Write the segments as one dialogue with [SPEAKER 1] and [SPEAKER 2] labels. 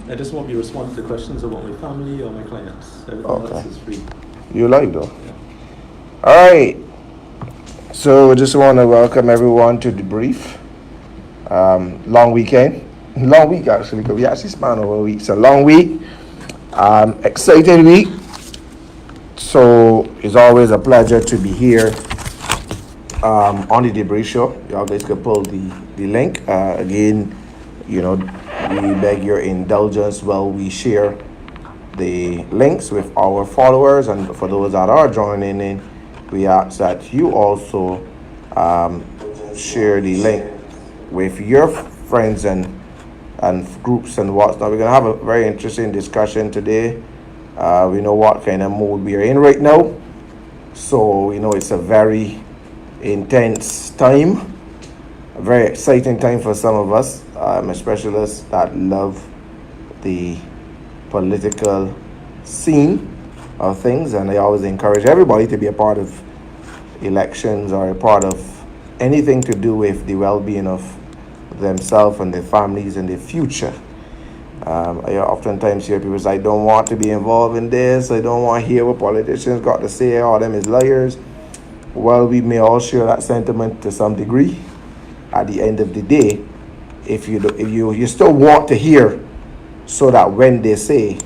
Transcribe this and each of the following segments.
[SPEAKER 1] I just want you to respond to the questions about my family or my clients. Everything else is free.
[SPEAKER 2] You're live though.
[SPEAKER 1] Yeah.
[SPEAKER 2] All right. So I just want to welcome everyone to DeBrief. Long weekend. Long week actually, because we actually spanned over a week. It's a long week. Exciting week. So it's always a pleasure to be here on the DeBrief show. Y'all guys can pull the link. Again, we beg your indulgence while we share the links with our followers, and for those that are joining in, we ask that you also share the link with your friends and groups and whatnot. We're gonna have a very interesting discussion today. We know what kind of mood we are in right now, so we know it's a very intense time, a very exciting time for some of us, especially us that love the political scene of things. And I always encourage everybody to be a part of elections or a part of anything to do with the well-being of themselves and their families and their future. I oftentimes hear people say, I don't want to be involved in this, I don't want to hear what politicians got to say, all them is liars. Well, we may all share that sentiment to some degree. At the end of the day, if you still want to hear, so that when they say,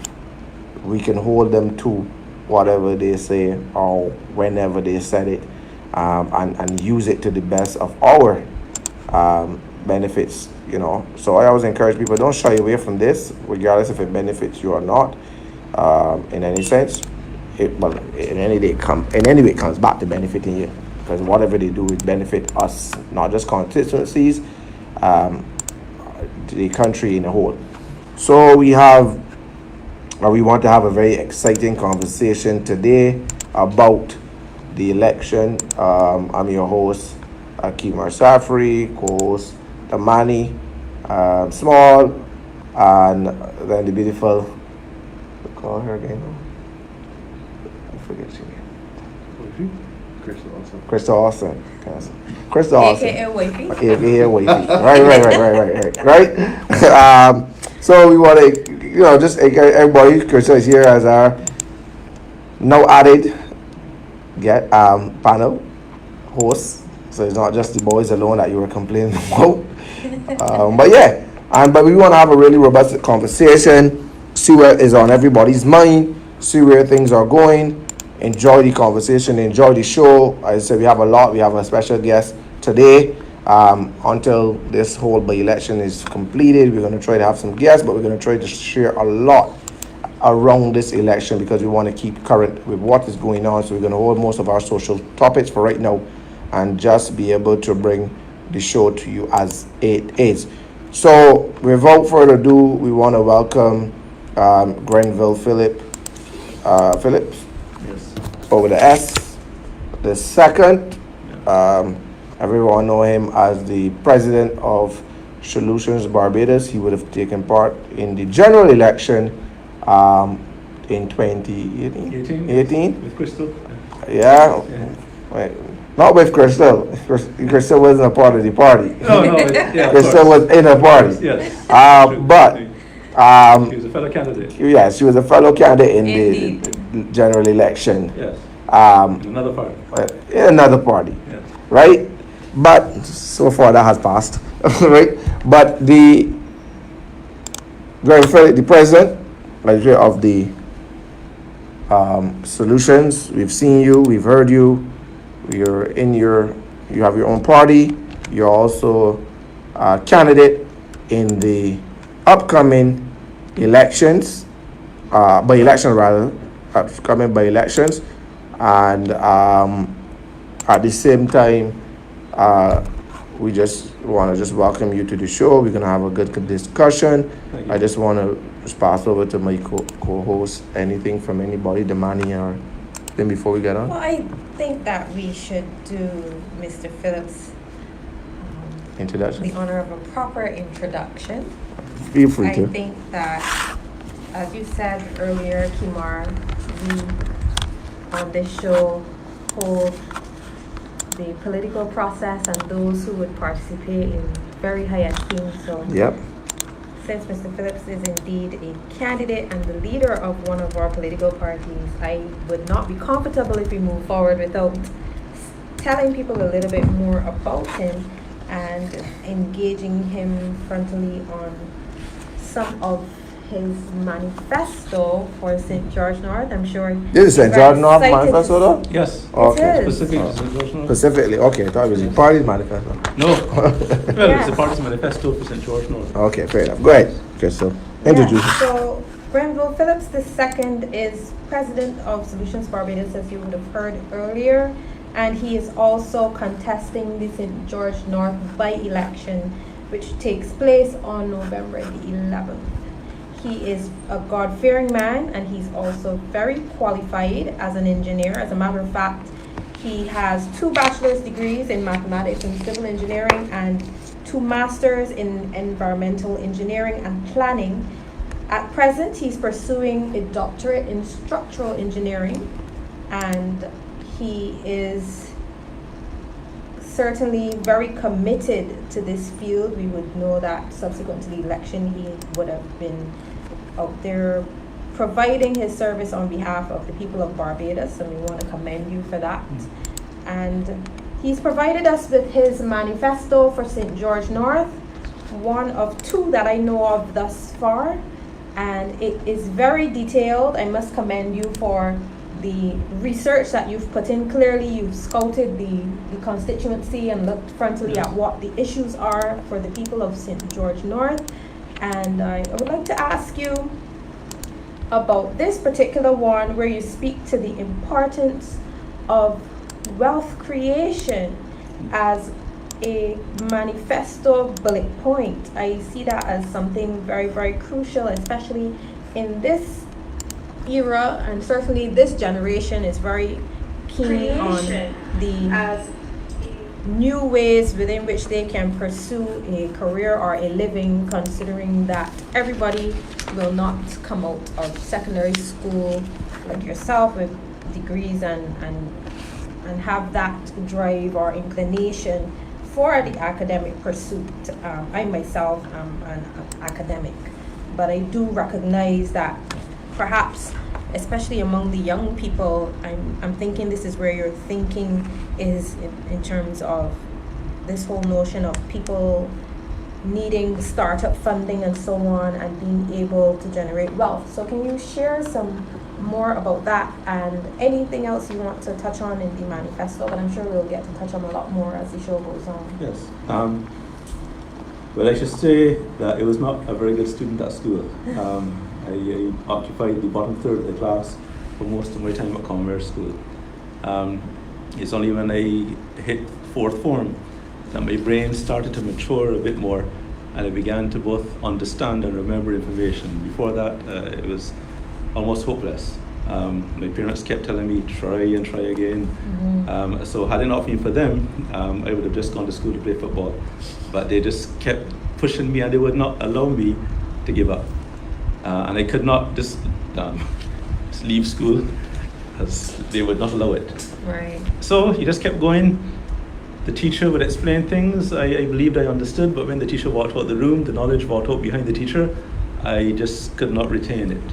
[SPEAKER 2] we can hold them to whatever they say or whenever they said it, and use it to the best of our benefits, So I always encourage people, don't shy away from this, regardless if it benefits you or not, in any sense. In any way it comes back to benefiting you, because whatever they do, it benefit us, not just constituencies, the country in a whole. So we want to have a very exciting conversation today about the election. I'm your host, Akimar Safri, co-host Damani Small, and then the beautiful, call her again. I forget your name. Crystal Austin. Crystal Austin.
[SPEAKER 3] AKA Wifey.
[SPEAKER 2] AKA Wifey. Right. So we want to, just everybody. Crystal is here as our now added panel host. So it's not just the boys alone that you were complaining about. But we want to have a really robust conversation, see what is on everybody's mind, see where things are going. Enjoy the conversation, enjoy the show. As I said, we have a special guest today. Until this whole by-election is completed, we're going to try to have some guests, but we're going to try to share a lot around this election because we want to keep current with what is going on. So we're going to hold most of our social topics for right now and just be able to bring the show to you as it is. So without further ado, we want to welcome Grenville Phillips.
[SPEAKER 1] Yes.
[SPEAKER 2] Over the S. The second, everyone know him as the president of Solutions Barbados. He would have taken part in the general election in 2018. 18?
[SPEAKER 1] With Crystal.
[SPEAKER 2] Yeah. Wait. Not with Crystal. Crystal wasn't a part of the party.
[SPEAKER 1] No,
[SPEAKER 2] Crystal was in a party.
[SPEAKER 1] Yes.
[SPEAKER 2] But
[SPEAKER 1] she was a fellow candidate.
[SPEAKER 2] Yeah, she was a fellow candidate in the general election.
[SPEAKER 1] Yes. Another party.
[SPEAKER 2] Another party.
[SPEAKER 1] Yes.
[SPEAKER 2] Right? But so far that has passed. Right? But the president of the Solutions, we've seen you, we've heard you. You have your own party. You're also a candidate in the upcoming elections, upcoming by elections, and at the same time, we just want to welcome you to the show. We're gonna have a good discussion. I just want to pass over to my co-host. Anything from anybody, Damani, or then before we get on.
[SPEAKER 3] Well, I think that we should do Mr. Phillips
[SPEAKER 2] Introduction.
[SPEAKER 3] the honor of a proper introduction.
[SPEAKER 2] Feel free to.
[SPEAKER 3] I think that, as you said earlier, Kimar, we on this show hold the political process and those who would participate in very high esteem. So
[SPEAKER 2] Yep.
[SPEAKER 3] since Mr. Phillips is indeed a candidate and the leader of one of our political parties, I would not be comfortable if we move forward without telling people a little bit more about him and engaging him frontally on some of his manifesto for St. George North. I'm sure
[SPEAKER 2] This is St.
[SPEAKER 3] you're
[SPEAKER 2] George North
[SPEAKER 3] excited
[SPEAKER 2] manifesto though?
[SPEAKER 1] Yes.
[SPEAKER 2] Okay.
[SPEAKER 3] It is.
[SPEAKER 1] Specifically, St. George North.
[SPEAKER 2] Specifically, okay, I thought it was the party's manifesto.
[SPEAKER 1] No. Well,
[SPEAKER 3] Yes.
[SPEAKER 1] it's the party's manifesto for St. George North.
[SPEAKER 2] Okay, fair enough. Go ahead, Crystal. Introduce.
[SPEAKER 3] Yeah, so Grenville Phillips II is president of Solutions Barbados, as you would have heard earlier, and he is also contesting the St. George North by-election, which takes place on November the 11th. He is a God-fearing man, and he's also very qualified as an engineer. As a matter of fact, he has 2 bachelor's degrees in mathematics and civil engineering and 2 masters in environmental engineering and planning. At present, he's pursuing a doctorate in structural engineering, and he is certainly very committed to this field. We would know that subsequent to the election, he would have been out there providing his service on behalf of the people of Barbados, and we want to commend you for that. And he's provided us with his manifesto for St. George North, one of 2 that I know of thus far, and it is very detailed. I must commend you for the research that you've put in. Clearly, you've scouted the constituency and looked frontally at what the issues are for the people of St. George North. And I would like to ask you about this particular one, where you speak to the importance of wealth creation as a manifesto bullet point. I see that as something very, very crucial, especially in this era, and certainly this generation is very keen on the new ways within which they can pursue a career or a living, considering that everybody will not come out of secondary school like yourself with degrees and have that drive or inclination for the academic pursuit. I myself am an academic, but I do recognize that perhaps, especially among the young people, I'm thinking this is where your thinking is in terms of this whole notion of people needing startup funding and so on, and being able to generate wealth. So can you share some more about that and anything else you want to touch on in the manifesto? But I'm sure we'll get to touch on a lot more as the show goes on.
[SPEAKER 1] Yes. Well, I should say that I was not a very good student at school. I occupied the bottom third of the class for most of my time at Commerce School. It's only when I hit 4th form that my brain started to mature a bit more, and I began to both understand and remember information. Before that, it was almost hopeless. My parents kept telling me, try and try again. Mm-hmm. So had it not been for them, I would have just gone to school to play football. But they just kept pushing me, and they would not allow me to give up. And I could not just leave school, because they would not allow it.
[SPEAKER 3] Right.
[SPEAKER 1] So you just kept going. The teacher would explain things I believed I understood, but when the teacher walked out the room, the knowledge walked out behind the teacher, I just could not retain it.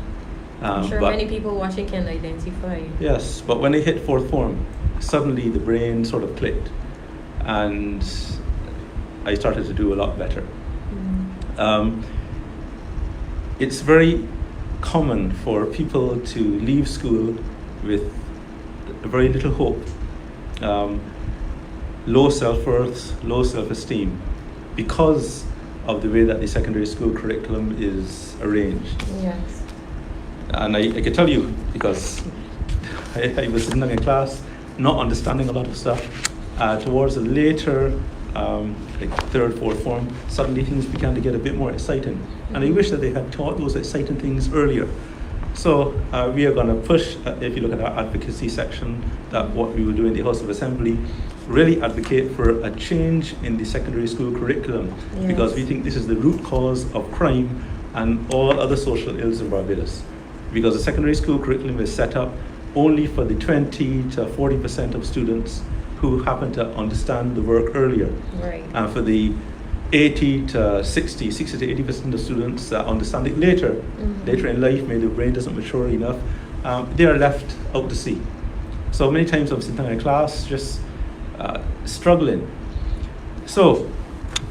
[SPEAKER 3] I'm sure many people watching can identify.
[SPEAKER 1] Yes, but when I hit 4th form, suddenly the brain sort of clicked, and I started to do a lot better. Mm-hmm. It's very common for people to leave school with very little hope, low self-worth, low self-esteem, because of the way that the secondary school curriculum is arranged.
[SPEAKER 3] Yes.
[SPEAKER 1] And I can tell you, because I was sitting in class, not understanding a lot of stuff. Towards the later, like 3rd, 4th form, suddenly things began to get a bit more exciting. And I wish that they had taught those exciting things earlier. So we are going to push, if you look at our advocacy section, that what we will do in the House of Assembly, really advocate for a change in the secondary school curriculum, yes, because we think this is the root cause of crime and all other social ills in Barbados. Because the secondary school curriculum is set up only for the 20 to 40% of students who happen to understand the work earlier.
[SPEAKER 3] Right.
[SPEAKER 1] And for the 80 to 60 to 80% of students understand it later in life. Maybe the brain doesn't mature enough. They are left out to sea. So many times I'm sitting in a class just struggling. So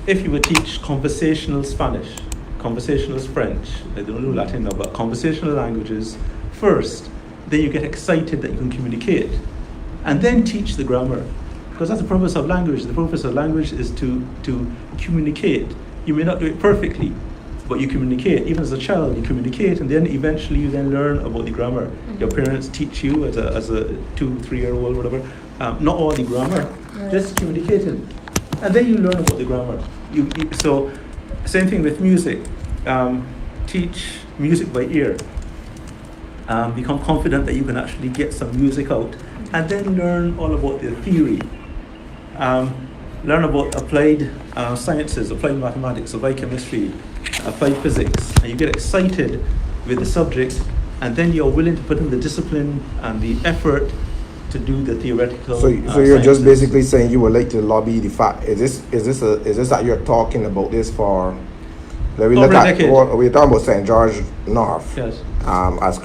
[SPEAKER 1] if you would teach conversational Spanish, conversational French, I don't know Latin now, but conversational languages first, then you get excited that you can communicate, and then teach the grammar, because that's the purpose of language. The purpose of language is to communicate. You may not do it perfectly, but you communicate. Even as a child, you communicate, and then eventually you then learn about the grammar. Your parents teach you as a 2-3-year-old, whatever, not all the grammar, just communicating, and then you learn about the grammar. So same thing with music. Teach music by ear. Become confident that you can actually get some music out, and then learn all about the theory. Learn about applied sciences, applied mathematics, applied chemistry, applied physics, and you get excited with the subject, and then you're willing to put in the discipline and the effort to do the theoretical.
[SPEAKER 2] So you're just basically saying you would like to lobby the fact. Is this that you're talking about this for? Let me look at we're talking about St. George North.
[SPEAKER 1] Yes.
[SPEAKER 2] As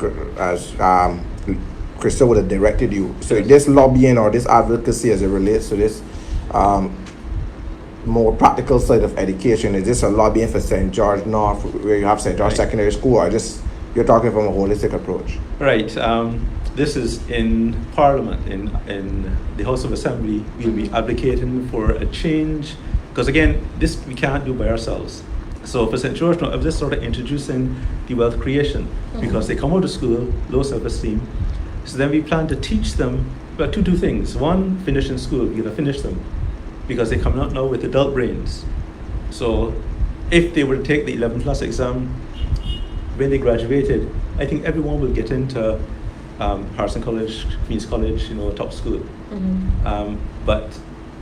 [SPEAKER 2] Crystal would have directed you. So yes. This lobbying or this advocacy as it relates to this more practical side of education, is this a lobbying for St. George North, where you have St. George Secondary School, or just you're talking from a holistic approach?
[SPEAKER 1] Right. This is in Parliament, in the House of Assembly. We'll be advocating for a change, because again, this we can't do by ourselves. So for St. George, I'm just sort of introducing the wealth creation, because they come out of school, low self-esteem. So then we plan to teach them, well, two things. One, finishing school, we're gonna finish them, because they come out now with adult brains. So if they were to take the 11th class exam, when they graduated, I think everyone will get into Harrison College, Queen's College, top school. But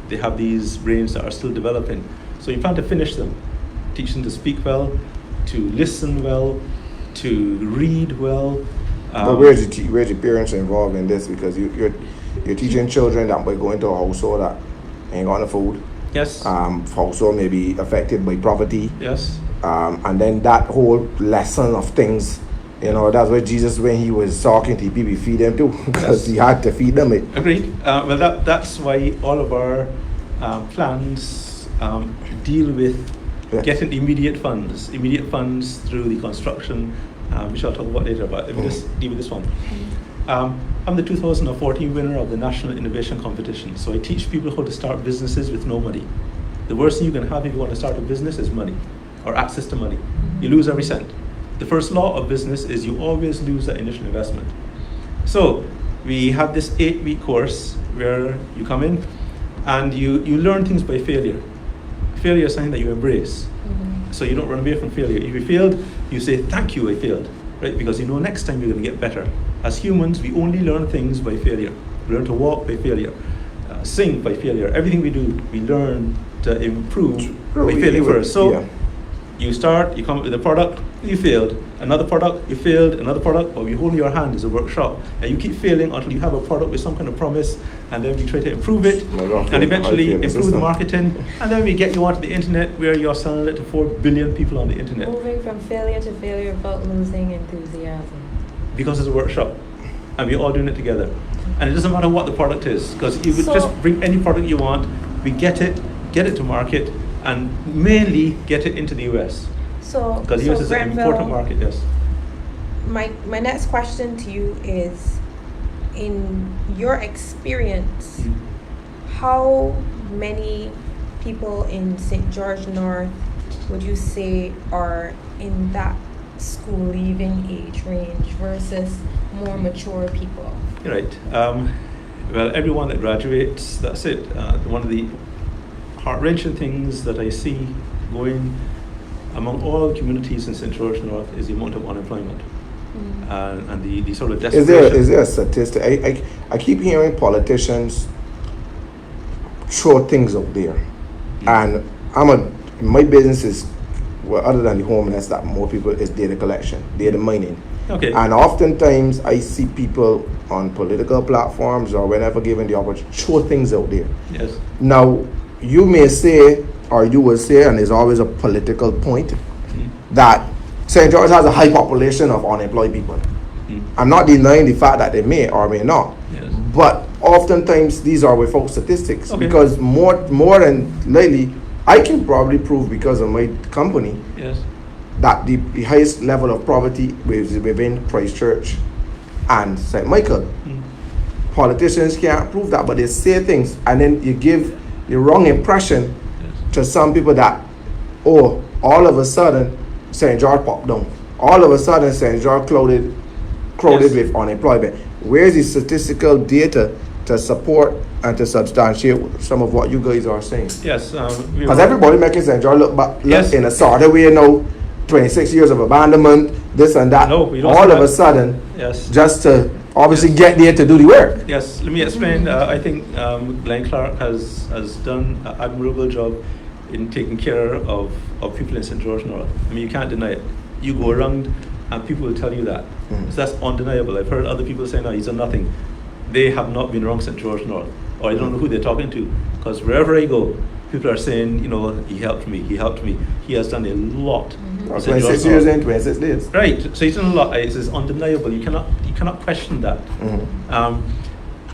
[SPEAKER 1] they have these brains that are still developing. So you plan to finish them, teach them to speak well, to listen well, to read well.
[SPEAKER 2] But where's the parents involved in this? Because you're teaching children that by going to a household that ain't got no food.
[SPEAKER 1] Yes.
[SPEAKER 2] Household may be affected by poverty.
[SPEAKER 1] Yes.
[SPEAKER 2] And then that whole lesson of things, that's why Jesus, when he was talking to people, he feed them too, because he had to feed them.
[SPEAKER 1] Agreed. Well, that's why all of our plans deal with getting immediate funds through the construction, which I'll talk about later, but let me just deal with this one. I'm the 2014 winner of the National Innovation Competition, so I teach people how to start businesses with no money. The worst thing you can have if you want to start a business is money, or access to money. You lose every cent. The first law of business is you always lose that initial investment. So we have this 8-week course where you come in and you learn things by failure. Failure is something that you embrace. So you don't run away from failure. If you failed, you say, thank you, I failed, right? Because next time you're going to get better. As humans, we only learn things by failure. We learn to walk by failure, sing by failure. Everything we do, we learn to improve by failing first. So you start, you come up with a product, you failed. Another product, you failed. Another product, but we hold your hand as a workshop. And you keep failing until you have a product with some kind of promise, and then we try to improve it, and eventually improve the marketing, and then we get you onto the internet where you're selling it to 4 billion people on the internet.
[SPEAKER 3] Moving from failure to failure without losing enthusiasm.
[SPEAKER 1] Because it's a workshop, and we're all doing it together. And it doesn't matter what the product is, because you would just bring any product you want, we get it to market, and mainly get it into the US. Because the US is an important market, yes.
[SPEAKER 3] My next question to you is, in your experience, how many people in St. George North would you say are in that school leaving age range versus more mature people?
[SPEAKER 1] You're right. Well, everyone that graduates, that's it. One of the heart-wrenching things that I see going among all communities in St. George North is the amount of unemployment and the sort of desperation.
[SPEAKER 2] Is there a statistic? I keep hearing politicians throw things out there, and my business is, well, other than the homeless, that more people is data collection, data mining.
[SPEAKER 1] Okay.
[SPEAKER 2] And oftentimes I see people on political platforms or whenever given the opportunity throw things out there.
[SPEAKER 1] Yes.
[SPEAKER 2] Now, you may say or you will say, and there's always a political point, that St. George has a high population of unemployed people. I'm not denying the fact that they may or may not,
[SPEAKER 1] Yes.
[SPEAKER 2] but oftentimes these are without statistics,
[SPEAKER 1] Okay.
[SPEAKER 2] because more than lately, I can probably prove because of my company
[SPEAKER 1] Yes.
[SPEAKER 2] that the highest level of poverty is within Christchurch and St. Michael. Politicians can't prove that, but they say things, and then you give the wrong impression
[SPEAKER 1] Yes.
[SPEAKER 2] to some people that, oh, all of a sudden St. George popped down. All of a sudden St. George crowded
[SPEAKER 1] Yes.
[SPEAKER 2] with unemployment. Where's the statistical data to support and to substantiate some of what you guys are saying?
[SPEAKER 1] Yes.
[SPEAKER 2] Because everybody making St. George look
[SPEAKER 1] Yes.
[SPEAKER 2] in a sort of way, 26 years of abandonment, this and that.
[SPEAKER 1] No, we don't
[SPEAKER 2] all
[SPEAKER 1] say
[SPEAKER 2] of
[SPEAKER 1] that.
[SPEAKER 2] a sudden,
[SPEAKER 1] Yes.
[SPEAKER 2] just to obviously get there to do the work.
[SPEAKER 1] Yes, let me explain. I think Glenn Clark has done an admirable job in taking care of people in St. George North. I mean, you can't deny it. You go around and people will tell you that. So that's undeniable. I've heard other people say, no, he's done nothing. They have not been around St. George North. Or I don't know who they're talking to. Because wherever I go, people are saying, he helped me. He has done a lot. for St.
[SPEAKER 2] 26
[SPEAKER 1] George
[SPEAKER 2] years
[SPEAKER 1] North.
[SPEAKER 2] in 26 days.
[SPEAKER 1] Right, so he's done a lot. It is undeniable. You cannot question that.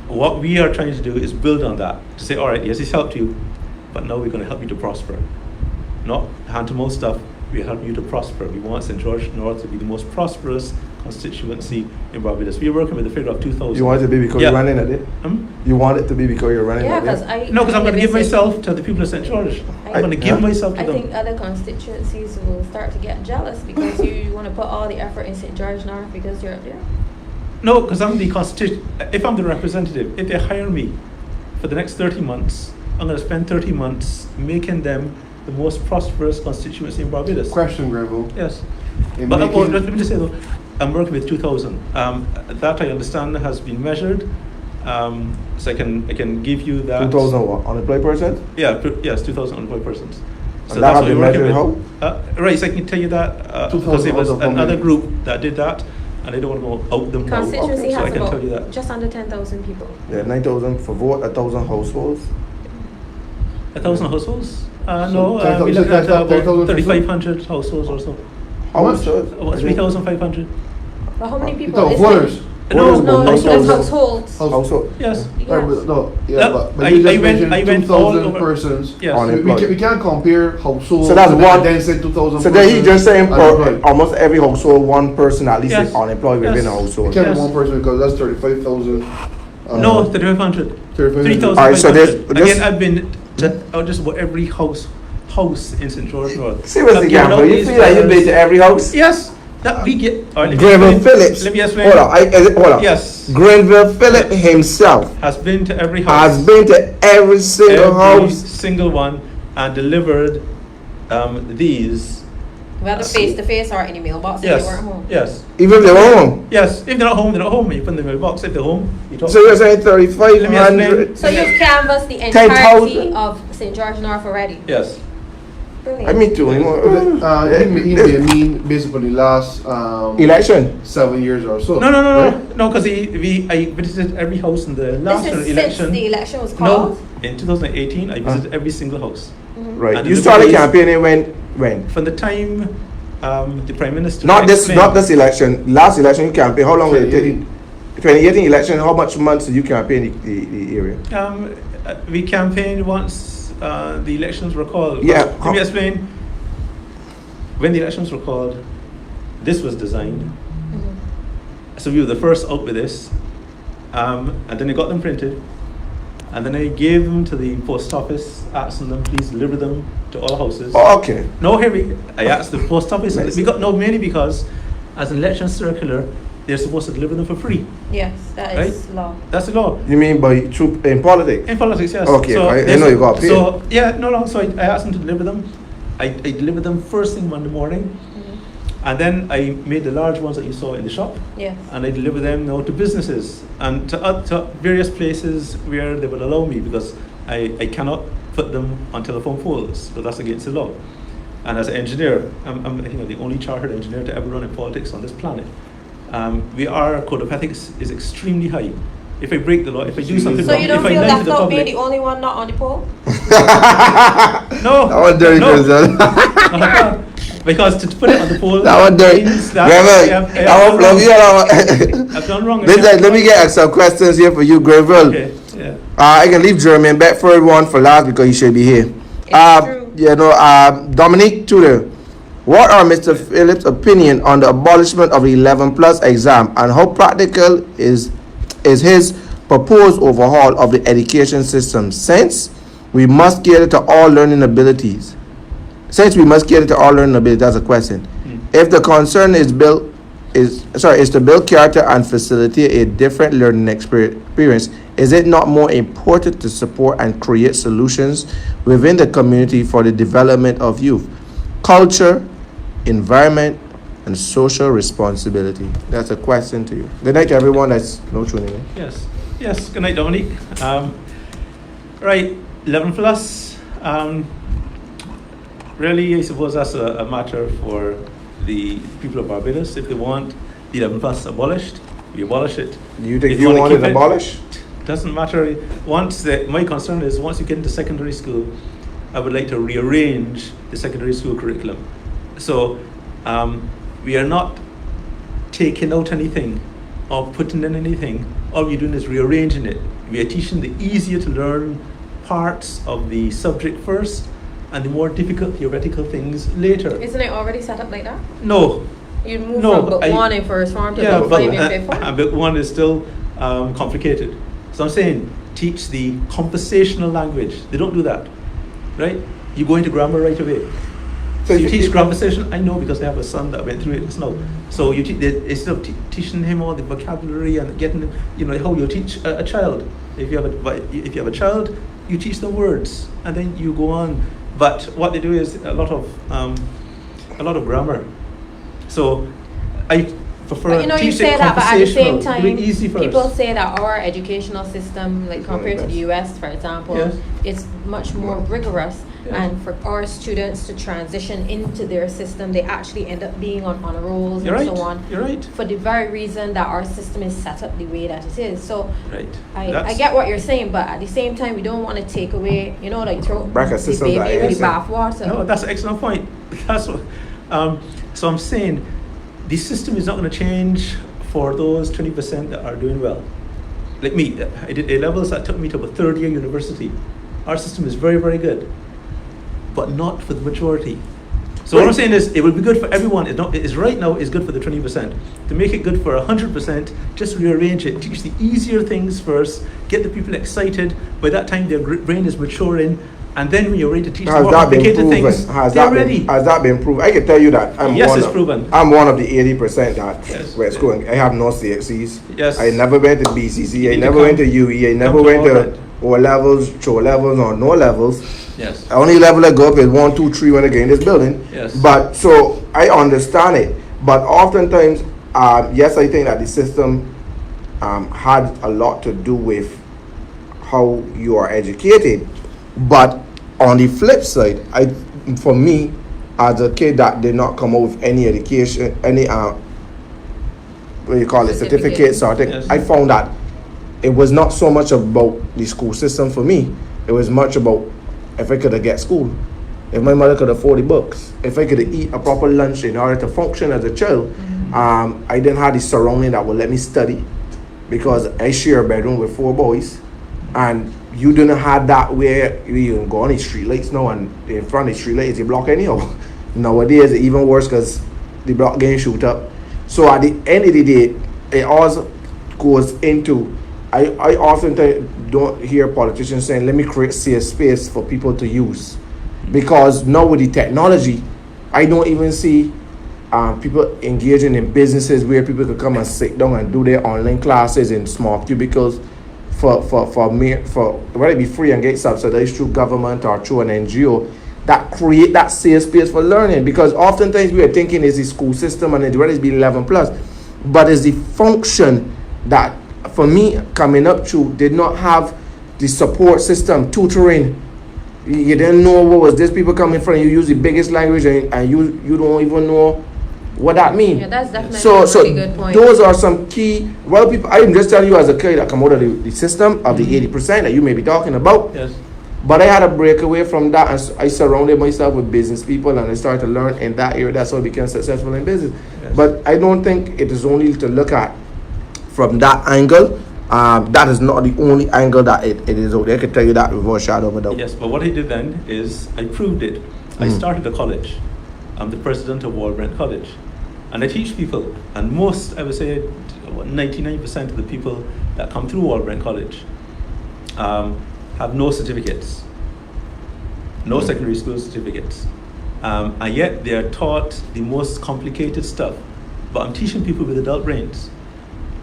[SPEAKER 1] What we are trying to do is build on that to say, all right, yes, he's helped you, but now we're going to help you to prosper. Not hand-to-mouth stuff. We're helping you to prosper. We want St. George North to be the most prosperous constituency in Barbados. We're working with a figure of 2,000.
[SPEAKER 2] You want it to be because
[SPEAKER 1] Yeah.
[SPEAKER 2] you're running at it? You want it to be because you're running
[SPEAKER 3] Yeah,
[SPEAKER 2] at
[SPEAKER 3] because
[SPEAKER 2] it?
[SPEAKER 1] No, because I'm going to give
[SPEAKER 3] live in St.
[SPEAKER 1] myself to the people of St. George. I'm going to give myself to
[SPEAKER 3] I
[SPEAKER 1] them.
[SPEAKER 3] think other constituencies will start to get jealous because you want to put all the effort in St. George North because you're up there.
[SPEAKER 1] No, because I'm the if I'm the representative, if they hire me for the next 30 months, I'm going to spend 30 months making them the most prosperous constituency in Barbados.
[SPEAKER 4] Question, Grenville.
[SPEAKER 1] Yes.
[SPEAKER 4] In
[SPEAKER 1] But
[SPEAKER 4] making-
[SPEAKER 1] let me just say though, I'm working with 2,000. That I understand has been measured. So I can give you that.
[SPEAKER 2] 2,000 what? Unemployed person?
[SPEAKER 1] Yeah, yes, 2,000 unemployed persons.
[SPEAKER 2] And that
[SPEAKER 1] that's
[SPEAKER 2] have
[SPEAKER 1] what
[SPEAKER 2] been
[SPEAKER 1] we're working
[SPEAKER 2] measured
[SPEAKER 1] with. Right, so I can tell you that because
[SPEAKER 4] 2,000
[SPEAKER 1] there was
[SPEAKER 4] out of how
[SPEAKER 1] another
[SPEAKER 4] many?
[SPEAKER 1] group that did that, and I don't want to go out them now.
[SPEAKER 3] Constituency
[SPEAKER 1] So I
[SPEAKER 3] has
[SPEAKER 1] can tell you
[SPEAKER 3] about
[SPEAKER 1] that.
[SPEAKER 3] just under 10,000 people.
[SPEAKER 2] Yeah, 9,000 for vote, 1,000 households.
[SPEAKER 1] 1,000 households?
[SPEAKER 4] So
[SPEAKER 1] No,
[SPEAKER 4] 10,000
[SPEAKER 1] we looked at about
[SPEAKER 4] 10,000
[SPEAKER 1] 3,500 households or so.
[SPEAKER 2] Households?
[SPEAKER 1] About 3,500.
[SPEAKER 3] But how many
[SPEAKER 4] You
[SPEAKER 3] people?
[SPEAKER 4] talk
[SPEAKER 3] is
[SPEAKER 4] voters.
[SPEAKER 1] No,
[SPEAKER 3] No, it's just
[SPEAKER 1] households.
[SPEAKER 3] households.
[SPEAKER 2] Household.
[SPEAKER 1] Yes.
[SPEAKER 3] Yes.
[SPEAKER 4] No, yeah,
[SPEAKER 1] Yeah,
[SPEAKER 4] but
[SPEAKER 1] I-
[SPEAKER 4] you just
[SPEAKER 1] I went
[SPEAKER 4] mentioned
[SPEAKER 1] all
[SPEAKER 4] 2,000
[SPEAKER 1] over.
[SPEAKER 4] persons.
[SPEAKER 1] Yes.
[SPEAKER 2] On it.
[SPEAKER 4] We can't compare households.
[SPEAKER 2] So that's
[SPEAKER 4] and
[SPEAKER 2] one-
[SPEAKER 4] then say 2,000
[SPEAKER 2] So then he
[SPEAKER 4] persons
[SPEAKER 2] just saying
[SPEAKER 4] unemployed.
[SPEAKER 2] almost every household, one person at least
[SPEAKER 1] Yes.
[SPEAKER 2] is unemployed within
[SPEAKER 1] Yes.
[SPEAKER 2] a
[SPEAKER 4] It
[SPEAKER 2] household.
[SPEAKER 4] can't
[SPEAKER 1] Yes.
[SPEAKER 4] be one person because that's 35,000.
[SPEAKER 1] No, 3,500.
[SPEAKER 4] 3,500.
[SPEAKER 2] All right, so
[SPEAKER 1] 3,500.
[SPEAKER 2] this-
[SPEAKER 1] Again, I've been to just about every house in St. George North.
[SPEAKER 2] Seriously,
[SPEAKER 1] I've given
[SPEAKER 2] Gamble,
[SPEAKER 1] out
[SPEAKER 2] you
[SPEAKER 1] these
[SPEAKER 2] feel like you've been
[SPEAKER 1] flyers.
[SPEAKER 2] to every house?
[SPEAKER 1] Yes, that we get. All right, let me
[SPEAKER 2] Grenville
[SPEAKER 1] explain.
[SPEAKER 2] Phillips.
[SPEAKER 1] Let me explain.
[SPEAKER 2] Hold on, hold on.
[SPEAKER 1] Yes.
[SPEAKER 2] Grenville Phillips himself
[SPEAKER 1] Has been to every house.
[SPEAKER 2] has been to every single
[SPEAKER 1] every
[SPEAKER 2] house.
[SPEAKER 1] single one, and delivered these.
[SPEAKER 3] Whether face to face or in the mailbox if
[SPEAKER 1] Yes.
[SPEAKER 3] they weren't home.
[SPEAKER 1] Yes.
[SPEAKER 2] Even if they're home.
[SPEAKER 1] Yes. If they're not home, they're not home. You put them in the mailbox. If they're home, you talk.
[SPEAKER 2] So you're saying
[SPEAKER 1] Let me
[SPEAKER 2] 3,500?
[SPEAKER 1] explain.
[SPEAKER 3] So you've canvassed the
[SPEAKER 2] 10,000.
[SPEAKER 3] entirety of St. George North already.
[SPEAKER 1] Yes.
[SPEAKER 3] Brilliant.
[SPEAKER 2] I mean, too.
[SPEAKER 4] He mean basically last
[SPEAKER 2] Election.
[SPEAKER 4] 7 years or so.
[SPEAKER 1] No, because I visited every house in the last
[SPEAKER 3] This is
[SPEAKER 1] election.
[SPEAKER 3] since the election was
[SPEAKER 1] No,
[SPEAKER 3] called.
[SPEAKER 1] in 2018, I visited every single house.
[SPEAKER 2] Right.
[SPEAKER 1] And
[SPEAKER 2] You
[SPEAKER 1] the
[SPEAKER 2] started
[SPEAKER 1] deliveries-
[SPEAKER 2] campaigning when?
[SPEAKER 1] From the time the Prime Minister
[SPEAKER 2] Not this
[SPEAKER 1] explained-
[SPEAKER 2] election. Last election you campaigned. How long did it take?
[SPEAKER 4] 2018.
[SPEAKER 2] 2018 election. How much months did you campaign the area?
[SPEAKER 1] We campaigned once the elections were called.
[SPEAKER 2] Yeah.
[SPEAKER 1] Let me explain. When the elections were called, this was designed. So we were the first out with this. And then I got them printed. And then I gave them to the post office, asking them, please deliver them to all houses.
[SPEAKER 2] Oh, okay.
[SPEAKER 1] No, I asked the post office.
[SPEAKER 2] Nice.
[SPEAKER 1] We got no, mainly because as an election circular, they're supposed to deliver them for free.
[SPEAKER 3] Yes, that is law.
[SPEAKER 1] That's the law.
[SPEAKER 2] You mean by troop in politics?
[SPEAKER 1] In politics, yes.
[SPEAKER 2] Okay, I know you got paid.
[SPEAKER 1] So yeah, no. So I asked them to deliver them. I delivered them first thing Monday morning, and then I made the large ones that you saw in the shop,
[SPEAKER 3] Yes.
[SPEAKER 1] and I delivered them now to businesses and to various places where they would allow me, because I cannot put them on telephone poles, so that's against the law. And as an engineer, I'm the only chartered engineer to ever run in politics on this planet. Our code of ethics is extremely high. If I break the law, if I do something
[SPEAKER 3] So
[SPEAKER 1] wrong,
[SPEAKER 3] you don't
[SPEAKER 1] if I
[SPEAKER 3] feel
[SPEAKER 1] lie to
[SPEAKER 3] left
[SPEAKER 1] the
[SPEAKER 3] out being
[SPEAKER 1] public,
[SPEAKER 3] the only one not on the poll?
[SPEAKER 1] No.
[SPEAKER 2] That one dirty,
[SPEAKER 1] no.
[SPEAKER 2] Grenville.
[SPEAKER 1] Because to put it on the poll
[SPEAKER 2] That one dirty.
[SPEAKER 1] means that
[SPEAKER 2] Grenville, I won't love you.
[SPEAKER 1] I've done wrong.
[SPEAKER 2] Let me get some questions here for you, Grenville.
[SPEAKER 1] Okay. Yeah.
[SPEAKER 2] I can leave Jeremy Beckford one for last because he should be here.
[SPEAKER 3] True.
[SPEAKER 2] Dominique Tudor, what are Mr. Phillips' opinion on the abolishment of the 11 plus exam and how practical is his proposed overhaul of the education system since we must cater to all learning abilities? That's a question. If the concern is to build character and facilitate a different learning experience, is it not more important to support and create solutions within the community for the development of youth? Culture, environment, and social responsibility. That's a question to you. Good night to everyone that's no tuning in.
[SPEAKER 1] Yes. Yes. Good night, Dominique. Right. 11 plus. Really, I suppose that's a matter for the people of Barbados. If they want the 11 plus abolished, we abolish it.
[SPEAKER 2] Do you think
[SPEAKER 1] If
[SPEAKER 2] you
[SPEAKER 1] wanna
[SPEAKER 2] want it
[SPEAKER 1] keep
[SPEAKER 2] abolished?
[SPEAKER 1] Doesn't matter. My concern is once you get into secondary school, I would like to rearrange the secondary school curriculum. So we are not taking out anything or putting in anything. All we're doing is rearranging it. We are teaching the easier to learn parts of the subject first and the more difficult theoretical things later.
[SPEAKER 3] Isn't it already set up like that?
[SPEAKER 1] No.
[SPEAKER 3] You move
[SPEAKER 1] No,
[SPEAKER 3] from book
[SPEAKER 1] I-
[SPEAKER 3] 1 in first form to
[SPEAKER 1] Yeah,
[SPEAKER 3] book
[SPEAKER 1] but
[SPEAKER 3] 5 in fifth form?
[SPEAKER 1] book 1 is still complicated. So I'm saying teach the conversational language. They don't do that, right? You go into grammar right away. So you teach conversation. I know because I have a son that went through it just now. So you instead of teaching him all the vocabulary and getting him, how you teach a child. If you have a child, you teach them words and then you go on. But what they do is a lot of grammar. So I prefer
[SPEAKER 3] But you
[SPEAKER 1] teach
[SPEAKER 3] say
[SPEAKER 1] it
[SPEAKER 3] that, but at the same
[SPEAKER 1] conversational,
[SPEAKER 3] time,
[SPEAKER 1] do it easy first.
[SPEAKER 3] people say that our educational system, like compared to the US, for example,
[SPEAKER 1] Yes.
[SPEAKER 3] is much more rigorous.
[SPEAKER 1] Yeah.
[SPEAKER 3] And for our students to transition into their system, they actually end up being on honor rolls
[SPEAKER 1] You're
[SPEAKER 3] and
[SPEAKER 1] right.
[SPEAKER 3] so on.
[SPEAKER 1] You're right.
[SPEAKER 3] For the very reason that our system is set up the way that it is. So
[SPEAKER 1] Right.
[SPEAKER 3] I get what you're saying, but at the same time, we don't want to take away, like throw
[SPEAKER 2] Bracket
[SPEAKER 3] the
[SPEAKER 2] systems
[SPEAKER 3] baby
[SPEAKER 2] are
[SPEAKER 3] with the
[SPEAKER 2] innocent.
[SPEAKER 3] bathwater.
[SPEAKER 1] No, that's an excellent point. That's what, so I'm saying the system is not going to change for those 20% that are doing well. Like me, I did A-levels, that took me to a third year university. Our system is very, very good, but not for the majority. So what I'm saying is, it will be good for everyone. It's right now is good for the 20%. To make it good for 100%, just rearrange it. Teach the easier things first. Get the people excited. By that time, their brain is maturing, and then when you're ready to teach
[SPEAKER 2] Has
[SPEAKER 1] more
[SPEAKER 2] that been
[SPEAKER 1] complicated
[SPEAKER 2] proven?
[SPEAKER 1] things,
[SPEAKER 2] Has
[SPEAKER 1] they're
[SPEAKER 2] that
[SPEAKER 1] ready.
[SPEAKER 2] been proven? I can tell you that
[SPEAKER 1] Yes, it's proven.
[SPEAKER 2] I'm one of the 80% that
[SPEAKER 1] Yes.
[SPEAKER 2] went schooling. I have no CXCs.
[SPEAKER 1] Yes.
[SPEAKER 2] I never went to BCC.
[SPEAKER 1] You
[SPEAKER 2] I
[SPEAKER 1] need to
[SPEAKER 2] never went to
[SPEAKER 1] come-
[SPEAKER 2] UE. I
[SPEAKER 1] come
[SPEAKER 2] never
[SPEAKER 1] to
[SPEAKER 2] went
[SPEAKER 1] all
[SPEAKER 2] to
[SPEAKER 1] that.
[SPEAKER 2] O levels, show levels, or no levels.
[SPEAKER 1] Yes.
[SPEAKER 2] The only level I go up is 1, 2, 3 when I get in this building.
[SPEAKER 1] Yes.
[SPEAKER 2] But so I understand it. But oftentimes, yes, I think that the system had a lot to do with how you are educated. But on the flip side, for me, as a kid that did not come out with any education, any what do you call it, certificates or thing,
[SPEAKER 1] Yes.
[SPEAKER 2] I found that it was not so much about the school system for me. It was much about if I could get school, if my mother could afford the books, if I could eat a proper lunch in order to function as a child. I didn't have the surrounding that would let me study because I share a bedroom with 4 boys, and you didn't have that where you can go on the street lights now, and in front of the street lights you block anyhow. Nowadays it's even worse because the block getting shoot up. So at the end of the day, it also goes into, I often don't hear politicians saying, let me create safe space for people to use. Because now with the technology, I don't even see people engaging in businesses where people could come and sit down and do their online classes in small cubicles for whether it be free and get subsidized through government or through an NGO that create that safe space for learning. Because oftentimes we are thinking it's the school system and whether it's be 11 plus, but it's the function that for me coming up through did not have the support system, tutoring. You didn't know what was this, people come in front of you, use the biggest language and you don't even know what that means.
[SPEAKER 3] Yeah, that's definitely
[SPEAKER 2] So
[SPEAKER 3] a really good point.
[SPEAKER 2] those are some key, people, I'm just telling you as a kid that come out of the system of the 80% that you may be talking about.
[SPEAKER 1] Yes.
[SPEAKER 2] But I had to break away from that, and I surrounded myself with business people, and I started to learn in that area. That's how I became successful in business.
[SPEAKER 1] Yes.
[SPEAKER 2] But I don't think it is only to look at from that angle. That is not the only angle that it is out there. I can tell you that without a shadow of a doubt.
[SPEAKER 1] Yes, but what I did then is I proved it. I started a college. I'm the president of Walbrent College. And I teach people. And most, I would say, 99% of the people that come through Walbrent College have no certificates, no secondary school certificates. And yet they are taught the most complicated stuff. But I'm teaching people with adult brains.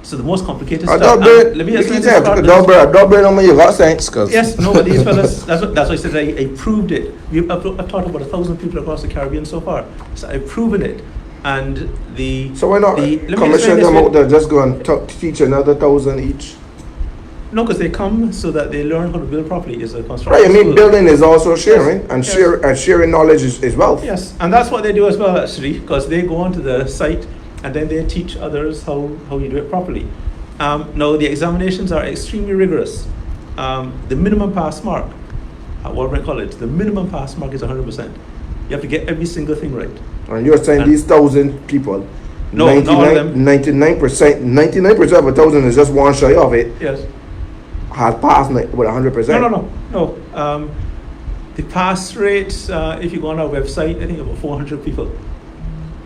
[SPEAKER 1] So the most complicated stuff. Let me explain this part.
[SPEAKER 2] Adult brain, I mean, you got sense.
[SPEAKER 1] Yes, no, but these fellas, that's why I said I proved it. I've taught about 1,000 people across the Caribbean so far. So I've proven it. And
[SPEAKER 2] so why not commission them out there, just go and teach another 1,000 each?
[SPEAKER 1] No, because they come so that they learn how to build properly. Is a construction.
[SPEAKER 2] Right, I mean,
[SPEAKER 1] school.
[SPEAKER 2] building is also sharing,
[SPEAKER 1] Yes.
[SPEAKER 2] and
[SPEAKER 1] Yes.
[SPEAKER 2] sharing knowledge is wealth.
[SPEAKER 1] Yes, and that's what they do as well, actually, because they go onto the site and then they teach others how you do it properly. Now, the examinations are extremely rigorous. The minimum pass mark at Walbrent College, the minimum pass mark is 100%. You have to get every single thing right.
[SPEAKER 2] And you're saying these 1,000 people,
[SPEAKER 1] No, not all of them.
[SPEAKER 2] 99% of 1,000 is just one shy of it,
[SPEAKER 1] Yes.
[SPEAKER 2] has passed with 100%.
[SPEAKER 1] No. The pass rate, if you go on our website, I think about 400 people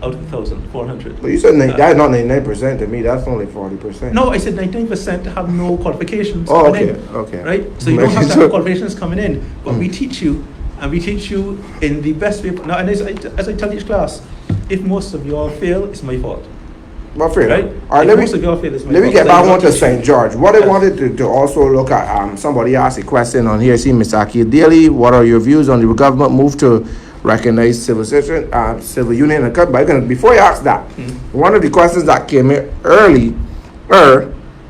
[SPEAKER 1] out of 1,000, 400.
[SPEAKER 2] But you said that's not 99% to me, that's only 40%.
[SPEAKER 1] No, I said 99% have no qualifications
[SPEAKER 2] Oh,
[SPEAKER 1] coming
[SPEAKER 2] okay,
[SPEAKER 1] in.
[SPEAKER 2] okay.
[SPEAKER 1] Right? So you don't have to have qualifications coming in, but we teach you, and we teach you in the best way. Now, and as I tell each class, if most of you all fail, it's my fault.
[SPEAKER 2] But fair
[SPEAKER 1] Right?
[SPEAKER 2] enough. All right,
[SPEAKER 1] If most of you all fail, it's my fault.
[SPEAKER 2] let me get
[SPEAKER 1] because I
[SPEAKER 2] back
[SPEAKER 1] don't
[SPEAKER 2] on to
[SPEAKER 1] teach you.
[SPEAKER 2] St. George. What I
[SPEAKER 1] Yes.
[SPEAKER 2] wanted to also look at, somebody asked a question on here. See, Mr. Akil Daly, what are your views on the government move to recognize civil union and cut? But before you ask that, one of the questions that came in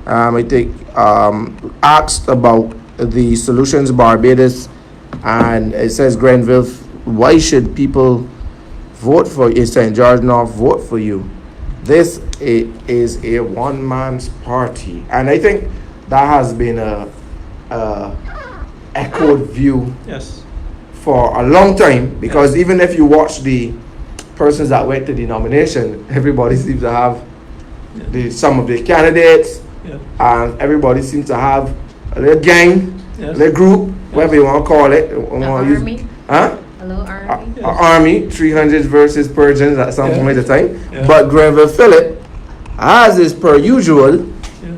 [SPEAKER 2] I think, asked about the Solutions Barbados, and it says, Grenville, why should people vote for you, St. George North vote for you? This is a one-man's party, and I think that has been a echoed view
[SPEAKER 1] Yes.
[SPEAKER 2] for a long time, because even if you watch the persons that went to the nomination, everybody seems to have some of the candidates,
[SPEAKER 1] Yeah.
[SPEAKER 2] and everybody seems to have a little gang,
[SPEAKER 1] Yes.
[SPEAKER 2] a little group, whatever you want to call it.
[SPEAKER 3] Army.
[SPEAKER 2] Huh?
[SPEAKER 3] Hello, Army.
[SPEAKER 1] Yes.
[SPEAKER 2] Army, 300 versus Persians at some
[SPEAKER 1] Yeah.
[SPEAKER 2] point in time.
[SPEAKER 1] Yeah.
[SPEAKER 2] But Grenville Phillips, as is per usual,
[SPEAKER 1] Yeah.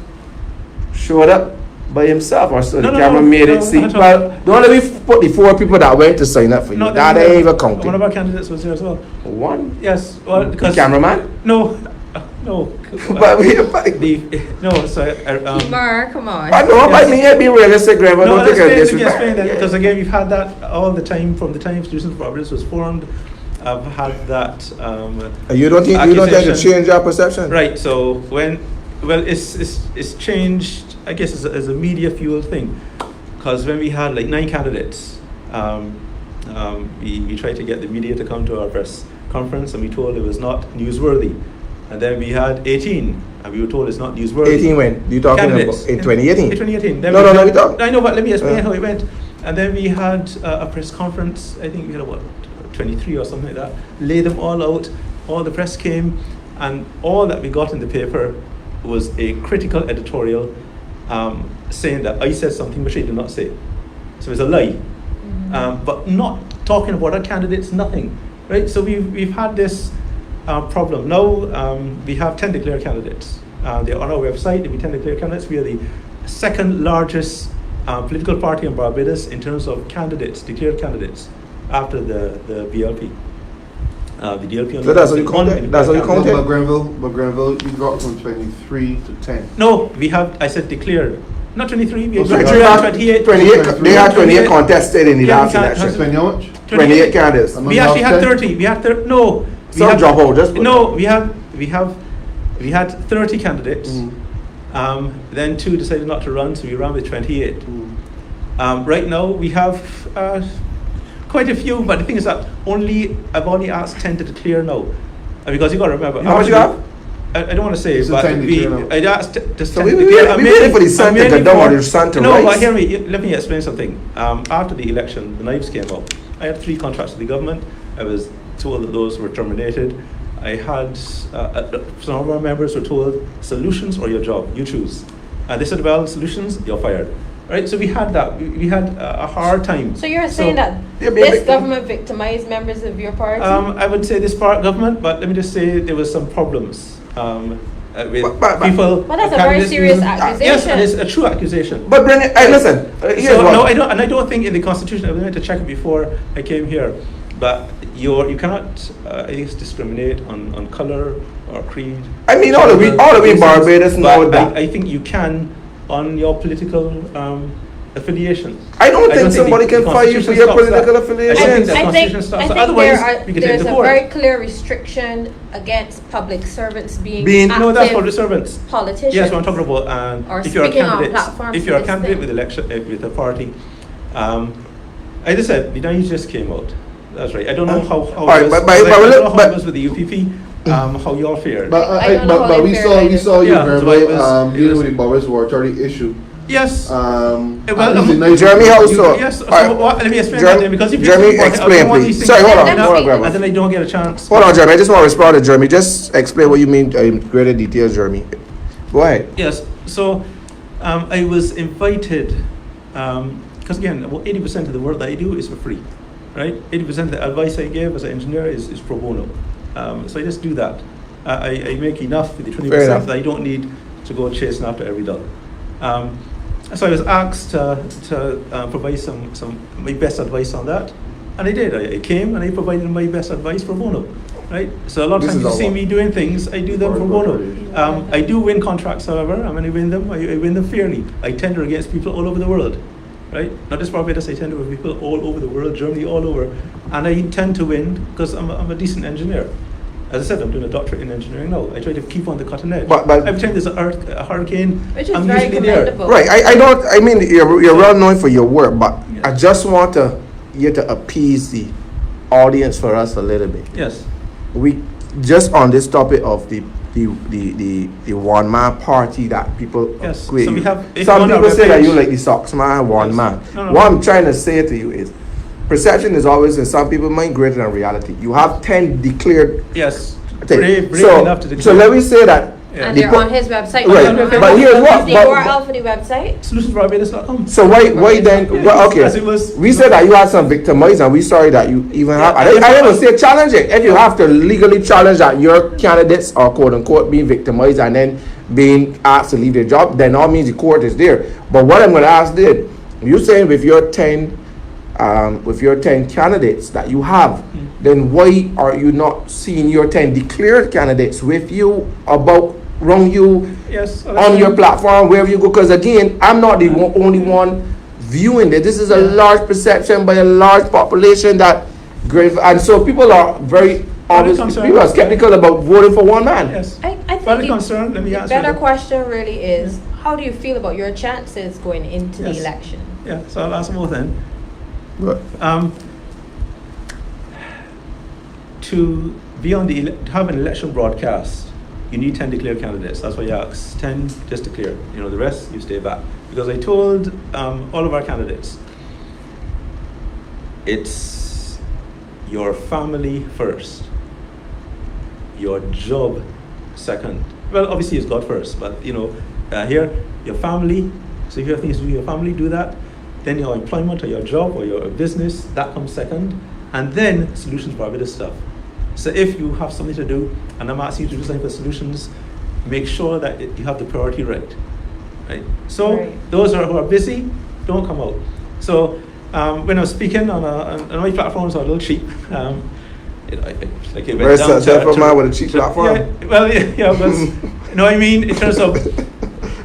[SPEAKER 2] showed up by himself, or so
[SPEAKER 1] No,
[SPEAKER 2] the
[SPEAKER 1] no,
[SPEAKER 2] camera
[SPEAKER 1] no,
[SPEAKER 2] made
[SPEAKER 1] no,
[SPEAKER 2] it seem.
[SPEAKER 1] not at
[SPEAKER 2] Well,
[SPEAKER 1] all.
[SPEAKER 2] don't let me put the 4 people that went to sign up for you.
[SPEAKER 1] No,
[SPEAKER 2] That
[SPEAKER 1] no,
[SPEAKER 2] ain't
[SPEAKER 1] no.
[SPEAKER 2] even
[SPEAKER 1] One
[SPEAKER 2] counting.
[SPEAKER 1] of our candidates was there as well.
[SPEAKER 2] One?
[SPEAKER 1] Yes. Well,
[SPEAKER 2] The
[SPEAKER 1] because
[SPEAKER 2] cameraman?
[SPEAKER 1] No. No.
[SPEAKER 2] But we,
[SPEAKER 1] No. So.
[SPEAKER 3] Mar, come on.
[SPEAKER 2] I know, but me, be realistic, Grenville.
[SPEAKER 1] No,
[SPEAKER 2] Don't take it
[SPEAKER 1] let's
[SPEAKER 2] disrespect.
[SPEAKER 1] explain that, because again, we've had that all the time from the time Solutions Barbados was formed. I've had that.
[SPEAKER 2] You don't think to
[SPEAKER 1] accusation.
[SPEAKER 2] change your perception?
[SPEAKER 1] Right. So it's changed. I guess as a media fueled thing, because when we had like 9 candidates, we tried to get the media to come to our press conference, and we told it was not newsworthy. And then we had 18, and we were told it's not newsworthy.
[SPEAKER 2] 18 when? You talking
[SPEAKER 1] Candidates.
[SPEAKER 2] about in 2018?
[SPEAKER 1] In 2018. Then
[SPEAKER 2] No,
[SPEAKER 1] we
[SPEAKER 2] we talk.
[SPEAKER 1] I know, but let me explain how it went. And then we had a press conference. I think we had about 23 or something like that. Laid them all out. All the press came, and all that we got in the paper was a critical editorial saying that I said something which I did not say. So it's a lie. But not talking about our candidates, nothing. Right? So we've had this problem. Now we have 10 declared candidates. They're on our website. There'll be 10 declared candidates. We are the second largest political party in Barbados in terms of candidates, declared candidates, after the BLP. The DLP.
[SPEAKER 2] So that's what you count it? That's what you count it?
[SPEAKER 4] But Grenville, you got from 23 to 10.
[SPEAKER 1] No, we have. I said declared. Not 23. We have
[SPEAKER 4] Okay.
[SPEAKER 1] 28.
[SPEAKER 2] 28, they had 28 contested in the
[SPEAKER 1] Yeah,
[SPEAKER 2] last
[SPEAKER 1] we can't-
[SPEAKER 2] election.
[SPEAKER 4] 20 how much?
[SPEAKER 2] 28 candidates.
[SPEAKER 4] Am I
[SPEAKER 1] We actually
[SPEAKER 4] half
[SPEAKER 1] had
[SPEAKER 4] 10?
[SPEAKER 1] 30. We had 30. No. We
[SPEAKER 2] Some
[SPEAKER 1] had,
[SPEAKER 2] drop out, just
[SPEAKER 1] No, we had 30 candidates. Then 2 decided not to run, so we ran with 28. Right now we have quite a few, but the thing is that I've only asked 10 to declare now, because you got to remember.
[SPEAKER 2] How much you have?
[SPEAKER 1] I don't want to say,
[SPEAKER 4] It's a
[SPEAKER 1] but
[SPEAKER 4] time to clear now.
[SPEAKER 1] I'd asked to
[SPEAKER 2] So we
[SPEAKER 1] I'm
[SPEAKER 2] waiting for the
[SPEAKER 1] I'm
[SPEAKER 2] sun to
[SPEAKER 1] mainly
[SPEAKER 2] go down
[SPEAKER 1] for-
[SPEAKER 2] or the sun to
[SPEAKER 1] No,
[SPEAKER 2] rise.
[SPEAKER 1] but hear me. Let me explain something. After the election, the knives came out. I had 3 contracts with the government. I was told that those were terminated. I had some of our members were told solutions or your job, you choose. And they said, well, solutions, you're fired. Right? So we had that. We had a hard time.
[SPEAKER 3] So you're saying that
[SPEAKER 2] Yeah,
[SPEAKER 3] this government victimized members of your party?
[SPEAKER 1] I would say this part government, but let me just say there was some problems with
[SPEAKER 2] But-
[SPEAKER 1] people.
[SPEAKER 3] Well, that's a very
[SPEAKER 1] candidates
[SPEAKER 3] serious
[SPEAKER 1] using-
[SPEAKER 3] accusation.
[SPEAKER 1] Yes, and it's a true accusation.
[SPEAKER 2] But Brendan, hey, listen. Here's
[SPEAKER 1] So,
[SPEAKER 2] what.
[SPEAKER 1] no, I don't think in the Constitution. I went to check it before I came here, but you cannot, I guess, discriminate on color or creed.
[SPEAKER 2] I mean, all the way
[SPEAKER 1] reasons,
[SPEAKER 2] Barbados know
[SPEAKER 1] but
[SPEAKER 2] that.
[SPEAKER 1] I think you can on your political affiliation.
[SPEAKER 2] I don't think
[SPEAKER 1] the
[SPEAKER 2] somebody can fire you for
[SPEAKER 1] Constitution
[SPEAKER 2] your
[SPEAKER 1] stops
[SPEAKER 2] political
[SPEAKER 1] that.
[SPEAKER 2] affiliation.
[SPEAKER 1] I think the
[SPEAKER 3] I
[SPEAKER 1] Constitution stops
[SPEAKER 3] think
[SPEAKER 1] that. Otherwise, we could take
[SPEAKER 3] there's
[SPEAKER 1] the
[SPEAKER 3] a
[SPEAKER 1] board.
[SPEAKER 3] very clear restriction against public servants being
[SPEAKER 1] No, that's for the
[SPEAKER 3] active
[SPEAKER 1] servants.
[SPEAKER 3] politicians.
[SPEAKER 1] Yes, what I'm talking about. And
[SPEAKER 3] Or
[SPEAKER 1] if you're a
[SPEAKER 3] speaking on
[SPEAKER 1] candidate,
[SPEAKER 3] platforms
[SPEAKER 1] if you're a
[SPEAKER 3] for this
[SPEAKER 1] candidate
[SPEAKER 3] thing.
[SPEAKER 1] with election with a party, as I said, the knives just came out. That's right. I don't know how
[SPEAKER 2] Alright,
[SPEAKER 1] it was.
[SPEAKER 2] but-
[SPEAKER 1] I don't know how
[SPEAKER 2] but-
[SPEAKER 1] it was with the UPP. How you all fared.
[SPEAKER 4] But
[SPEAKER 3] I don't know how
[SPEAKER 4] but
[SPEAKER 3] they
[SPEAKER 4] we
[SPEAKER 3] fared
[SPEAKER 4] saw
[SPEAKER 3] either.
[SPEAKER 4] you
[SPEAKER 1] Yeah, so it
[SPEAKER 4] Grenville
[SPEAKER 1] was-
[SPEAKER 4] dealing with the Barbados War Authority issue.
[SPEAKER 1] Yes.
[SPEAKER 4] Well,
[SPEAKER 2] Jeremy, how so?
[SPEAKER 1] Yes. So
[SPEAKER 2] Alright.
[SPEAKER 1] let me explain
[SPEAKER 2] Jeremy-
[SPEAKER 1] that then, because if
[SPEAKER 2] Jeremy,
[SPEAKER 1] you speak about it, I
[SPEAKER 2] explain,
[SPEAKER 1] don't want
[SPEAKER 2] please.
[SPEAKER 1] these
[SPEAKER 2] Sorry,
[SPEAKER 1] things
[SPEAKER 2] hold
[SPEAKER 1] to
[SPEAKER 2] on,
[SPEAKER 1] be
[SPEAKER 2] hold on,
[SPEAKER 1] done,
[SPEAKER 2] Grandma.
[SPEAKER 1] and then I don't get a chance.
[SPEAKER 2] Hold on, Jeremy. I just want to respond to Jeremy. Just explain what you mean in greater detail, Jeremy. Go ahead.
[SPEAKER 1] Yes. So I was invited because again, about 80% of the work that I do is for free, right? 80% of the advice I give as an engineer is pro bono. So I just do that. I make enough with the 20% that I don't need to go chasing after every dollar. So I was asked to provide some my best advice on that, and I did. I came and I provided my best advice pro bono, right? So a lot of
[SPEAKER 2] This
[SPEAKER 1] times
[SPEAKER 2] is
[SPEAKER 1] you
[SPEAKER 2] all
[SPEAKER 1] see
[SPEAKER 2] what?
[SPEAKER 1] me doing things, I do them pro bono. I do win contracts, however, and when I win them, I win them fairly. I tender against people all over the world, right? Not just Barbados, I tender with people all over the world, Germany, all over, and I tend to win because I'm a decent engineer. As I said, I'm doing a doctorate in engineering now. I try to keep on the cutting edge.
[SPEAKER 2] But-
[SPEAKER 1] every time there's a hurricane,
[SPEAKER 3] Which is
[SPEAKER 1] I'm
[SPEAKER 3] very
[SPEAKER 1] usually there.
[SPEAKER 3] commendable.
[SPEAKER 2] Right. I mean, you're well known for your work, but I
[SPEAKER 1] Yes.
[SPEAKER 2] just want you to appease the audience for us a little bit.
[SPEAKER 1] Yes.
[SPEAKER 2] We just on this topic of the one man party that people
[SPEAKER 1] Yes,
[SPEAKER 2] equate
[SPEAKER 1] so we
[SPEAKER 2] you.
[SPEAKER 1] have- if
[SPEAKER 2] Some
[SPEAKER 1] you go on
[SPEAKER 2] people
[SPEAKER 1] our
[SPEAKER 2] say that
[SPEAKER 1] webpage-
[SPEAKER 2] you like the socks man, one
[SPEAKER 1] Yes.
[SPEAKER 2] man.
[SPEAKER 1] No.
[SPEAKER 2] What I'm trying to say to you is perception is always in some people's mind greater than reality. You have 10 declared
[SPEAKER 1] Yes.
[SPEAKER 2] things.
[SPEAKER 1] Brave enough to
[SPEAKER 2] So
[SPEAKER 1] declare.
[SPEAKER 2] let me say that.
[SPEAKER 1] Yeah.
[SPEAKER 3] And
[SPEAKER 2] the
[SPEAKER 3] they're
[SPEAKER 2] po-
[SPEAKER 3] on his website.
[SPEAKER 2] Right,
[SPEAKER 1] but
[SPEAKER 2] here's what-
[SPEAKER 3] Is the
[SPEAKER 2] but-
[SPEAKER 3] URL for the website?
[SPEAKER 1] SolutionsBarbados.com.
[SPEAKER 2] So why then?
[SPEAKER 1] Yeah,
[SPEAKER 2] Well, okay,
[SPEAKER 1] as it was-
[SPEAKER 2] we said that you had some victimized, and we sorry that you even have.
[SPEAKER 1] Yeah,
[SPEAKER 2] I didn't say challenge it. If you have to legally challenge that your candidates are quote unquote being victimized and then being asked to leave their job, then all means the court is there. But what I'm going to ask is, you're saying with your 10 candidates that you have, then why are you not seeing your 10 declared candidates with you about wrong you?
[SPEAKER 1] Yes.
[SPEAKER 2] On your platform, wherever you go, because again, I'm not the only one viewing this. This is a large perception by a large population that Grenville, and so people are very obviously
[SPEAKER 1] concerned.
[SPEAKER 2] people are skeptical about voting for one man.
[SPEAKER 1] Yes.
[SPEAKER 3] I
[SPEAKER 1] Very
[SPEAKER 3] think
[SPEAKER 1] concerned. Let me
[SPEAKER 3] the
[SPEAKER 1] answer
[SPEAKER 3] better
[SPEAKER 1] that.
[SPEAKER 3] question really is, how do you feel about your chances going into the
[SPEAKER 1] Yes.
[SPEAKER 3] election?
[SPEAKER 1] Yeah. So I'll answer both then.
[SPEAKER 2] But
[SPEAKER 1] To be on to have an election broadcast, you need 10 declared candidates. That's why you ask 10 just declare. The rest you stay back. Because I told all of our candidates, it's your family first, your job second. Well, obviously it's God first, but here your family. So if you have things to do with your family, do that. Then your employment or your job or your business, that comes second, and then Solutions Barbados stuff. So if you have something to do, and I'm asking you to do something for Solutions, make sure that you have the priority right. So
[SPEAKER 3] Right.
[SPEAKER 1] those who are busy, don't come out. So when I was speaking on my platforms are a little cheap. It went
[SPEAKER 2] where's
[SPEAKER 1] down
[SPEAKER 2] that man with a cheap platform?
[SPEAKER 1] Yeah, well, yeah, because what I mean in terms of,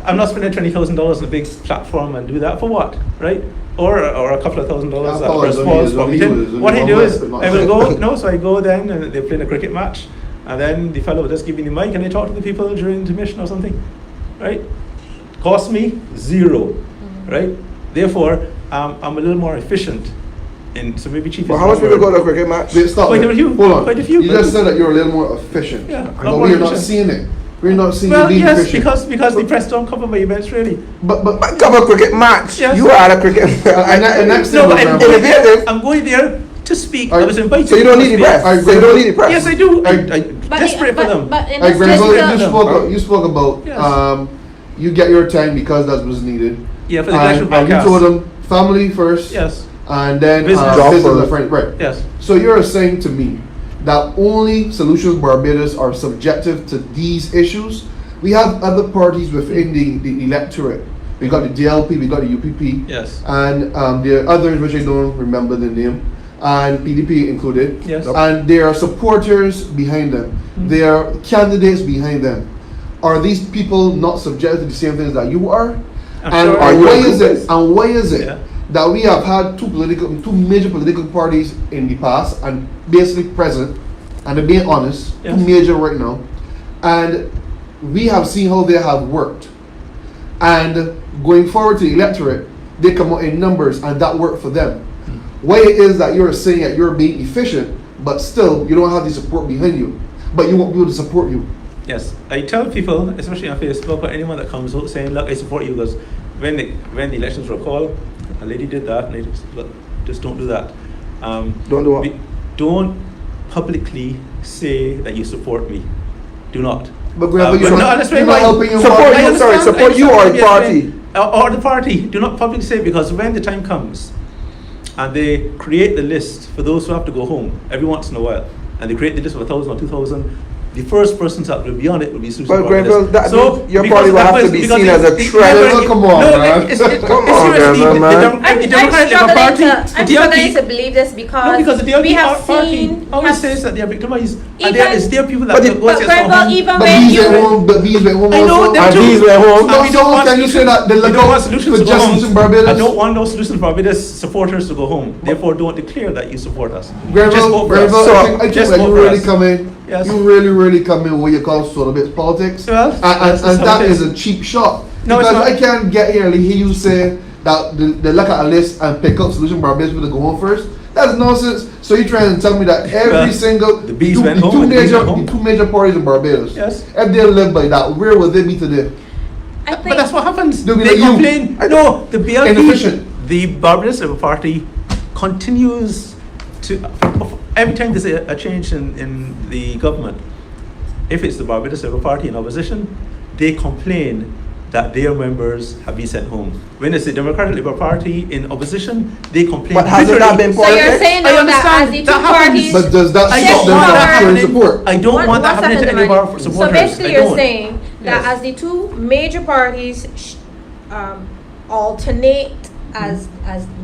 [SPEAKER 1] I'm not spending $20,000 on a big platform and do that for what, right? Or a couple of $1,000 for a small spot meeting. What I do is I will go. So I go then and they play a cricket match, and then the fellow will just give me the mic and I talk to the people during intermission or something, right? Cost me zero, right? Therefore, I'm a little more efficient. So maybe cheap.
[SPEAKER 2] Well,
[SPEAKER 1] is
[SPEAKER 2] how much
[SPEAKER 1] the
[SPEAKER 2] people
[SPEAKER 1] word.
[SPEAKER 2] go to a cricket match?
[SPEAKER 4] Wait, stop
[SPEAKER 1] Quite
[SPEAKER 4] there.
[SPEAKER 1] a few.
[SPEAKER 4] Hold on.
[SPEAKER 1] Quite a few.
[SPEAKER 4] You just said that you're a little more efficient.
[SPEAKER 1] Yeah, a lot
[SPEAKER 4] but
[SPEAKER 1] more
[SPEAKER 4] we're not
[SPEAKER 1] efficient.
[SPEAKER 4] seeing it. We're not seeing
[SPEAKER 1] Well,
[SPEAKER 4] you being
[SPEAKER 1] yes,
[SPEAKER 4] efficient.
[SPEAKER 1] because the press don't cover my events really.
[SPEAKER 4] But
[SPEAKER 2] But cover cricket match.
[SPEAKER 1] Yes.
[SPEAKER 2] You are a cricket.
[SPEAKER 4] and next
[SPEAKER 1] No,
[SPEAKER 4] thing,
[SPEAKER 1] I'm
[SPEAKER 4] Grenville,
[SPEAKER 1] going there.
[SPEAKER 2] Innovative.
[SPEAKER 1] I'm going there to speak.
[SPEAKER 4] Are-
[SPEAKER 1] I was invited.
[SPEAKER 2] So you don't
[SPEAKER 1] to
[SPEAKER 2] need the
[SPEAKER 1] speak.
[SPEAKER 2] press.
[SPEAKER 4] Are-
[SPEAKER 2] So you don't need the press.
[SPEAKER 1] Yes, I do.
[SPEAKER 4] Are-
[SPEAKER 3] But
[SPEAKER 1] Desperate for them.
[SPEAKER 3] But in
[SPEAKER 4] Like
[SPEAKER 3] this
[SPEAKER 4] Grenville,
[SPEAKER 3] critical,
[SPEAKER 4] you spoke about
[SPEAKER 1] Yes.
[SPEAKER 4] you get your time because that was needed.
[SPEAKER 1] Yeah, for the election
[SPEAKER 4] And you
[SPEAKER 1] podcast.
[SPEAKER 4] told them family first,
[SPEAKER 1] Yes.
[SPEAKER 4] and then
[SPEAKER 1] Business.
[SPEAKER 2] Job
[SPEAKER 4] business
[SPEAKER 2] first.
[SPEAKER 4] and friends. Right.
[SPEAKER 1] Yes.
[SPEAKER 4] So you're saying to me that only Solutions Barbados are subjective to these issues? We have other parties within the electorate. We got the DLP, we got the UPP,
[SPEAKER 1] Yes.
[SPEAKER 4] and the others which I don't remember the name, and PDP included.
[SPEAKER 1] Yes.
[SPEAKER 4] And there are supporters behind them. There are candidates behind them. Are these people not subject to the same things that you are?
[SPEAKER 1] I'm
[SPEAKER 4] And
[SPEAKER 1] sure.
[SPEAKER 2] Are you
[SPEAKER 4] why
[SPEAKER 2] a
[SPEAKER 4] is it? And why is it
[SPEAKER 1] Yeah.
[SPEAKER 4] that we have had two major political parties in the past and basically present, and to be honest,
[SPEAKER 1] Yes.
[SPEAKER 4] two major right now, and we have seen how they have worked. And going forward to the electorate, they come out in numbers, and that worked for them. Why it is that you're saying that you're being efficient, but still you don't have the support behind you, but you want people to support you?
[SPEAKER 1] Yes, I tell people, especially on Facebook, or anyone that comes out saying, "Look, I support you," because when the elections were called, a lady did that, and I just, look, just don't do that.
[SPEAKER 2] Don't do what?
[SPEAKER 1] Don't publicly say that you support me. Do not.
[SPEAKER 4] But Grenville,
[SPEAKER 1] but
[SPEAKER 4] you're
[SPEAKER 1] no,
[SPEAKER 4] not,
[SPEAKER 1] that's
[SPEAKER 4] you're
[SPEAKER 1] very
[SPEAKER 4] not
[SPEAKER 1] right.
[SPEAKER 4] helping your
[SPEAKER 2] Support
[SPEAKER 4] party.
[SPEAKER 2] you,
[SPEAKER 1] I
[SPEAKER 2] sorry,
[SPEAKER 1] understand-
[SPEAKER 2] support
[SPEAKER 1] I
[SPEAKER 2] you or
[SPEAKER 1] understand
[SPEAKER 2] the
[SPEAKER 1] what
[SPEAKER 2] party?
[SPEAKER 1] you're saying. Or the party. Do not publicly say, because when the time comes and they create the list for those who have to go home every once in a while, and they create the list of 1,000 or 2,000, the first person that will be on it will be Susan
[SPEAKER 2] But
[SPEAKER 1] Barbados.
[SPEAKER 2] Grenville, that means your party will have to be seen as a threat.
[SPEAKER 4] Grenville, come on, man.
[SPEAKER 2] Come on, Grenville, man.
[SPEAKER 3] I'm struggling to believe this
[SPEAKER 1] No,
[SPEAKER 3] because
[SPEAKER 1] because the
[SPEAKER 3] we
[SPEAKER 1] DLP
[SPEAKER 3] have
[SPEAKER 1] party
[SPEAKER 3] seen.
[SPEAKER 1] always says that they are victimized, and
[SPEAKER 3] Even-
[SPEAKER 1] it's their people that
[SPEAKER 2] But
[SPEAKER 1] go
[SPEAKER 2] the-
[SPEAKER 1] go
[SPEAKER 3] But
[SPEAKER 1] against
[SPEAKER 3] Grenville,
[SPEAKER 1] home.
[SPEAKER 3] even
[SPEAKER 4] But
[SPEAKER 3] when
[SPEAKER 4] bees went
[SPEAKER 3] you.
[SPEAKER 4] home. But bees went home
[SPEAKER 1] I know
[SPEAKER 4] also.
[SPEAKER 1] them
[SPEAKER 2] And
[SPEAKER 1] too.
[SPEAKER 2] these were home.
[SPEAKER 1] But we don't want
[SPEAKER 4] Can you say that they
[SPEAKER 1] we
[SPEAKER 4] look
[SPEAKER 1] don't want
[SPEAKER 4] out
[SPEAKER 1] solutions
[SPEAKER 4] for
[SPEAKER 1] to go
[SPEAKER 4] just
[SPEAKER 1] home.
[SPEAKER 4] Solutions Barbados?
[SPEAKER 1] I don't want no Solutions Barbados supporters to go home. Therefore, don't declare that you support us. Just
[SPEAKER 4] Grenville,
[SPEAKER 1] vote for us.
[SPEAKER 4] Grenville,
[SPEAKER 2] So,
[SPEAKER 4] I think
[SPEAKER 1] just
[SPEAKER 4] that
[SPEAKER 1] vote
[SPEAKER 4] you
[SPEAKER 1] for
[SPEAKER 4] really
[SPEAKER 1] us.
[SPEAKER 4] come in.
[SPEAKER 1] Yes.
[SPEAKER 4] You really come in what you call sort of bit politics,
[SPEAKER 1] Well,
[SPEAKER 4] and
[SPEAKER 1] that's how
[SPEAKER 4] that
[SPEAKER 1] it
[SPEAKER 4] is
[SPEAKER 1] is.
[SPEAKER 4] a cheap shot.
[SPEAKER 1] No, it's
[SPEAKER 4] because
[SPEAKER 1] not.
[SPEAKER 4] I can't get here and hear you say that they look at a list and pick up Solution Barbados people to go home first. That's nonsense. So you're trying to tell me that every
[SPEAKER 1] Well,
[SPEAKER 4] single
[SPEAKER 1] the bees went home
[SPEAKER 4] two
[SPEAKER 1] and the bees
[SPEAKER 4] major
[SPEAKER 1] went home.
[SPEAKER 4] the two major parties in Barbados.
[SPEAKER 1] Yes.
[SPEAKER 4] If they live by that, where would they be today?
[SPEAKER 3] I
[SPEAKER 1] But that's what happens.
[SPEAKER 4] They'll be
[SPEAKER 1] They
[SPEAKER 4] like you.
[SPEAKER 1] complain. No, the BLP,
[SPEAKER 4] Inefficient.
[SPEAKER 1] the Barbados Labour Party, continues to, every time there's a change in the government, if it's the Barbados Labour Party in opposition, they complain that their members have been sent home. When it's the Democratic Labour Party in opposition, they complain.
[SPEAKER 2] But hasn't that been
[SPEAKER 3] So you're
[SPEAKER 2] politics?
[SPEAKER 3] saying
[SPEAKER 1] I
[SPEAKER 3] now that
[SPEAKER 1] understand.
[SPEAKER 3] as the two
[SPEAKER 1] That happens.
[SPEAKER 3] parties.
[SPEAKER 4] But does that
[SPEAKER 1] I
[SPEAKER 4] stop
[SPEAKER 1] don't
[SPEAKER 4] them
[SPEAKER 1] want
[SPEAKER 4] from
[SPEAKER 1] that
[SPEAKER 4] showing
[SPEAKER 1] happening.
[SPEAKER 4] support?
[SPEAKER 1] I don't want that happening to any of our supporters.
[SPEAKER 3] So basically,
[SPEAKER 1] I
[SPEAKER 3] you're
[SPEAKER 1] don't.
[SPEAKER 3] saying that
[SPEAKER 1] Yes.
[SPEAKER 3] as the two major parties alternate as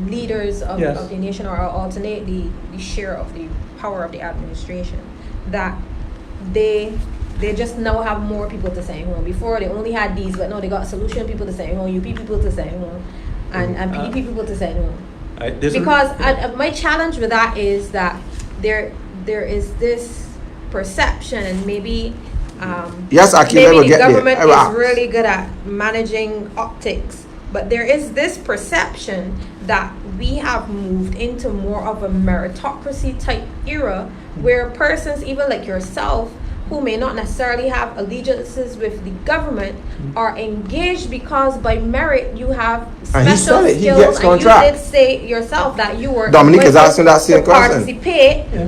[SPEAKER 3] leaders of,
[SPEAKER 1] Yes.
[SPEAKER 3] of the nation, or alternate the share of the power of the administration, that they just now have more people to send home. Before they only had these, but now they got Solution people to send home, UP people to send home, and PDP people to send home. Because my challenge with that is that there is this perception, and maybe
[SPEAKER 2] Yes, I can never
[SPEAKER 3] maybe the
[SPEAKER 2] get there.
[SPEAKER 3] government
[SPEAKER 2] I will.
[SPEAKER 3] is really good at managing optics, but there is this perception that we have moved into more of a meritocracy type era, where persons even like yourself, who may not necessarily have allegiances with the government, are engaged because by merit you have
[SPEAKER 2] And he
[SPEAKER 3] special
[SPEAKER 2] said it, he
[SPEAKER 3] skills,
[SPEAKER 2] gets
[SPEAKER 3] and you
[SPEAKER 2] contract.
[SPEAKER 3] did say yourself that you were
[SPEAKER 2] Dominique is
[SPEAKER 3] willing
[SPEAKER 2] asking that same
[SPEAKER 3] to
[SPEAKER 2] question.
[SPEAKER 3] participate,
[SPEAKER 1] Yeah.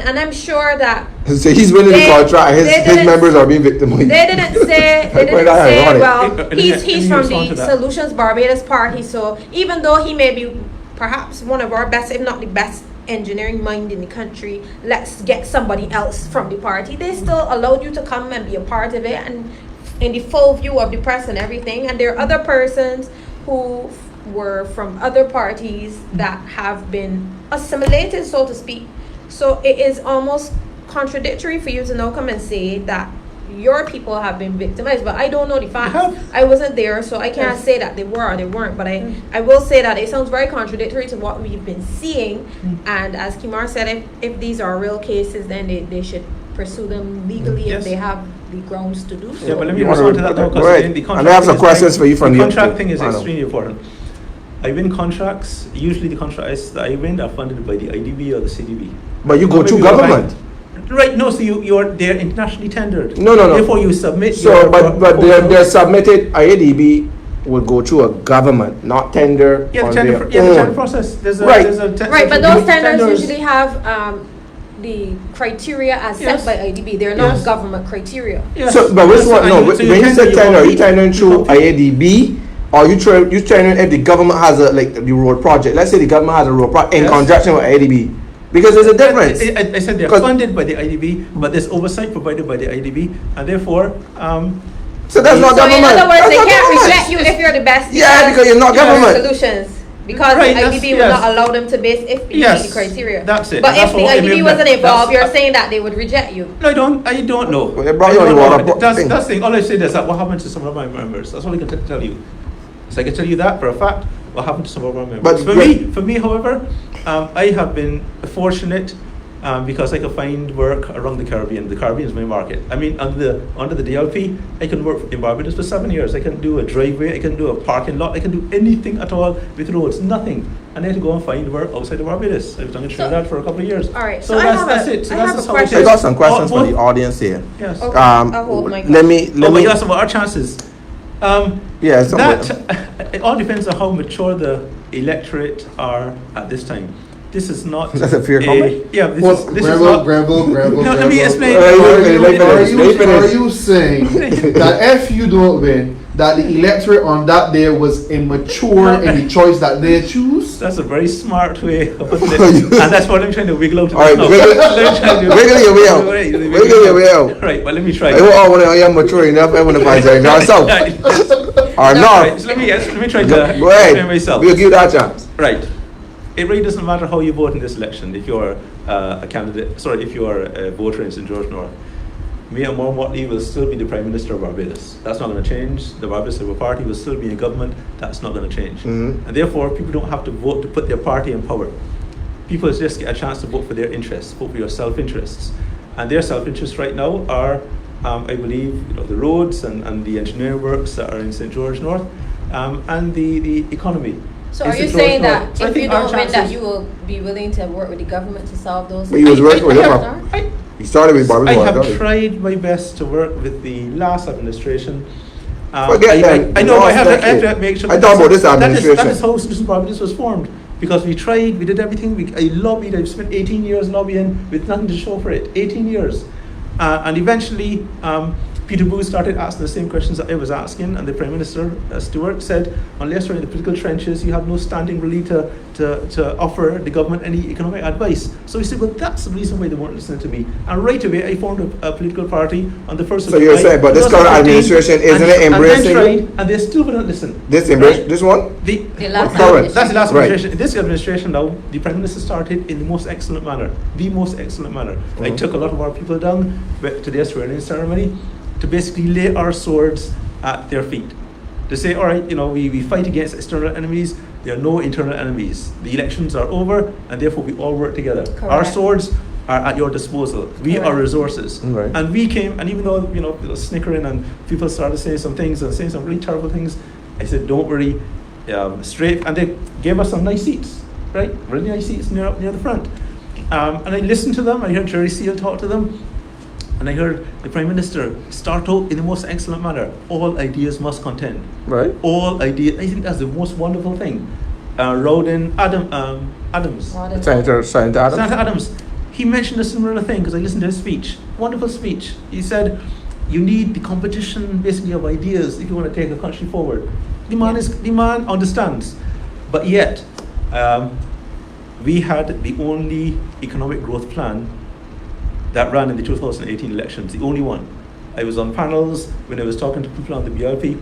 [SPEAKER 3] and I'm sure that
[SPEAKER 2] So he's winning the
[SPEAKER 3] They-
[SPEAKER 2] contract.
[SPEAKER 3] they
[SPEAKER 2] His
[SPEAKER 3] didn't-
[SPEAKER 2] members are being victimized.
[SPEAKER 3] they didn't say
[SPEAKER 2] Well, that ironic.
[SPEAKER 3] well,
[SPEAKER 1] Let
[SPEAKER 3] he's
[SPEAKER 1] me
[SPEAKER 3] from
[SPEAKER 1] respond to
[SPEAKER 3] the
[SPEAKER 1] that.
[SPEAKER 3] Solutions Barbados party, so even though he may be perhaps one of our best, if not the best engineering mind in the country, let's get somebody else from the party. They still allowed you to come and be a part of it, and in the full view of the press and everything. And there are other persons who were from other parties that have been assimilated, so to speak. So it is almost contradictory for you to now come and say that your people have been victimized, but I don't know the facts.
[SPEAKER 1] have.
[SPEAKER 3] I wasn't there, so I can't
[SPEAKER 1] Yes.
[SPEAKER 3] say that they were or they weren't, but I will say that it sounds very contradictory to what we've been seeing. And as Kimar said, if these are real cases, then they should pursue them legally
[SPEAKER 1] Yes.
[SPEAKER 3] if they have the grounds to do so.
[SPEAKER 1] Yeah, but let me
[SPEAKER 2] You wanna
[SPEAKER 1] respond to that now,
[SPEAKER 2] go
[SPEAKER 1] because
[SPEAKER 2] ahead.
[SPEAKER 1] the contract
[SPEAKER 2] And I have some
[SPEAKER 1] thing is
[SPEAKER 2] questions
[SPEAKER 1] very-
[SPEAKER 2] for you from
[SPEAKER 1] the
[SPEAKER 2] the
[SPEAKER 1] contract
[SPEAKER 2] YouTube
[SPEAKER 1] thing is
[SPEAKER 2] panel.
[SPEAKER 1] extremely important. I win contracts. Usually, the contracts that I win are funded by the IDB or the CDB.
[SPEAKER 2] But you go
[SPEAKER 1] Or
[SPEAKER 2] through
[SPEAKER 1] maybe the
[SPEAKER 2] government.
[SPEAKER 1] bank. Right, no, so they're internationally tendered.
[SPEAKER 2] No.
[SPEAKER 1] Therefore, you submit
[SPEAKER 2] So,
[SPEAKER 1] your
[SPEAKER 2] but
[SPEAKER 1] proposal.
[SPEAKER 2] they're submitted. IADB will go through a government, not tender
[SPEAKER 1] Yeah,
[SPEAKER 2] on
[SPEAKER 1] the tender,
[SPEAKER 2] their
[SPEAKER 1] the tender
[SPEAKER 2] own.
[SPEAKER 1] process. There's a,
[SPEAKER 2] Right.
[SPEAKER 1] there's a
[SPEAKER 3] Right, but those tenders
[SPEAKER 1] tenders.
[SPEAKER 3] usually have the criteria as
[SPEAKER 1] Yes.
[SPEAKER 3] set by IDB. They're not
[SPEAKER 1] Yes.
[SPEAKER 3] government criteria.
[SPEAKER 1] Yes.
[SPEAKER 2] So, but which
[SPEAKER 1] Yes,
[SPEAKER 2] one?
[SPEAKER 1] I
[SPEAKER 2] No,
[SPEAKER 1] know.
[SPEAKER 2] when
[SPEAKER 1] So
[SPEAKER 2] you say tender, are you tendering through
[SPEAKER 1] compete.
[SPEAKER 2] IADB, or you tendering if the government has a like the road project? Let's say the government has a road project in
[SPEAKER 1] Yes.
[SPEAKER 2] conjunction with IADB, because there's a difference.
[SPEAKER 1] I said they're
[SPEAKER 2] 'Cause-
[SPEAKER 1] funded by the IDB, but there's oversight provided by the IDB, and therefore,
[SPEAKER 2] So that's not
[SPEAKER 3] So in
[SPEAKER 2] government.
[SPEAKER 3] other words,
[SPEAKER 2] That's
[SPEAKER 3] they
[SPEAKER 2] not
[SPEAKER 3] can't
[SPEAKER 2] government.
[SPEAKER 3] reject you if you're the best.
[SPEAKER 2] Yeah, because you're not
[SPEAKER 3] your
[SPEAKER 2] government.
[SPEAKER 3] solutions. Because
[SPEAKER 1] Right,
[SPEAKER 3] the IDB will
[SPEAKER 1] yes.
[SPEAKER 3] not allow them to base if you
[SPEAKER 1] Yes,
[SPEAKER 3] meet the criteria.
[SPEAKER 1] that's it.
[SPEAKER 3] But
[SPEAKER 1] That's
[SPEAKER 3] if the
[SPEAKER 1] what I
[SPEAKER 3] IDB
[SPEAKER 1] mean,
[SPEAKER 3] wasn't involved,
[SPEAKER 1] that's-
[SPEAKER 3] you're saying that they would reject you.
[SPEAKER 1] no, I don't know.
[SPEAKER 2] Well, they brought
[SPEAKER 1] I
[SPEAKER 2] you on
[SPEAKER 1] don't
[SPEAKER 2] the
[SPEAKER 1] know.
[SPEAKER 2] water
[SPEAKER 1] That's
[SPEAKER 2] thing.
[SPEAKER 1] the thing. All I said is that what happened to some of my members. That's all I can tell you. So I can tell you that for a fact. What happened to some of our members?
[SPEAKER 2] But
[SPEAKER 1] For me, however, I have been fortunate because I can find work around the Caribbean. The Caribbean is my market. I mean, under the DLP, I can work in Barbados for 7 years. I can do a driveway. I can do a parking lot. I can do anything at all with roads. Nothing. And I had to go and find work outside of Barbados. I was down in Trinidad for a couple of years.
[SPEAKER 3] All right,
[SPEAKER 1] So
[SPEAKER 3] so I
[SPEAKER 1] that's,
[SPEAKER 3] have
[SPEAKER 1] that's
[SPEAKER 3] a-
[SPEAKER 1] it. So
[SPEAKER 3] I
[SPEAKER 1] that's
[SPEAKER 3] have
[SPEAKER 1] just
[SPEAKER 3] a
[SPEAKER 1] how it
[SPEAKER 3] question.
[SPEAKER 2] I
[SPEAKER 1] is.
[SPEAKER 2] got some questions for
[SPEAKER 1] Both-
[SPEAKER 2] the audience here.
[SPEAKER 1] Yes.
[SPEAKER 3] Okay. I'll hold my
[SPEAKER 2] Let me.
[SPEAKER 1] Oh, but you asked about our chances.
[SPEAKER 2] Yeah, some-
[SPEAKER 1] That it all depends on how mature the electorate are at this time. This is not.
[SPEAKER 2] That's a fair comment?
[SPEAKER 1] Yeah, this
[SPEAKER 4] Well,
[SPEAKER 1] is
[SPEAKER 4] Grenville,
[SPEAKER 1] No, let me explain.
[SPEAKER 4] Are you saying that if you don't win, that the electorate on that day was immature in the choice that they choose?
[SPEAKER 1] That's a very smart way of putting it, and that's what I'm trying to wiggle out.
[SPEAKER 2] All right, wiggle your way out. Wiggle your way out.
[SPEAKER 1] Right, but let me try.
[SPEAKER 2] I hope when I am mature enough, I want to find something myself. Or
[SPEAKER 1] Right,
[SPEAKER 2] not.
[SPEAKER 1] so let me try to
[SPEAKER 2] Go
[SPEAKER 1] explain
[SPEAKER 2] ahead.
[SPEAKER 1] myself.
[SPEAKER 2] We'll give that a chance.
[SPEAKER 1] Right. It really doesn't matter how you vote in this election. If you're a candidate, if you're a voter in St. George North, me and More Motley will still be the Prime Minister of Barbados. That's not going to change. The Barbados Labour Party will still be in government. That's not going to change.
[SPEAKER 2] Mhm.
[SPEAKER 1] And therefore, people don't have to vote to put their party in power. People just get a chance to vote for their interests, vote for your self-interests. And their self-interests right now are, I believe, the roads and the engineering works that are in St. George North, and the economy.
[SPEAKER 3] So
[SPEAKER 1] in
[SPEAKER 3] are you
[SPEAKER 1] St. George
[SPEAKER 3] saying
[SPEAKER 1] North.
[SPEAKER 3] that
[SPEAKER 1] So I
[SPEAKER 3] if
[SPEAKER 1] think
[SPEAKER 3] you
[SPEAKER 1] our
[SPEAKER 3] don't win, that
[SPEAKER 1] chances-
[SPEAKER 3] you will be willing to work with the government to solve those?
[SPEAKER 2] But he was working with them.
[SPEAKER 1] I
[SPEAKER 2] He started with Bobby
[SPEAKER 1] I
[SPEAKER 2] Moore,
[SPEAKER 1] have
[SPEAKER 2] don't he?
[SPEAKER 1] tried my best to work with the last administration.
[SPEAKER 2] Forget them.
[SPEAKER 1] I know,
[SPEAKER 2] The
[SPEAKER 1] I have
[SPEAKER 2] last
[SPEAKER 1] to
[SPEAKER 2] decade.
[SPEAKER 1] make sure.
[SPEAKER 2] I thought about this
[SPEAKER 1] that is
[SPEAKER 2] administration.
[SPEAKER 1] how Citizens Barbados was formed. Because we tried, we did everything. I lobbied, I've spent 18 years lobbying with nothing to show for it. 18 years. And eventually, Peter Booth started asking the same questions that I was asking, and the Prime Minister, Stewart, said, unless you're in the political trenches, you have no standing really to offer the government any economic advice. So we said, well, that's the reason why they weren't listening to me. And right away, I formed a political party on the 1st of
[SPEAKER 2] So you're
[SPEAKER 1] July
[SPEAKER 2] saying, but this current
[SPEAKER 1] 2015,
[SPEAKER 2] administration, isn't it embracing you?
[SPEAKER 1] and they still wouldn't listen.
[SPEAKER 2] This
[SPEAKER 1] Right?
[SPEAKER 2] this one?
[SPEAKER 1] The
[SPEAKER 3] last
[SPEAKER 2] Current.
[SPEAKER 1] That's the last
[SPEAKER 2] Right.
[SPEAKER 1] administration. In this administration now, the Prime Minister started in the most excellent manner. The most excellent manner. I took a lot of our people down to their swearing-in ceremony to basically lay our swords at their feet. To say, all right, we fight against external enemies. There are no internal enemies. The elections are over, and therefore we all work together. Our
[SPEAKER 3] Correct.
[SPEAKER 1] swords are at your disposal. We are
[SPEAKER 3] Correct.
[SPEAKER 1] resources.
[SPEAKER 2] Right.
[SPEAKER 1] And we came, and even though, it was snickering and people started saying some things and saying some really terrible things, I said, don't worry, straight. And they gave us some nice seats, right? Really nice seats near the front. And I listened to them. I heard Jerry Seal talk to them. And I heard the Prime Minister start out in the most excellent manner. All ideas must contend.
[SPEAKER 2] Right.
[SPEAKER 1] All ideas. I think that's the most wonderful thing. Rowden Adams.
[SPEAKER 2] Senator
[SPEAKER 1] Senator
[SPEAKER 2] Adams.
[SPEAKER 1] Adams, he mentioned a similar thing because I listened to his speech. Wonderful speech. He said, you need the competition basically of ideas if you want to take a country forward. The man understands. But yet, we had the only economic growth plan that ran in the 2018 elections, the only one. I was on panels when I was talking to people on the BLP,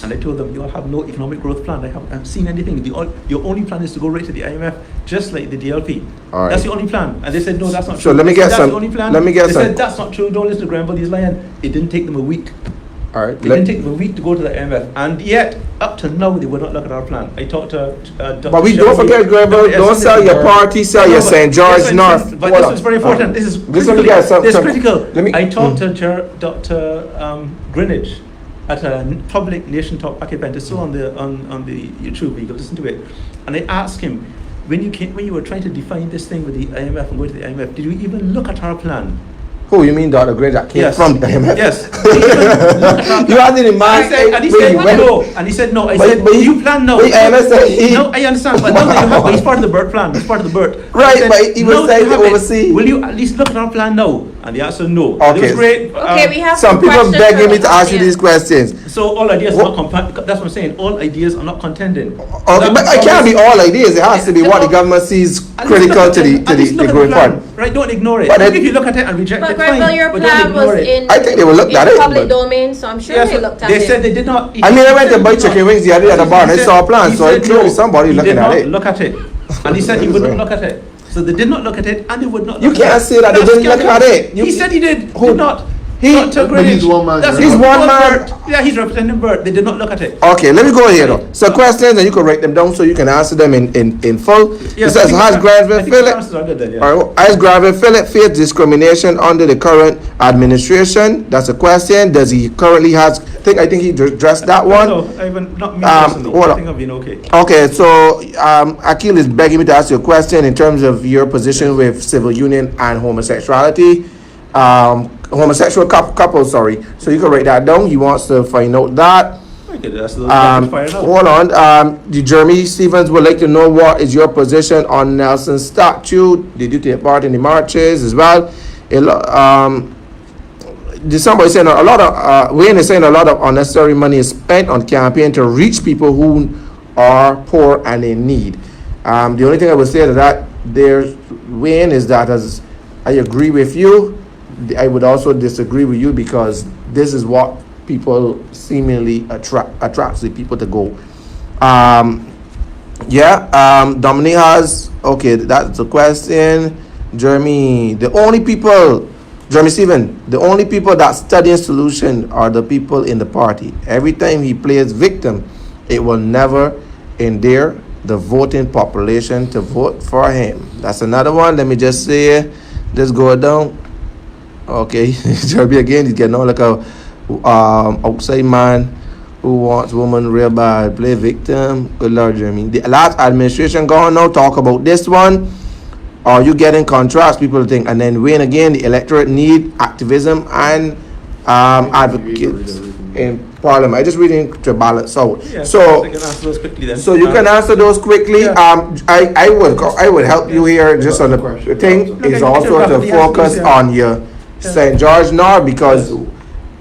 [SPEAKER 1] and I told them, you all have no economic growth plan. I haven't seen anything. Your only plan is to go right to the IMF, just like the DLP.
[SPEAKER 2] All right.
[SPEAKER 1] That's the only plan. And they said, no, that's not
[SPEAKER 2] So
[SPEAKER 1] true.
[SPEAKER 2] let me
[SPEAKER 1] I
[SPEAKER 2] get
[SPEAKER 1] said, that's
[SPEAKER 2] some-
[SPEAKER 1] the only plan.
[SPEAKER 2] let me get
[SPEAKER 1] they
[SPEAKER 2] some-
[SPEAKER 1] said, that's not true. Don't listen to Grenville, he's lying. It didn't take them a week.
[SPEAKER 2] All right.
[SPEAKER 1] It didn't take them a week to go to the IMF. And yet, up to now, they would not look at our plan. I talked to Dr.
[SPEAKER 2] But we don't
[SPEAKER 1] Shelby.
[SPEAKER 2] forget, Grenville,
[SPEAKER 1] Yes,
[SPEAKER 2] don't
[SPEAKER 1] yes,
[SPEAKER 2] sell
[SPEAKER 1] yes.
[SPEAKER 2] your party, sell
[SPEAKER 1] No,
[SPEAKER 2] your
[SPEAKER 1] but-
[SPEAKER 2] St. George
[SPEAKER 1] yes,
[SPEAKER 2] North.
[SPEAKER 1] But
[SPEAKER 2] Hold
[SPEAKER 1] this
[SPEAKER 2] on.
[SPEAKER 1] is very important. This is
[SPEAKER 2] This let me
[SPEAKER 1] critical.
[SPEAKER 2] get some-
[SPEAKER 1] This is
[SPEAKER 2] some-
[SPEAKER 1] critical.
[SPEAKER 2] let me-
[SPEAKER 1] I talked to Dr. Greenwich at a public Nation Talk back event. It's still on the YouTube. You can listen to it. And I asked him, when you were trying to define this thing with the IMF and going to the IMF, did you even look at our plan?
[SPEAKER 2] Who you mean Dr. Gray that came
[SPEAKER 1] Yes.
[SPEAKER 2] from the IMF?
[SPEAKER 1] Yes.
[SPEAKER 2] You had it in mind.
[SPEAKER 1] And he said no. And he said no. I said,
[SPEAKER 2] but
[SPEAKER 1] you plan no.
[SPEAKER 2] But IMF said he.
[SPEAKER 1] No, I understand, but now that you have, but he's part of the BERT plan. He's part of the BERT.
[SPEAKER 2] Right,
[SPEAKER 1] I said,
[SPEAKER 2] but he was
[SPEAKER 1] now that
[SPEAKER 2] saying
[SPEAKER 1] you
[SPEAKER 2] to
[SPEAKER 1] have it,
[SPEAKER 2] oversee.
[SPEAKER 1] Will you at least look at our plan now? And the answer no. And it
[SPEAKER 2] Okay.
[SPEAKER 1] was great.
[SPEAKER 3] Okay, we have
[SPEAKER 2] Some people
[SPEAKER 3] questions
[SPEAKER 2] begging
[SPEAKER 3] from
[SPEAKER 2] me
[SPEAKER 3] the
[SPEAKER 2] to ask you
[SPEAKER 3] audience.
[SPEAKER 2] these questions.
[SPEAKER 1] So all ideas are not that's what I'm saying. All ideas are not contending.
[SPEAKER 2] Okay, but it can't be all ideas. It has to be what the government sees critical to the growing fund.
[SPEAKER 1] Right, don't ignore it.
[SPEAKER 2] But
[SPEAKER 1] If you look at it and reject
[SPEAKER 3] But
[SPEAKER 1] it,
[SPEAKER 3] Grenville,
[SPEAKER 1] fine.
[SPEAKER 3] your
[SPEAKER 1] But don't
[SPEAKER 3] plan
[SPEAKER 1] ignore
[SPEAKER 3] was
[SPEAKER 1] it.
[SPEAKER 3] in
[SPEAKER 2] I think they will look at it,
[SPEAKER 3] public
[SPEAKER 2] but-
[SPEAKER 3] domain, so I'm sure
[SPEAKER 1] Yes,
[SPEAKER 3] they looked at
[SPEAKER 1] they
[SPEAKER 3] it.
[SPEAKER 1] said they did not.
[SPEAKER 2] I mean, I went to buy
[SPEAKER 1] He said
[SPEAKER 2] chicken
[SPEAKER 1] no.
[SPEAKER 2] wings the other day at the bar and I
[SPEAKER 1] He
[SPEAKER 2] saw a
[SPEAKER 1] said-
[SPEAKER 2] plan,
[SPEAKER 1] he
[SPEAKER 2] so
[SPEAKER 1] said
[SPEAKER 2] clearly
[SPEAKER 1] no.
[SPEAKER 2] somebody
[SPEAKER 1] He
[SPEAKER 2] looking
[SPEAKER 1] did
[SPEAKER 2] at
[SPEAKER 1] not
[SPEAKER 2] it.
[SPEAKER 1] look at it. And he said he wouldn't look at it. So they did not look at it, and they would not.
[SPEAKER 2] You
[SPEAKER 1] look
[SPEAKER 2] can't
[SPEAKER 1] at it.
[SPEAKER 2] say that they
[SPEAKER 1] That's
[SPEAKER 2] didn't look at it.
[SPEAKER 1] He said he did.
[SPEAKER 2] Who?
[SPEAKER 1] Did not.
[SPEAKER 2] He-
[SPEAKER 1] Dr.
[SPEAKER 4] But he's
[SPEAKER 1] Greenwich.
[SPEAKER 4] one man.
[SPEAKER 1] That's
[SPEAKER 2] He's
[SPEAKER 1] all
[SPEAKER 2] one man.
[SPEAKER 1] Bert. Yeah, he's representing Bert. They did not look at it.
[SPEAKER 2] Okay, let me go here though. So questions and you can write them down so you can answer them in full.
[SPEAKER 1] Yes,
[SPEAKER 2] it says,
[SPEAKER 1] I
[SPEAKER 2] has
[SPEAKER 1] think
[SPEAKER 2] Grenville
[SPEAKER 1] the
[SPEAKER 2] Phillips
[SPEAKER 1] answers are good then, yeah.
[SPEAKER 2] or has Grenville Phillips faced discrimination under the current administration? That's a question. Does he currently has? I think he addressed that one.
[SPEAKER 1] No, I haven't, not me personally.
[SPEAKER 2] hold
[SPEAKER 1] I
[SPEAKER 2] on.
[SPEAKER 1] think I've been okay.
[SPEAKER 2] Okay, so Akil is begging me to ask you a question in terms of your position with civil union and homosexuality. Homosexual couples, sorry. So you can write that down. He wants to find out that.
[SPEAKER 1] Okay, that's the fire now.
[SPEAKER 2] Hold on. The Jeremy Stevens would like to know what is your position on Nelson's statue. Did you take part in the marches as well? Somebody saying a lot of Wayne is saying a lot of unnecessary money is spent on campaign to reach people who are poor and in need. The only thing I would say to that there, Wayne, is that as I agree with you, I would also disagree with you because this is what people seemingly attracts the people to go. Dominique has, okay, that's the question. Jeremy Stephen, the only people that study a solution are the people in the party. Every time he plays victim, it will never endear the voting population to vote for him. That's another one. Let me just say, just go down. Okay, Jeremy again, he's getting all like a outside man who wants woman real bad, play victim. Good Lord, Jeremy. The last administration gone now, talk about this one. Are you getting contrast? People think, and then Wayne again, the electorate need activism and advocates in Parliament. I just reading to balance out.
[SPEAKER 1] Yeah,
[SPEAKER 2] So
[SPEAKER 1] I can answer those quickly then.
[SPEAKER 2] so you can answer those quickly.
[SPEAKER 1] Yeah.
[SPEAKER 2] I would help you here just on the thing
[SPEAKER 1] Okay,
[SPEAKER 2] is
[SPEAKER 1] you
[SPEAKER 2] also
[SPEAKER 1] can
[SPEAKER 2] to
[SPEAKER 1] roughly
[SPEAKER 2] focus
[SPEAKER 1] answer, yeah.
[SPEAKER 2] on your St. George now because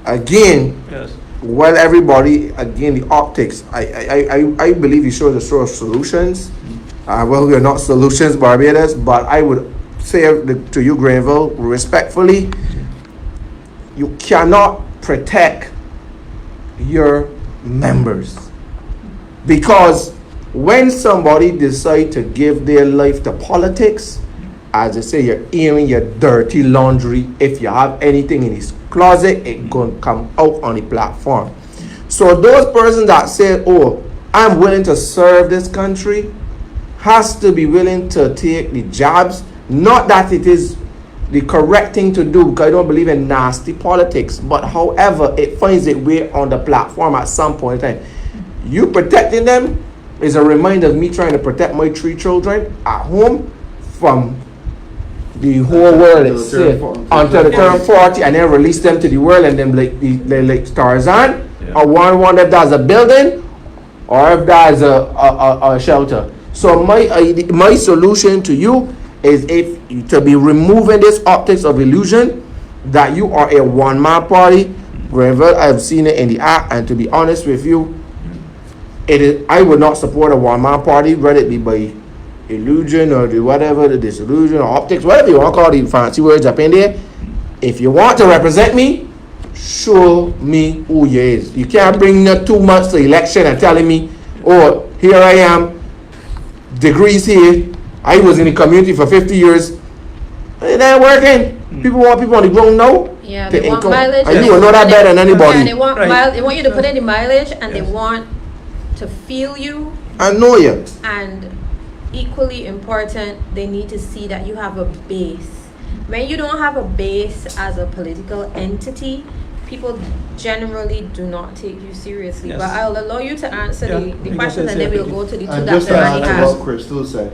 [SPEAKER 2] again,
[SPEAKER 1] Yes.
[SPEAKER 2] well, everybody again the optics. I believe you show the show of solutions. Well, we are not solutions, Barbados, but I would say to you, Grenville, respectfully, you cannot protect your members because when somebody decide to give their life to politics, as I say, you're airing your dirty laundry. If you have anything in his closet, it gonna come out on the platform. So those persons that say, oh, I'm willing to serve this country, has to be willing to take the jabs. Not that it is the correct thing to do, because I don't believe in nasty politics, but however, it finds its way on the platform at some point in time. You protecting them is a reminder of me trying to protect my 3 children at home from the whole world until the turn 40 and then release them to the world and then like Tarzan, or one that does a building or if there's a shelter. So my solution to you is to be removing this optics of illusion that you are a one-man party. Grenville, I've seen it in the act, and to be honest with you, I would not support a one-man party, whether it be by illusion or the whatever, the disillusion or optics, whatever you want to call the fancy words up in there. If you want to represent me, show me who you is. You can't bring 2 months to election and telling me, oh, here I am, degrees here, I was in the community for 50 years. It ain't working. People want people on the ground now.
[SPEAKER 3] Yeah,
[SPEAKER 2] to
[SPEAKER 3] they want
[SPEAKER 2] income.
[SPEAKER 3] mileage.
[SPEAKER 2] And you will know that better than anybody.
[SPEAKER 3] Yeah, they want
[SPEAKER 1] Right.
[SPEAKER 3] they want you to put in the mileage, and they
[SPEAKER 1] Yes.
[SPEAKER 3] want to feel you.
[SPEAKER 2] I know you.
[SPEAKER 3] And equally important, they need to see that you have a base. When you don't have a base as a political entity, people generally do not take you seriously.
[SPEAKER 1] Yes.
[SPEAKER 3] But I'll allow you to answer
[SPEAKER 1] Yeah,
[SPEAKER 3] the
[SPEAKER 1] you
[SPEAKER 3] questions,
[SPEAKER 1] can
[SPEAKER 3] and then
[SPEAKER 1] say
[SPEAKER 3] we'll
[SPEAKER 1] it.
[SPEAKER 3] go to the two
[SPEAKER 4] And
[SPEAKER 3] that
[SPEAKER 4] just to
[SPEAKER 3] Randy
[SPEAKER 4] add to
[SPEAKER 3] has.
[SPEAKER 4] what Crystal said,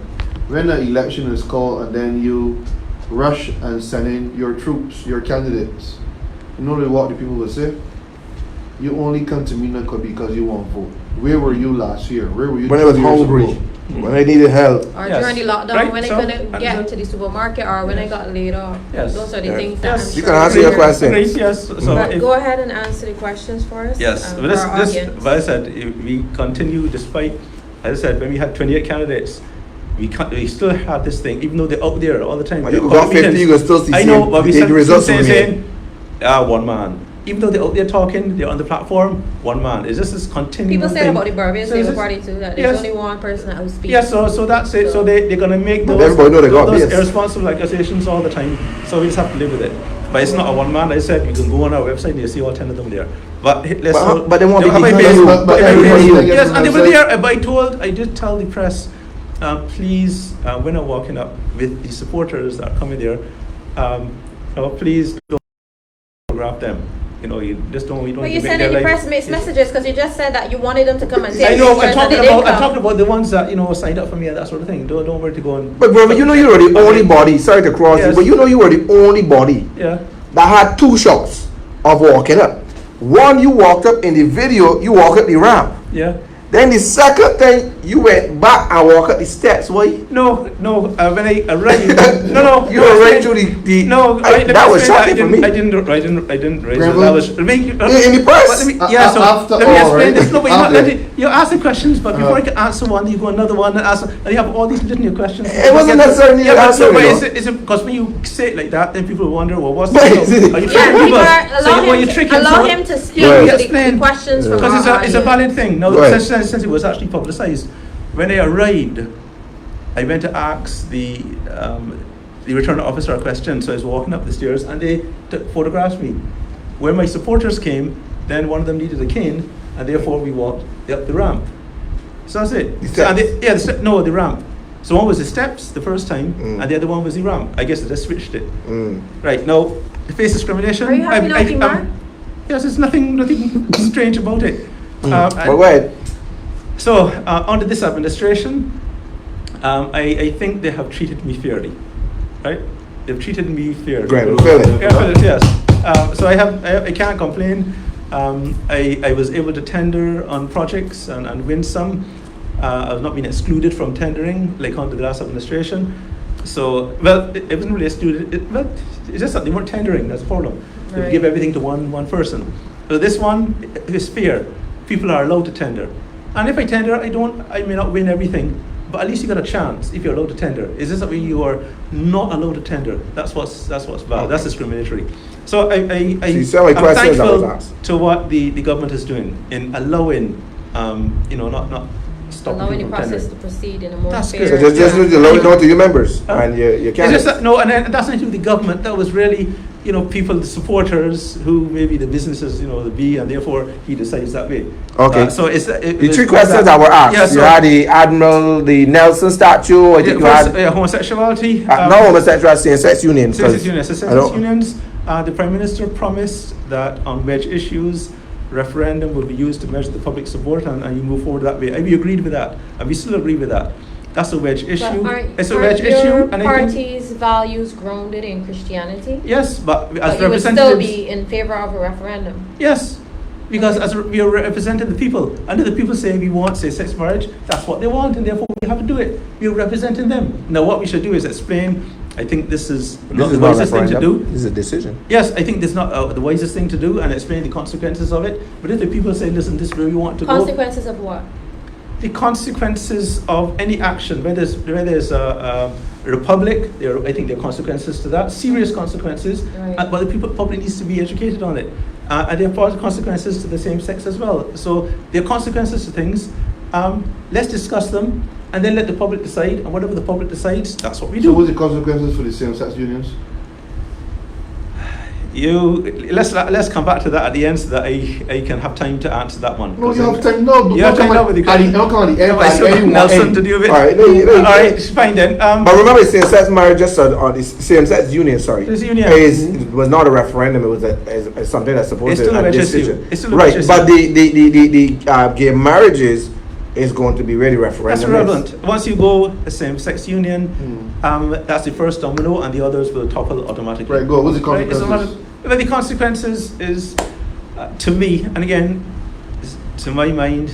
[SPEAKER 4] when the election is called and then you rush and send in your troops, your candidates, you know what the people will say? You only come to me because you want vote. Where were you last year? Where were you
[SPEAKER 2] When I was
[SPEAKER 4] 2 years
[SPEAKER 2] hungry,
[SPEAKER 4] ago?
[SPEAKER 2] when I needed help.
[SPEAKER 3] Or
[SPEAKER 1] Yes.
[SPEAKER 3] during the lockdown,
[SPEAKER 1] Right,
[SPEAKER 3] when
[SPEAKER 1] so-
[SPEAKER 3] I couldn't get to the supermarket, or when I got laid off.
[SPEAKER 1] Yes.
[SPEAKER 3] Those are the
[SPEAKER 2] Yeah.
[SPEAKER 3] things that
[SPEAKER 1] Yes.
[SPEAKER 3] I'm
[SPEAKER 2] You
[SPEAKER 3] sure
[SPEAKER 2] can answer your
[SPEAKER 3] you're-
[SPEAKER 2] question.
[SPEAKER 1] Great, yes. So
[SPEAKER 3] But
[SPEAKER 1] if-
[SPEAKER 3] go ahead and answer the questions for us.
[SPEAKER 1] Yes,
[SPEAKER 3] for
[SPEAKER 1] but
[SPEAKER 3] our
[SPEAKER 1] this,
[SPEAKER 3] audience.
[SPEAKER 1] but I said, if we continue despite, as I said, when we had 28 candidates, we still had this thing, even though they're out there all the time.
[SPEAKER 2] But
[SPEAKER 1] they're
[SPEAKER 2] you got
[SPEAKER 1] calling
[SPEAKER 2] 50, you
[SPEAKER 1] meetings.
[SPEAKER 2] can still see
[SPEAKER 1] I know, but we
[SPEAKER 2] the
[SPEAKER 1] said,
[SPEAKER 2] results
[SPEAKER 1] keep
[SPEAKER 2] from here.
[SPEAKER 1] saying, one man. Even though they're out there talking, they're on the platform, one man. Is this continuing
[SPEAKER 3] People say
[SPEAKER 1] thing?
[SPEAKER 3] about the Barbados
[SPEAKER 1] So
[SPEAKER 3] Labour
[SPEAKER 1] is
[SPEAKER 3] Party too, that
[SPEAKER 1] yes.
[SPEAKER 3] there's only one person that will speak.
[SPEAKER 1] Yeah, so that's it. So they're going to make
[SPEAKER 2] But
[SPEAKER 1] those,
[SPEAKER 2] everybody know they got
[SPEAKER 1] those
[SPEAKER 2] this.
[SPEAKER 1] irresponsible accusations all the time. So we just have to live with it. But it's not a one man. I said you can go on our website and you see all 10 of them there. But
[SPEAKER 2] But they won't be
[SPEAKER 1] have my
[SPEAKER 2] behind
[SPEAKER 1] base-
[SPEAKER 2] you.
[SPEAKER 4] But
[SPEAKER 1] have my
[SPEAKER 4] everybody
[SPEAKER 1] base-
[SPEAKER 4] can get
[SPEAKER 1] Yes,
[SPEAKER 4] on
[SPEAKER 1] and they
[SPEAKER 4] the
[SPEAKER 1] were
[SPEAKER 4] website.
[SPEAKER 1] there. But I did tell the press, please, when I'm walking up with the supporters that are coming there, please don't photograph them. You know, you just don't. You don't.
[SPEAKER 3] But you
[SPEAKER 1] make
[SPEAKER 3] send
[SPEAKER 1] their
[SPEAKER 3] any
[SPEAKER 1] life-
[SPEAKER 3] press mixed messages because you just said that you wanted them to come and take
[SPEAKER 1] I know.
[SPEAKER 3] pictures and they didn't
[SPEAKER 1] I'm
[SPEAKER 3] come.
[SPEAKER 1] talking about the ones that signed up for me and that sort of thing. Don't worry to go and.
[SPEAKER 2] But brother, you know you were the only body, sorry to cross you,
[SPEAKER 1] Yes.
[SPEAKER 2] but you know you were the only body
[SPEAKER 1] Yeah.
[SPEAKER 2] that had 2 shots of walking up. One, you walked up in the video, you walked up the ramp.
[SPEAKER 1] Yeah.
[SPEAKER 2] Then the second thing, you went back and walked up the steps. Why?
[SPEAKER 1] No. When I arrived, no.
[SPEAKER 2] You were right through the
[SPEAKER 1] No,
[SPEAKER 2] that was shocking for me.
[SPEAKER 1] I didn't raise it.
[SPEAKER 4] Grenville?
[SPEAKER 1] That was
[SPEAKER 2] In the press?
[SPEAKER 1] yeah. So
[SPEAKER 4] After
[SPEAKER 1] let me
[SPEAKER 4] all,
[SPEAKER 1] explain
[SPEAKER 4] right?
[SPEAKER 1] this. No, but
[SPEAKER 4] After.
[SPEAKER 1] you ask the questions, but before I can answer one, you go another one and ask, and you have all these litany of questions.
[SPEAKER 2] It wasn't necessarily
[SPEAKER 1] Yeah, but
[SPEAKER 2] answering,
[SPEAKER 1] but
[SPEAKER 2] you know.
[SPEAKER 1] is it because when you say it like that, then people wonder, well, what's
[SPEAKER 2] But
[SPEAKER 1] the
[SPEAKER 2] is it-
[SPEAKER 1] Are you
[SPEAKER 3] Yeah,
[SPEAKER 1] tricking
[SPEAKER 3] people
[SPEAKER 1] people?
[SPEAKER 3] are,
[SPEAKER 1] So
[SPEAKER 3] allow
[SPEAKER 1] you're tricking
[SPEAKER 3] allow
[SPEAKER 1] someone?
[SPEAKER 3] him to speak
[SPEAKER 2] Right.
[SPEAKER 3] to the
[SPEAKER 1] Explain.
[SPEAKER 3] questions from
[SPEAKER 1] Because
[SPEAKER 3] our
[SPEAKER 1] it's a
[SPEAKER 3] audience.
[SPEAKER 1] valid thing. Now,
[SPEAKER 2] Right.
[SPEAKER 1] since it was actually publicized, when I arrived, I went to ask the returning officer a question. So I was walking up the stairs, and they took photographs of me. When my supporters came, then one of them needed a cane, and therefore we walked up the ramp. So that's it.
[SPEAKER 2] The
[SPEAKER 1] So, and
[SPEAKER 2] steps?
[SPEAKER 1] the ramp. So one was the steps the first time,
[SPEAKER 2] Mm.
[SPEAKER 1] and the other one was the ramp. I guess I just switched it.
[SPEAKER 2] Mm.
[SPEAKER 1] Right now, face discrimination.
[SPEAKER 3] Are you happy now, Kimar?
[SPEAKER 1] Yes, there's nothing strange about it.
[SPEAKER 2] But wait,
[SPEAKER 1] So, under this administration, I think they have treated me fairly, right? They've treated me fairly.
[SPEAKER 2] Grenville Phillips.
[SPEAKER 1] Yeah, Phillips, yes. So I can't complain. I was able to tender on projects and win some. I've not been excluded from tendering like under the last administration. So, well, it wasn't really excluded. It's just that they weren't tendering. That's the problem. They
[SPEAKER 3] Right.
[SPEAKER 1] give everything to one person. So this one is fair. People are allowed to tender. And if I tender, I may not win everything, but at least you got a chance if you're allowed to tender. Is this something you are not allowed to tender? That's what's bad. That's discriminatory. So
[SPEAKER 2] you said my
[SPEAKER 1] I'm
[SPEAKER 2] questions I was
[SPEAKER 1] thankful
[SPEAKER 2] asked.
[SPEAKER 1] to what the government is doing in allowing, not stopping
[SPEAKER 3] Allowing the
[SPEAKER 1] people from
[SPEAKER 3] process
[SPEAKER 1] tendering.
[SPEAKER 3] to proceed in a more
[SPEAKER 1] That's
[SPEAKER 3] fair.
[SPEAKER 1] good.
[SPEAKER 2] so just allow it down to your members
[SPEAKER 1] Huh?
[SPEAKER 2] and your
[SPEAKER 1] It's just
[SPEAKER 2] candidates.
[SPEAKER 1] that, no, and then that's not to the government. That was really, people, the supporters, who maybe the businesses, the B, and therefore he decides that way.
[SPEAKER 2] Okay.
[SPEAKER 1] So it's
[SPEAKER 2] The 3 questions that were asked.
[SPEAKER 1] Yeah, so,
[SPEAKER 2] you had the Admiral, the Nelson statue. I think you
[SPEAKER 1] first,
[SPEAKER 2] had
[SPEAKER 1] homosexuality.
[SPEAKER 2] no homosexuality, same-sex union.
[SPEAKER 1] Same-sex unions. So
[SPEAKER 2] I
[SPEAKER 1] same-sex
[SPEAKER 2] don't-
[SPEAKER 1] unions. The Prime Minister promised that on wedge issues, referendum will be used to measure the public support, and you move forward that way. We agreed with that, and we still agree with that. That's a wedge issue. It's a wedge issue,
[SPEAKER 3] your
[SPEAKER 1] and I think
[SPEAKER 3] party's values grounded in Christianity?
[SPEAKER 1] yes, but as
[SPEAKER 3] But you would still
[SPEAKER 1] representatives,
[SPEAKER 3] be in favor of a referendum?
[SPEAKER 1] yes, because we are representing the people, and if the people say we want same-sex marriage, that's what they want, and therefore we have to do it. We are representing them. Now, what we should do is explain. I think this is not the wisest thing to do.
[SPEAKER 2] This is a decision.
[SPEAKER 1] Yes, I think this is not the wisest thing to do, and explain the consequences of it. But if the people say, listen, this is where we want to go,
[SPEAKER 3] Consequences of what?
[SPEAKER 1] the consequences of any action, whether there's a republic, I think there are consequences to that, serious consequences,
[SPEAKER 3] Right.
[SPEAKER 1] but the people public needs to be educated on it. And there are consequences to the same sex as well. So there are consequences to things. Let's discuss them, and then let the public decide, and whatever the public decides, that's what we
[SPEAKER 4] So
[SPEAKER 1] do.
[SPEAKER 4] what's the consequences for the same-sex unions?
[SPEAKER 1] Let's come back to that at the end so that I can have time to answer that one.
[SPEAKER 4] No, you have time. No,
[SPEAKER 1] You have time now with the question.
[SPEAKER 4] Don't come at the end.
[SPEAKER 1] I still have Nelson to do with it.
[SPEAKER 2] All right, no,
[SPEAKER 1] All right, it's fine then.
[SPEAKER 2] But remember, same-sex marriage, just on the same-sex union, sorry,
[SPEAKER 1] This union.
[SPEAKER 2] it was not a referendum. It was something that's supposed
[SPEAKER 1] It's
[SPEAKER 2] to
[SPEAKER 1] still a
[SPEAKER 2] a
[SPEAKER 1] wedge issue.
[SPEAKER 2] decision.
[SPEAKER 1] It's still a
[SPEAKER 2] Right,
[SPEAKER 1] wedge
[SPEAKER 2] but
[SPEAKER 1] issue.
[SPEAKER 2] the gay marriages is going to be really referendum.
[SPEAKER 1] That's relevant. Once you go a same-sex union, that's the first domino, and the others will topple automatically.
[SPEAKER 4] Right, go. What's the
[SPEAKER 1] Right, it's a
[SPEAKER 4] consequences?
[SPEAKER 1] matter- well, the consequences is, to me, and again, to my mind,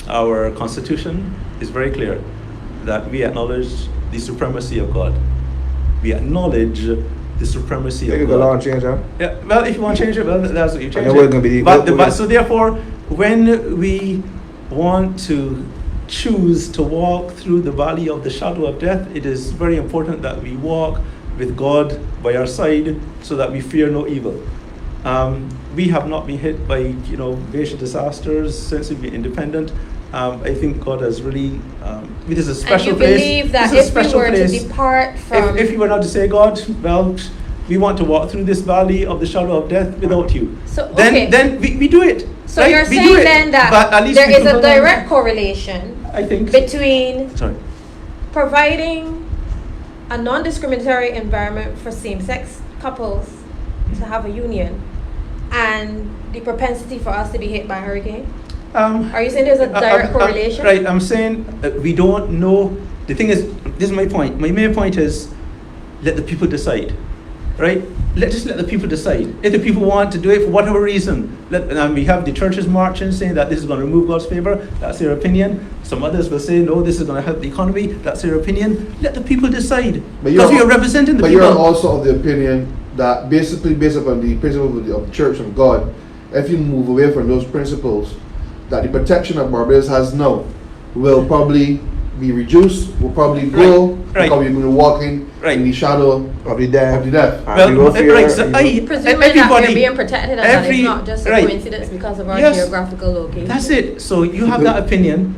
[SPEAKER 1] our Constitution is very clear that we acknowledge the supremacy of God. We acknowledge the supremacy
[SPEAKER 2] Think
[SPEAKER 1] of
[SPEAKER 2] the law
[SPEAKER 1] God.
[SPEAKER 2] and change that?
[SPEAKER 1] Yeah, well, if you want to change it, well, that's what you change
[SPEAKER 2] then
[SPEAKER 1] it.
[SPEAKER 2] we're gonna be-
[SPEAKER 1] But so therefore, when we want to choose to walk through the valley of the shadow of death, it is very important that we walk with God by our side so that we fear no evil. We have not been hit by major disasters since we've been independent. I think God has really. It is a special
[SPEAKER 3] and you
[SPEAKER 1] place.
[SPEAKER 3] believe that
[SPEAKER 1] This is a
[SPEAKER 3] if we
[SPEAKER 1] special
[SPEAKER 3] were
[SPEAKER 1] place.
[SPEAKER 3] to depart from...
[SPEAKER 1] If you were not to say, God, well, we want to walk through this valley of the shadow of death without you,
[SPEAKER 3] So, okay.
[SPEAKER 1] then we do it.
[SPEAKER 3] So
[SPEAKER 1] right?
[SPEAKER 3] you're
[SPEAKER 1] We
[SPEAKER 3] saying
[SPEAKER 1] do it.
[SPEAKER 3] then that
[SPEAKER 1] But at least
[SPEAKER 3] there
[SPEAKER 1] we
[SPEAKER 3] is a
[SPEAKER 1] do it.
[SPEAKER 3] direct correlation
[SPEAKER 1] I think.
[SPEAKER 3] between
[SPEAKER 1] Sorry.
[SPEAKER 3] providing a non-discriminatory environment for same-sex couples to have a union and the propensity for us to be hit by a hurricane? Are you saying there's a direct correlation?
[SPEAKER 1] Right, I'm saying we don't know. The thing is, this is my point. My main point is, let the people decide, right? Just let the people decide. If the people want to do it for whatever reason, we have the churches marching saying that this is going to remove God's favor. That's their opinion. Some others will say, no, this is going to help the economy. That's their opinion. Let the people decide. Because we are representing the people.
[SPEAKER 4] But you're also of the opinion that basically based upon the principle of the church and God, if you move away from those principles, that the protection that Barbados has now will probably be reduced, will probably grow,
[SPEAKER 1] Right.
[SPEAKER 4] because you're going to be walking in the shadow
[SPEAKER 2] Of the death.
[SPEAKER 4] of the death.
[SPEAKER 1] Well, right, so
[SPEAKER 3] Presuming that we're being protected and that it's not just a coincidence because of our geographical location.
[SPEAKER 1] That's it. So you have that opinion.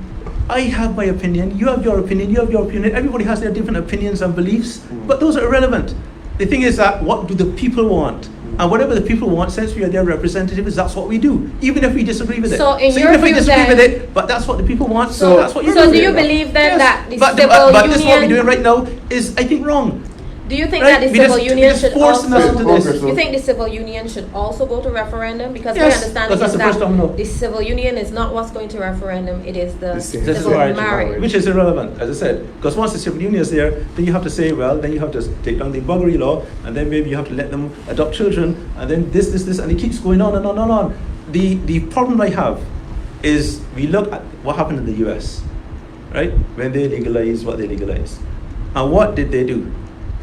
[SPEAKER 1] I have my opinion. You have your opinion. You have your opinion. Everybody has their different opinions and beliefs, but those are irrelevant. The thing is that what do the people want? And whatever the people want, since we are their representatives, that's what we do, even if we disagree with it.
[SPEAKER 3] So in your
[SPEAKER 1] even if we
[SPEAKER 3] view
[SPEAKER 1] disagree
[SPEAKER 3] then-
[SPEAKER 1] with it, but that's what the people want, so that's what you do.
[SPEAKER 3] So do you believe then that the
[SPEAKER 1] but
[SPEAKER 3] civil
[SPEAKER 1] but this what we're doing
[SPEAKER 3] union...
[SPEAKER 1] right now is, I think, wrong.
[SPEAKER 3] Do you think
[SPEAKER 1] Right?
[SPEAKER 3] that the
[SPEAKER 1] We
[SPEAKER 3] civil
[SPEAKER 1] just-
[SPEAKER 3] union
[SPEAKER 1] we just
[SPEAKER 3] should
[SPEAKER 1] forcing us
[SPEAKER 3] also...
[SPEAKER 1] into this.
[SPEAKER 3] You think the civil union should also go to referendum? Because my
[SPEAKER 1] Yes,
[SPEAKER 3] understanding
[SPEAKER 1] because
[SPEAKER 3] is
[SPEAKER 1] that's the first
[SPEAKER 3] that
[SPEAKER 1] domino.
[SPEAKER 3] the civil union is not what's going to referendum, it is the
[SPEAKER 2] This is
[SPEAKER 3] civil
[SPEAKER 1] marriage.
[SPEAKER 3] marriage.
[SPEAKER 1] Which is irrelevant, as I said, because once the civil union is there, then you have to say, well, then you have to take down the buggery law, and then maybe you have to let them adopt children, and then this, and it keeps going on and on and on. The problem I have is we look at what happened in the US, right? When they legalized what they legalized. And what did they do?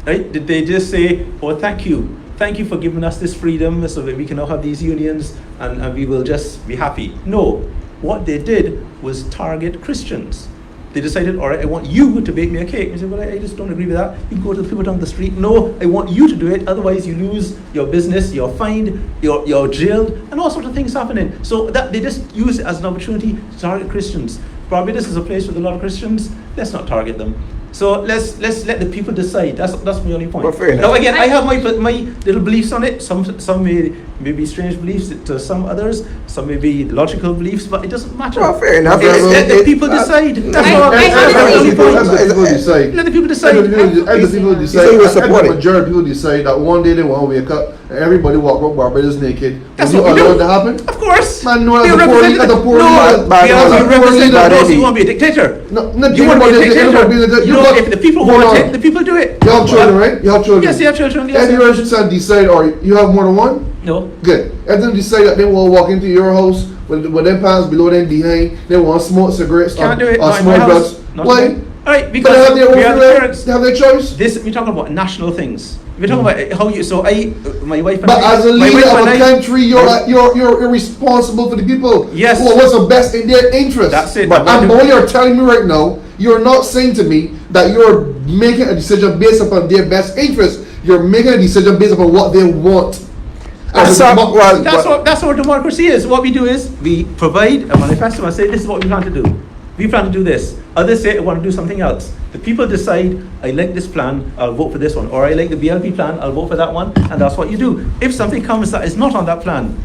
[SPEAKER 1] Right? Did they just say, oh, thank you for giving us this freedom so that we can now have these unions and we will just be happy? No. What they did was target Christians. They decided, all right, I want you to bake me a cake. I said, well, I just don't agree with that. You can go to the people down the street. No, I want you to do it. Otherwise, you lose your business, you're fined, you're jailed, and all sorts of things happening. So that they just use it as an opportunity to target Christians. Barbados is a place with a lot of Christians. Let's not target them. So let's let the people decide. That's my only point.
[SPEAKER 2] Well, fair enough.
[SPEAKER 1] Now again, I have my little beliefs on it. Some may be strange beliefs to some others. Some may be logical beliefs, but it doesn't matter.
[SPEAKER 2] Well, fair enough.
[SPEAKER 1] Let the people decide. That's all. That's my only point.
[SPEAKER 4] Let the people decide.
[SPEAKER 1] Let the people decide.
[SPEAKER 4] Let the people
[SPEAKER 2] You say you
[SPEAKER 4] decide.
[SPEAKER 2] support
[SPEAKER 4] And the
[SPEAKER 2] it.
[SPEAKER 4] majority of people decide that one day they want to wake up and everybody walk up Barbados naked.
[SPEAKER 1] That's
[SPEAKER 4] Will you
[SPEAKER 1] what we
[SPEAKER 4] allow
[SPEAKER 1] do.
[SPEAKER 4] it to happen?
[SPEAKER 1] Of course.
[SPEAKER 4] Man, no, as
[SPEAKER 1] Be
[SPEAKER 4] a poor leader, as a poor
[SPEAKER 1] no,
[SPEAKER 4] leader.
[SPEAKER 2] Bad
[SPEAKER 1] we are
[SPEAKER 2] leader.
[SPEAKER 1] a representative.
[SPEAKER 2] Bad
[SPEAKER 1] No, so
[SPEAKER 2] leader.
[SPEAKER 1] you want to be a dictator.
[SPEAKER 4] No,
[SPEAKER 1] You want to be a dictator.
[SPEAKER 4] You
[SPEAKER 1] No, if the people
[SPEAKER 4] Hold
[SPEAKER 1] want
[SPEAKER 4] on.
[SPEAKER 1] it, the people do it.
[SPEAKER 4] You have children, right? You have children.
[SPEAKER 1] Yes, you have children.
[SPEAKER 4] And
[SPEAKER 1] Yes.
[SPEAKER 4] your son decide, or you have more than one?
[SPEAKER 1] No.
[SPEAKER 4] Good. And then decide that they will walk into your house with their pants below them behind. They want to smoke cigarettes
[SPEAKER 1] Can't
[SPEAKER 4] or,
[SPEAKER 1] do it.
[SPEAKER 4] or
[SPEAKER 1] Not in
[SPEAKER 4] smoke
[SPEAKER 1] my
[SPEAKER 4] drugs.
[SPEAKER 1] house. Not
[SPEAKER 4] Why?
[SPEAKER 1] in my- All right,
[SPEAKER 4] But they
[SPEAKER 1] because
[SPEAKER 4] have their own
[SPEAKER 1] we are the
[SPEAKER 4] freedom.
[SPEAKER 1] parents.
[SPEAKER 4] They have their choice.
[SPEAKER 1] We're talking about national things. We're talking about how you. So my wife and
[SPEAKER 4] But
[SPEAKER 1] I.
[SPEAKER 4] as a
[SPEAKER 1] my
[SPEAKER 4] leader
[SPEAKER 1] wife
[SPEAKER 4] of
[SPEAKER 1] and
[SPEAKER 4] a
[SPEAKER 1] I-
[SPEAKER 4] country, you're responsible for the people.
[SPEAKER 1] Yes.
[SPEAKER 4] Well, what's the best in their interest?
[SPEAKER 1] That's it.
[SPEAKER 4] But what you're telling me right now, you're not saying to me that you're making a decision based upon their best interest. You're making a decision based upon what they want.
[SPEAKER 2] That's
[SPEAKER 1] That's what democracy is. What we do is we provide a manifesto and say this is what we plan to do. We plan to do this. Others say I want to do something else. The people decide I like this plan, I'll vote for this one, or I like the BLP plan, I'll vote for that one, and that's what you do. If something comes that is not on that plan,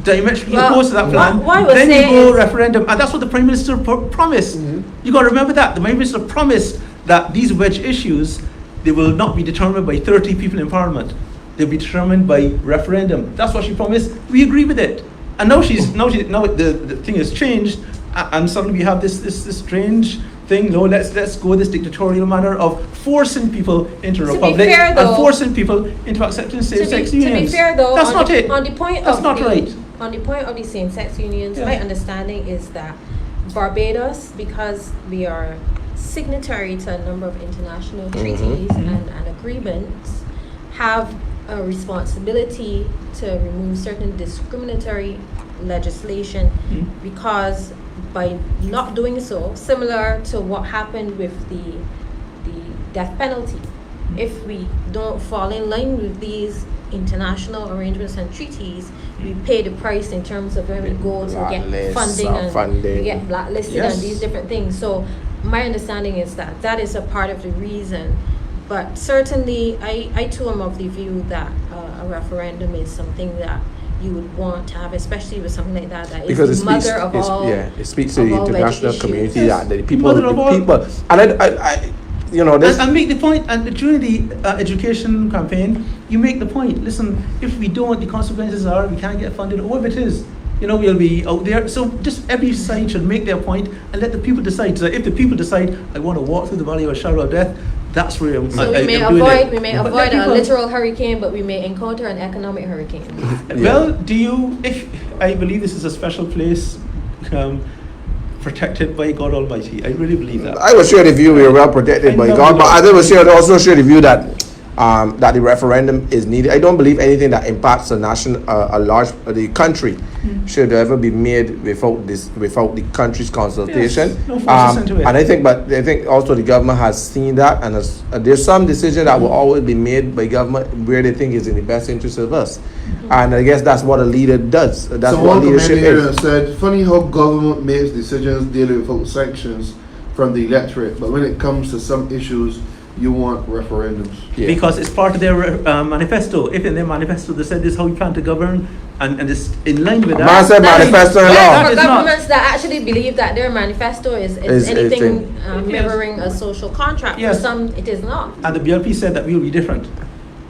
[SPEAKER 1] diametrically opposed to that plan,
[SPEAKER 3] what I was
[SPEAKER 1] then you
[SPEAKER 3] saying
[SPEAKER 1] go
[SPEAKER 3] is-
[SPEAKER 1] referendum, and that's what the Prime Minister promised. You got to remember that the Prime Minister promised that these wedge issues they will not be determined by 30 people in Parliament. They'll be determined by referendum. That's what she promised. We agree with it. And now the thing has changed, and suddenly we have this strange thing. No, let's go this dictatorial manner of forcing people into a republic and forcing people into accepting same-sex unions.
[SPEAKER 3] To be fair, though,
[SPEAKER 1] that's not it.
[SPEAKER 3] On the point
[SPEAKER 1] that's
[SPEAKER 3] of
[SPEAKER 1] not right.
[SPEAKER 3] On the point of the same-sex unions,
[SPEAKER 1] Yeah.
[SPEAKER 3] my understanding is that Barbados, because we are signatory to a number of international treaties and agreements, have a responsibility to remove certain discriminatory legislation because by not doing so, similar to what happened with the death penalty, if we don't fall in line with these international arrangements and treaties, we pay the price in terms of when we go to get funding we get blacklisted and these different things. So my understanding is that is a part of the reason. But certainly, I too am of the view that a referendum is something that you would want to have, especially with something like that. That
[SPEAKER 2] because
[SPEAKER 3] is the mother of all.
[SPEAKER 2] It speaks to the international community that the people,
[SPEAKER 1] and
[SPEAKER 2] I you know, this.
[SPEAKER 1] And make the point, and during the education campaign, you make the point. Listen, if we don't, the consequences are we can't get funded, or if it is, you know, we'll be out there. So just every side should make their point and let the people decide. So if the people decide, I want to walk through the valley of a shadow of death, that's where I'm.
[SPEAKER 3] So we may avoid a literal hurricane, but we may encounter an economic hurricane.
[SPEAKER 1] Well, if I believe this is a special place, protected by God Almighty. I really believe that.
[SPEAKER 2] I was share the view we are well protected by God, but I also share the view that that the referendum is needed. I don't believe anything that impacts the country should ever be made without the country's consultation.
[SPEAKER 1] Yes, no forces into it.
[SPEAKER 2] And I think also the government has seen that, and there's some decision that will always be made by government where they think is in the best interest of us. And I guess that's what a leader does. That's what leadership is.
[SPEAKER 4] Said, funny how government makes decisions dealing without sanctions from the electorate, but when it comes to some issues, you want referendums.
[SPEAKER 2] Yeah.
[SPEAKER 1] Because it's part of their manifesto. If in their manifesto they said this is how we plan to govern, and it's in line with that.
[SPEAKER 2] Man said manifesto and law.
[SPEAKER 3] For governments that actually believe that their manifesto is anything mirroring a social contract, for some it is not.
[SPEAKER 1] And the BLP said that we will be different.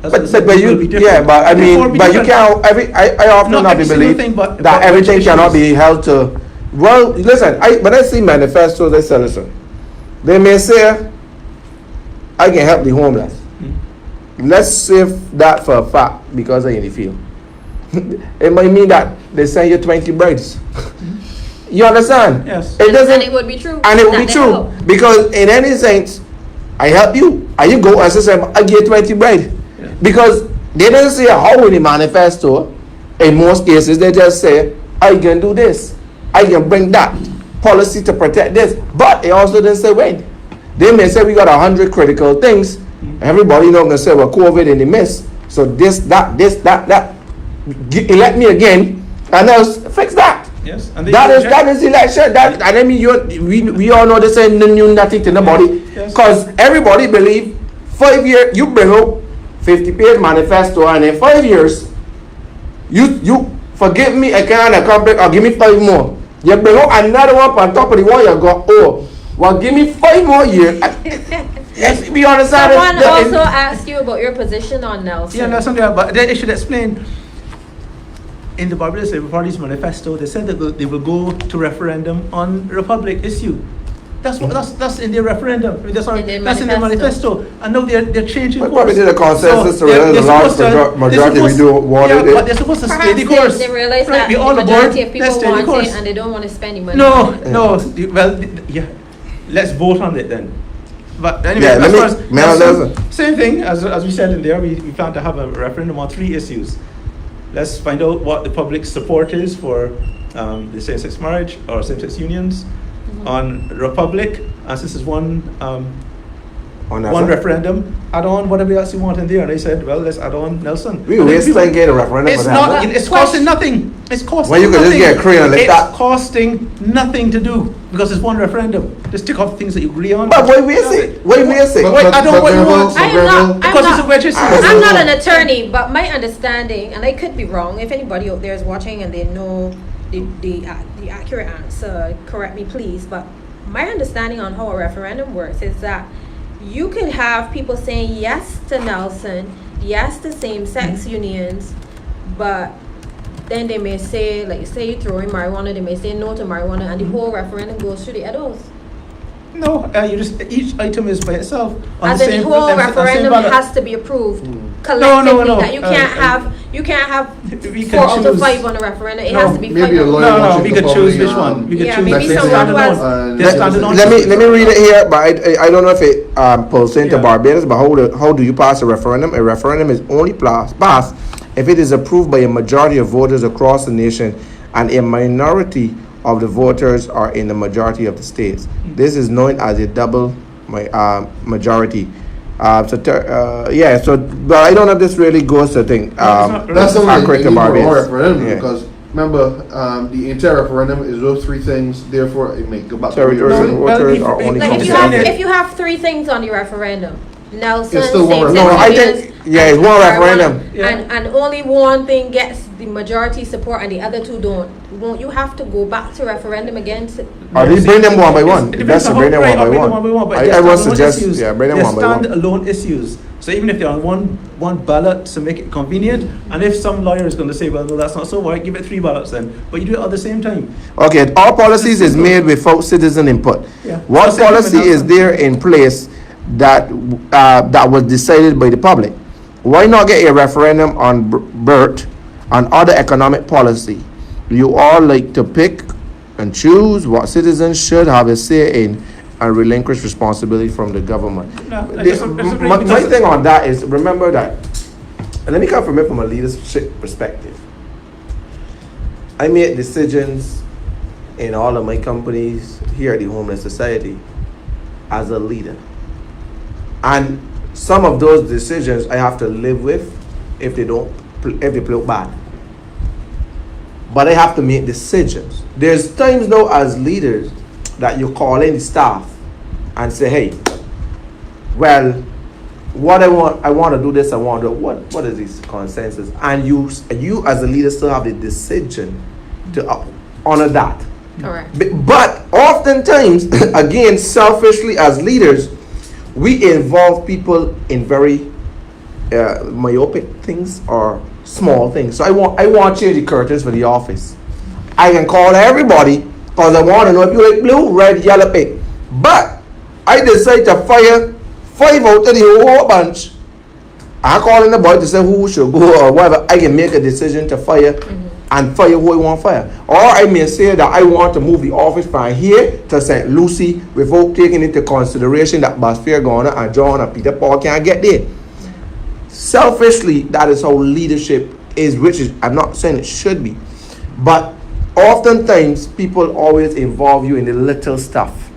[SPEAKER 2] But I mean, but you can't. I often not believe that everything cannot be held to. Well, listen. When I see manifestos, I say, listen. They may say, I can help the homeless. Let's save that for a fact because I in the field. It might mean that they send you 20 brides. You understand?
[SPEAKER 1] Yes.
[SPEAKER 3] And it would be true.
[SPEAKER 2] And it would be true because in any sense, I help you, and you go and say, I get 20 brides. Yeah. Because they don't say how in the manifesto. In most cases, they just say, I can do this, I can bring that policy to protect this, but it also didn't say when. They may say we got 100 critical things. Everybody not gonna say well COVID in the midst. So this, that. Elect me again, and else fix that.
[SPEAKER 1] Yes, and
[SPEAKER 2] that is election. That, and I mean we all know this ain't new nothing to nobody. Because everybody believe 5 years you bring up 50-page manifesto, and in 5 years you forgive me I can't accomplish or give me 5 more. You bring up another one on top of the one you got. Well, give me 5 more years. Yes, be honest.
[SPEAKER 3] Someone also asked you about your position on Nelson.
[SPEAKER 1] Yeah, Nelson, but they should explain. In the Barbados Labour Party's manifesto, they said that they will go to referendum on Republic issue. That's in their referendum. I mean, that's in their manifesto. And now they're changing course.
[SPEAKER 2] Probably did a consensus, so a large majority we do want it.
[SPEAKER 1] But they're supposed to stay the course.
[SPEAKER 3] They realize that the majority of people want it and they don't want to spend any money.
[SPEAKER 1] No. Well, yeah. Let's vote on it then. But anyway, same thing as we said in there. We plan to have a referendum on 3 issues. Let's find out what the public's support is for the same-sex marriage or same-sex unions on Republic. As this is one referendum, add on whatever else you want in there. And I said, well, let's add on Nelson.
[SPEAKER 2] We waste time getting a referendum.
[SPEAKER 1] It's costing nothing. It's costing
[SPEAKER 2] well, you
[SPEAKER 1] nothing.
[SPEAKER 2] Can just get a crane like that.
[SPEAKER 1] It's costing nothing to do because it's one referendum. Just tick off things that you agree on.
[SPEAKER 2] But why waste it?
[SPEAKER 1] I don't know what you want.
[SPEAKER 3] I'm not an attorney, but my understanding, and I could be wrong, if anybody out there is watching and they know the accurate answer, correct me please, but my understanding on how a referendum works is that you can have people saying yes to Nelson, yes to same-sex unions, but then they may say, like, say you throw in marijuana, they may say no to marijuana, and the whole referendum goes through the adults.
[SPEAKER 1] No, you just each item is by itself. On
[SPEAKER 3] As
[SPEAKER 1] the
[SPEAKER 3] in
[SPEAKER 1] same,
[SPEAKER 3] the whole
[SPEAKER 1] on the same
[SPEAKER 3] referendum
[SPEAKER 1] ballot.
[SPEAKER 3] has to be approved
[SPEAKER 1] No.
[SPEAKER 3] collectively. That you can't have
[SPEAKER 1] We
[SPEAKER 3] 4
[SPEAKER 1] can
[SPEAKER 3] out of
[SPEAKER 1] choose.
[SPEAKER 3] 5 on a referendum. It
[SPEAKER 1] No,
[SPEAKER 3] has to be 5
[SPEAKER 4] maybe a
[SPEAKER 3] out of
[SPEAKER 4] lawyer
[SPEAKER 3] 5.
[SPEAKER 4] wants
[SPEAKER 1] No,
[SPEAKER 4] you
[SPEAKER 1] we
[SPEAKER 4] to
[SPEAKER 1] could
[SPEAKER 4] probably,
[SPEAKER 1] choose which one. We could
[SPEAKER 3] Yeah,
[SPEAKER 1] choose.
[SPEAKER 3] maybe
[SPEAKER 1] They're
[SPEAKER 3] someone
[SPEAKER 1] standing
[SPEAKER 3] was-
[SPEAKER 1] on.
[SPEAKER 4] Let-
[SPEAKER 1] They're standing on.
[SPEAKER 2] Let me read it here, but I don't know if it pertains to
[SPEAKER 1] Yeah.
[SPEAKER 2] Barbados. But how do you pass a referendum? A referendum is only passed if it is approved by a majority of voters across the nation, and a minority of the voters are in the majority of the states. This is known as a double majority. So but I don't know if this really goes to think.
[SPEAKER 4] That's something
[SPEAKER 2] accurate to
[SPEAKER 4] you need more
[SPEAKER 2] Barbados.
[SPEAKER 4] referendum
[SPEAKER 2] Yeah.
[SPEAKER 4] because remember the entire referendum is those 3 things. Therefore, it may go back to
[SPEAKER 2] Territories
[SPEAKER 4] your
[SPEAKER 2] and
[SPEAKER 1] Well,
[SPEAKER 2] voters
[SPEAKER 1] if-
[SPEAKER 2] are only
[SPEAKER 1] like,
[SPEAKER 3] Like if you
[SPEAKER 1] Yeah.
[SPEAKER 3] have if you have 3 things on the referendum, Nelson,
[SPEAKER 4] It's still one
[SPEAKER 3] same-sex
[SPEAKER 2] No, I
[SPEAKER 3] unions,
[SPEAKER 2] think it's
[SPEAKER 3] and
[SPEAKER 2] one
[SPEAKER 3] marijuana,
[SPEAKER 2] referendum.
[SPEAKER 1] Yeah.
[SPEAKER 3] and only one thing gets the majority support and the other 2 don't. Won't you have to go back to referendum again?
[SPEAKER 2] Or they bring them one by one.
[SPEAKER 1] It
[SPEAKER 2] That's
[SPEAKER 1] depends
[SPEAKER 2] to
[SPEAKER 1] on
[SPEAKER 2] bring them
[SPEAKER 1] how-
[SPEAKER 2] one by
[SPEAKER 1] bring them
[SPEAKER 2] one.
[SPEAKER 1] but
[SPEAKER 2] I
[SPEAKER 1] they're
[SPEAKER 2] would
[SPEAKER 1] standalone
[SPEAKER 2] suggest,
[SPEAKER 1] issues.
[SPEAKER 2] bring them
[SPEAKER 1] They're
[SPEAKER 2] one by one.
[SPEAKER 1] standalone issues. So even if they're on one ballot to make it convenient, and if some lawyer is going to say, well, no, that's not so, why give it 3 ballots then? But you do it at the same time.
[SPEAKER 2] Okay, all policies is made without citizen input.
[SPEAKER 1] Yeah.
[SPEAKER 2] What
[SPEAKER 1] So same
[SPEAKER 2] policy
[SPEAKER 1] thing
[SPEAKER 2] is
[SPEAKER 1] with
[SPEAKER 2] there in place that was decided by the public? Why not get a referendum on BERT and other economic policy? You all like to pick and choose what citizens should have a say in and relinquish responsibility from the government.
[SPEAKER 1] No, I
[SPEAKER 2] The-
[SPEAKER 1] disagree
[SPEAKER 2] my
[SPEAKER 1] because-
[SPEAKER 2] thing on that is, remember that, and let me come from it from a leadership perspective. I make decisions in all of my companies here at the Homeless Society as a leader. And some of those decisions I have to live with if they play out bad. But I have to make decisions. There's times now as leaders that you call in the staff and say, hey, well, what I want to do this, I want to do what is this consensus? And you as a leader still have the decision to honor that.
[SPEAKER 3] Correct.
[SPEAKER 2] But oftentimes, again, selfishly as leaders, we involve people in very myopic things or small things. So I want to change the curtains for the office. I can call everybody because I want to know if you like blue, red, yellow, pink. But I decide to fire 5 out of the whole bunch. I call in the boy to say who should go or whatever. I can make a decision to fire and fire who I want to fire. Or I may say that I want to move the office from here to St. Lucie without taking into consideration that Basfair Garner and John and Peter Paul can't get there. Selfishly, that is how leadership is, which is, I'm not saying it should be. But oftentimes, people always involve you in the little stuff.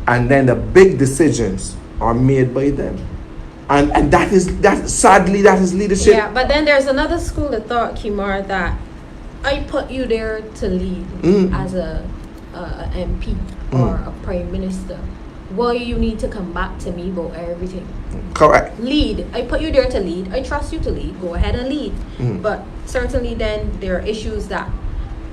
[SPEAKER 2] And then the big decisions are made by them. And that sadly, that is leadership.
[SPEAKER 3] Yeah, but then there's another school of thought, Kimar, that I put you there to lead as a MP or a prime minister. Why you need to come back to me about everything?
[SPEAKER 2] Correct.
[SPEAKER 3] Lead. I put you there to lead. I trust you to lead. Go ahead and lead. But certainly then there are issues that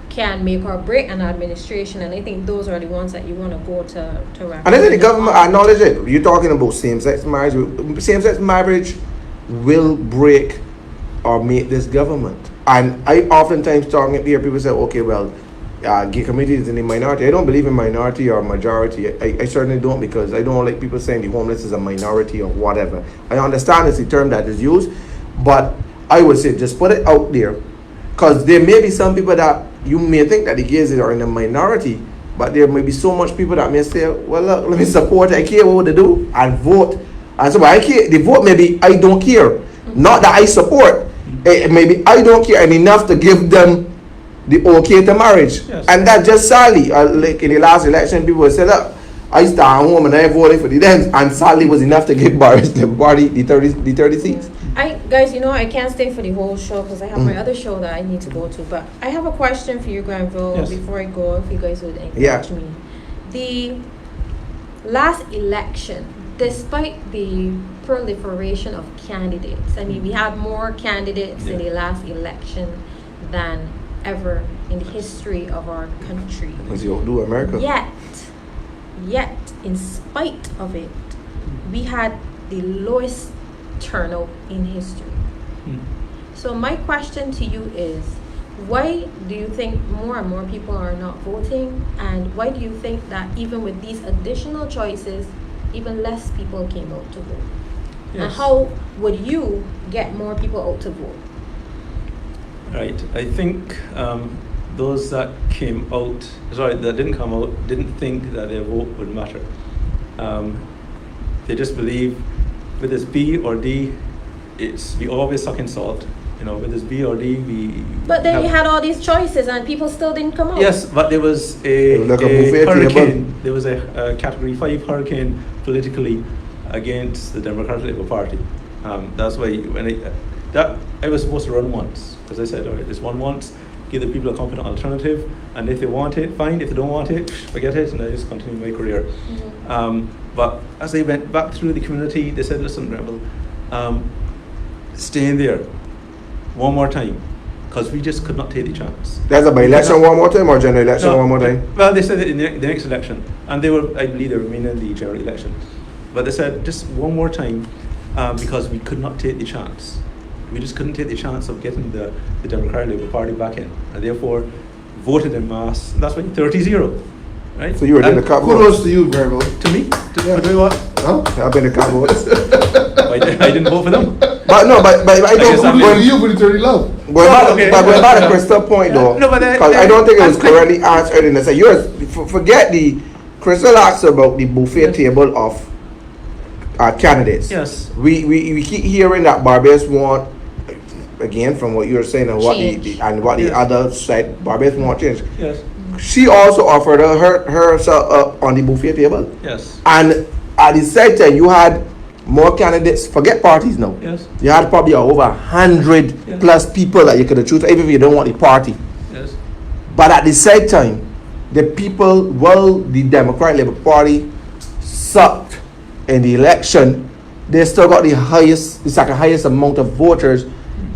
[SPEAKER 3] can make or break an administration, and I think those are the ones that you want to go to
[SPEAKER 2] And I think the government acknowledge it. You're talking about same-sex marriage. Same-sex marriage will break or make this government. And I oftentimes hear people say, okay, well, gay community is in the minority. I don't believe in minority or majority. I certainly don't, because I don't like people saying the homeless is a minority or whatever. I understand it's the term that is used, but I would say just put it out there, because there may be some people that you may think that the gays are in a minority, but there may be so much people that may say, well, look, let me support, I care what they do, and vote. And so I care, the vote maybe I don't care. Not that I support. Maybe I don't care, and enough to give them the okay to marriage.
[SPEAKER 1] Yes.
[SPEAKER 2] And that just sadly, like in the last election, people said, look, I stand home and I voted for the Dems, and sadly was enough to give Boris the 30 seats.
[SPEAKER 3] Guys, I can't stay for the whole show because I have my other show that I need to go to. But I have a question for you, Grenville,
[SPEAKER 1] Yes.
[SPEAKER 3] before I go, if you guys would encourage
[SPEAKER 2] Yeah.
[SPEAKER 3] me. The last election, despite the proliferation of candidates, I mean, we had more candidates in the last election than ever in the history of our country.
[SPEAKER 2] Because you do America.
[SPEAKER 3] Yet, in spite of it, we had the lowest turnout in history. So my question to you is, why do you think more and more people are not voting? And why do you think that even with these additional choices, even less people came out to vote? And
[SPEAKER 1] Yes.
[SPEAKER 3] how would you get more people out to vote?
[SPEAKER 1] Right. I think those that that didn't come out, didn't think that their vote would matter. They just believe whether it's B or D, we always suck in salt. You know, whether it's B or D,
[SPEAKER 3] But then you had all these choices and people still didn't come out.
[SPEAKER 1] Yes, but there was a
[SPEAKER 2] Like a buffet
[SPEAKER 1] hurricane.
[SPEAKER 2] table.
[SPEAKER 1] There was a Category 5 hurricane politically against the Democratic Labour Party. That's why I was supposed to run once, because I said, all right, this one once, give the people a competent alternative, and if they want it, fine. If they don't want it, forget it, and I just continue my career. But as they went back through the community, they said, listen, Grenville, stay in there one more time, because we just could not take the chance.
[SPEAKER 2] There's a by-election one more time or general election
[SPEAKER 1] No,
[SPEAKER 2] one more time?
[SPEAKER 1] Well, they said it in the next election, and I believe they remain in the general election. But they said just one more time, because we could not take the chance. We just couldn't take the chance of getting the Democratic Labour Party back in, and therefore voted en masse. That's why 30-0, right?
[SPEAKER 2] So you were in the
[SPEAKER 1] And
[SPEAKER 2] cup
[SPEAKER 4] Kudos
[SPEAKER 2] votes.
[SPEAKER 4] to you, Grenville.
[SPEAKER 1] to me,
[SPEAKER 4] Yeah.
[SPEAKER 1] to me what?
[SPEAKER 4] Huh?
[SPEAKER 2] I've been in the cup votes.
[SPEAKER 1] I didn't vote for them.
[SPEAKER 2] But no, but I
[SPEAKER 1] guess
[SPEAKER 2] don't.
[SPEAKER 1] I'm-
[SPEAKER 4] Kudos to you for the 30 love.
[SPEAKER 2] Going back,
[SPEAKER 1] Okay.
[SPEAKER 2] but going back to Crystal point though,
[SPEAKER 1] No, but
[SPEAKER 2] because I don't think it was
[SPEAKER 1] I-
[SPEAKER 2] correctly answered in the say. Forget the Crystal asked about the buffet table of candidates.
[SPEAKER 1] Yes.
[SPEAKER 2] We keep hearing that Barbados want, again from what you were saying and what
[SPEAKER 3] Change.
[SPEAKER 2] the
[SPEAKER 1] Yes.
[SPEAKER 2] other side, Barbados want change.
[SPEAKER 1] Yes.
[SPEAKER 2] She also offered herself up on the buffet table,
[SPEAKER 1] Yes.
[SPEAKER 2] and at the same time you had more candidates. Forget parties now.
[SPEAKER 1] Yes.
[SPEAKER 2] You had probably over 100
[SPEAKER 1] Yeah.
[SPEAKER 2] plus people that you could have chosen, even if you don't want the party.
[SPEAKER 1] Yes.
[SPEAKER 2] But at the same time, the people, the Democratic Labour Party sucked in the election, they still got the second highest amount of voters,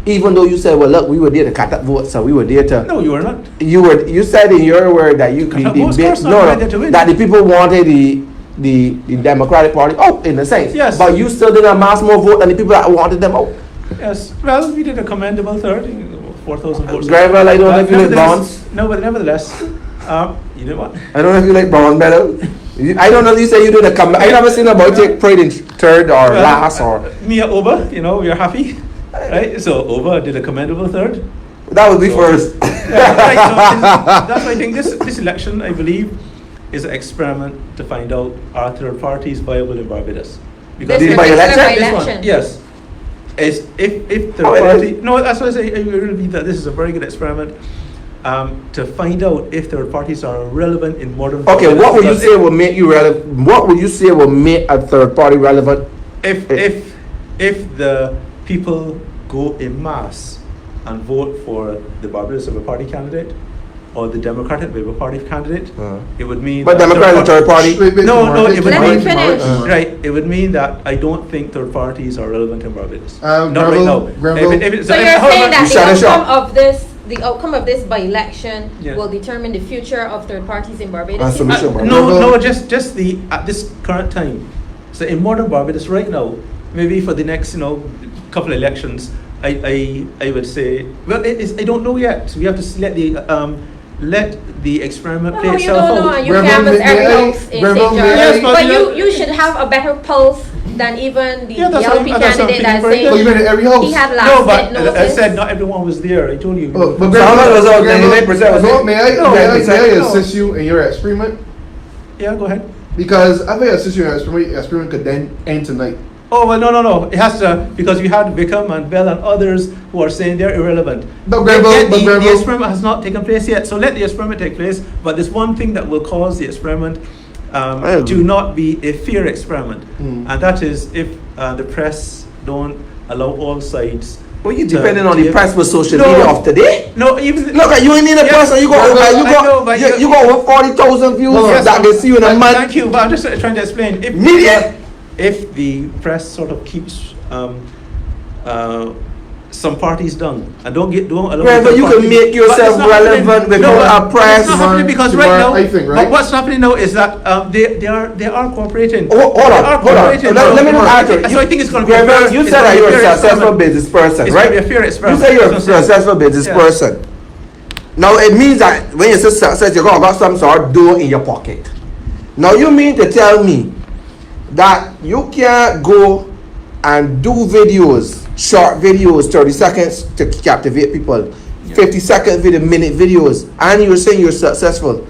[SPEAKER 2] even though you said, well, look, we were there to cut that vote, so we were there to.
[SPEAKER 1] No, you were not.
[SPEAKER 2] You said in your word that you
[SPEAKER 1] Cut that votes, of course not, we were there to win.
[SPEAKER 2] that the people wanted the Democratic Party out, in a sense.
[SPEAKER 1] Yes.
[SPEAKER 2] But you still did amass more vote than the people that wanted them out.
[SPEAKER 1] Yes. Well, we did a commendable third, 4,000 votes.
[SPEAKER 2] Grenville, I don't know if you like
[SPEAKER 1] Nevertheless-
[SPEAKER 2] bonds.
[SPEAKER 1] No, but nevertheless, you know what?
[SPEAKER 2] I don't know if you like brown better. I don't know if you say you do the I never seen about take pride in third or
[SPEAKER 1] Well,
[SPEAKER 2] last or.
[SPEAKER 1] Me and Oba, we are happy, right? So Oba did a commendable third.
[SPEAKER 2] That would be
[SPEAKER 1] So-
[SPEAKER 2] first.
[SPEAKER 1] Yeah, right, so that's why I think this election, I believe, is an experiment to find out are third parties viable in Barbados.
[SPEAKER 3] This
[SPEAKER 2] Did
[SPEAKER 3] particular
[SPEAKER 2] by-election?
[SPEAKER 1] This one,
[SPEAKER 3] by-election.
[SPEAKER 1] yes. Is if third
[SPEAKER 2] Oh, it
[SPEAKER 1] party,
[SPEAKER 2] is?
[SPEAKER 1] no, that's why I say I really believe that this is a very good experiment to find out if third parties are relevant in modern.
[SPEAKER 2] Okay,
[SPEAKER 1] Barbados.
[SPEAKER 2] what would you
[SPEAKER 1] Because
[SPEAKER 2] say will make you relevant? What would you say will make a third party relevant?
[SPEAKER 1] if the people go en masse and vote for the Barbados Labour Party candidate or the Democratic Labour Party candidate, it would mean.
[SPEAKER 2] But
[SPEAKER 1] that
[SPEAKER 2] Democrat is a third party.
[SPEAKER 4] Wait,
[SPEAKER 1] No,
[SPEAKER 4] tomorrow,
[SPEAKER 1] it would
[SPEAKER 3] Let
[SPEAKER 1] mean
[SPEAKER 3] me finish.
[SPEAKER 1] right. It would mean that I don't think third parties are relevant in Barbados. Not
[SPEAKER 4] Grenville,
[SPEAKER 1] right now.
[SPEAKER 4] Grenville.
[SPEAKER 3] So you're saying that
[SPEAKER 2] shut us
[SPEAKER 3] the outcome of this by-election
[SPEAKER 1] Yeah.
[SPEAKER 3] will determine the future of third parties in Barbados?
[SPEAKER 2] And solution, Barbados.
[SPEAKER 1] No, just the at this current time. So in modern Barbados right now, maybe for the next couple of elections, I would say, well, I don't know yet. We have to let the experiment play
[SPEAKER 3] No, you
[SPEAKER 1] itself
[SPEAKER 3] don't know,
[SPEAKER 1] out.
[SPEAKER 3] and you
[SPEAKER 4] Grenville,
[SPEAKER 3] canvass every
[SPEAKER 4] may I-
[SPEAKER 3] house in St.
[SPEAKER 4] Grenville,
[SPEAKER 3] George.
[SPEAKER 4] may I-
[SPEAKER 1] Yes,
[SPEAKER 3] But
[SPEAKER 1] but
[SPEAKER 3] you should have a better pulse than even the
[SPEAKER 1] Yeah, that's
[SPEAKER 3] LP
[SPEAKER 1] what I'm
[SPEAKER 3] candidate that's
[SPEAKER 1] thinking
[SPEAKER 3] saying
[SPEAKER 4] Oh, you made it every house.
[SPEAKER 3] he had
[SPEAKER 1] No,
[SPEAKER 3] last
[SPEAKER 1] but
[SPEAKER 3] minute
[SPEAKER 1] I
[SPEAKER 3] notice.
[SPEAKER 1] said not everyone was there. I told you.
[SPEAKER 4] But
[SPEAKER 2] So how much was out?
[SPEAKER 4] Grenville,
[SPEAKER 2] 99% was
[SPEAKER 4] no,
[SPEAKER 2] it?
[SPEAKER 4] may I
[SPEAKER 1] No,
[SPEAKER 4] may I
[SPEAKER 1] no.
[SPEAKER 4] assist you in your experiment?
[SPEAKER 1] Yeah, go ahead.
[SPEAKER 4] Because if I assist you in your experiment could then end tonight.
[SPEAKER 1] Oh, well, no. It has to, because we had Wickham and Bell and others who are saying they're irrelevant.
[SPEAKER 4] But Grenville,
[SPEAKER 1] Yet
[SPEAKER 4] but
[SPEAKER 1] the
[SPEAKER 4] Grenville-
[SPEAKER 1] experiment has not taken place yet, so let the experiment take place. But there's one thing that will cause the experiment
[SPEAKER 2] I agree.
[SPEAKER 1] to not be a fair experiment,
[SPEAKER 4] Mm.
[SPEAKER 1] and that is if the press don't allow all sides.
[SPEAKER 2] Well, you
[SPEAKER 1] to-
[SPEAKER 2] depending on
[SPEAKER 1] to
[SPEAKER 2] the
[SPEAKER 1] give-
[SPEAKER 2] press with social
[SPEAKER 1] No.
[SPEAKER 2] media of today.
[SPEAKER 1] No, even
[SPEAKER 2] Look, you ain't in a
[SPEAKER 1] Yes,
[SPEAKER 2] person. You got
[SPEAKER 4] Grenville,
[SPEAKER 2] over.
[SPEAKER 1] I know, but
[SPEAKER 2] You got over 40,000 views
[SPEAKER 4] Yes,
[SPEAKER 2] that they see you in a month.
[SPEAKER 1] Thank you, but I'm just trying to explain.
[SPEAKER 2] Media.
[SPEAKER 1] If the press sort of keeps some parties down and don't allow.
[SPEAKER 2] Grenville,
[SPEAKER 1] the
[SPEAKER 2] you
[SPEAKER 1] party-
[SPEAKER 2] can make yourself
[SPEAKER 1] But it's not
[SPEAKER 2] relevant
[SPEAKER 1] happening.
[SPEAKER 2] without
[SPEAKER 1] but
[SPEAKER 2] a press.
[SPEAKER 1] It's not happening because
[SPEAKER 4] Tomorrow,
[SPEAKER 1] right now.
[SPEAKER 4] I think, right?
[SPEAKER 1] But what's happening now is that they are cooperating.
[SPEAKER 2] Hold
[SPEAKER 1] They
[SPEAKER 2] on,
[SPEAKER 1] are
[SPEAKER 2] hold on.
[SPEAKER 1] cooperating.
[SPEAKER 2] Let me just answer.
[SPEAKER 1] So I think it's going to be.
[SPEAKER 2] Grenville, you
[SPEAKER 1] it's
[SPEAKER 2] said
[SPEAKER 1] gonna
[SPEAKER 2] that
[SPEAKER 1] be
[SPEAKER 2] you're
[SPEAKER 1] fair
[SPEAKER 2] a successful
[SPEAKER 1] experiment.
[SPEAKER 2] business person,
[SPEAKER 1] It's
[SPEAKER 2] right?
[SPEAKER 1] gonna be a fair
[SPEAKER 2] You
[SPEAKER 1] experiment.
[SPEAKER 2] say you're a
[SPEAKER 1] That's what I'm saying.
[SPEAKER 2] successful business
[SPEAKER 1] Yeah.
[SPEAKER 2] person. Now it means that when you say success, you're gonna got some sort of dough in your pocket. Now you mean to tell me that you can't go and do videos, short videos, 30 seconds to captivate people, 50-second video, minute videos, and you're saying you're successful.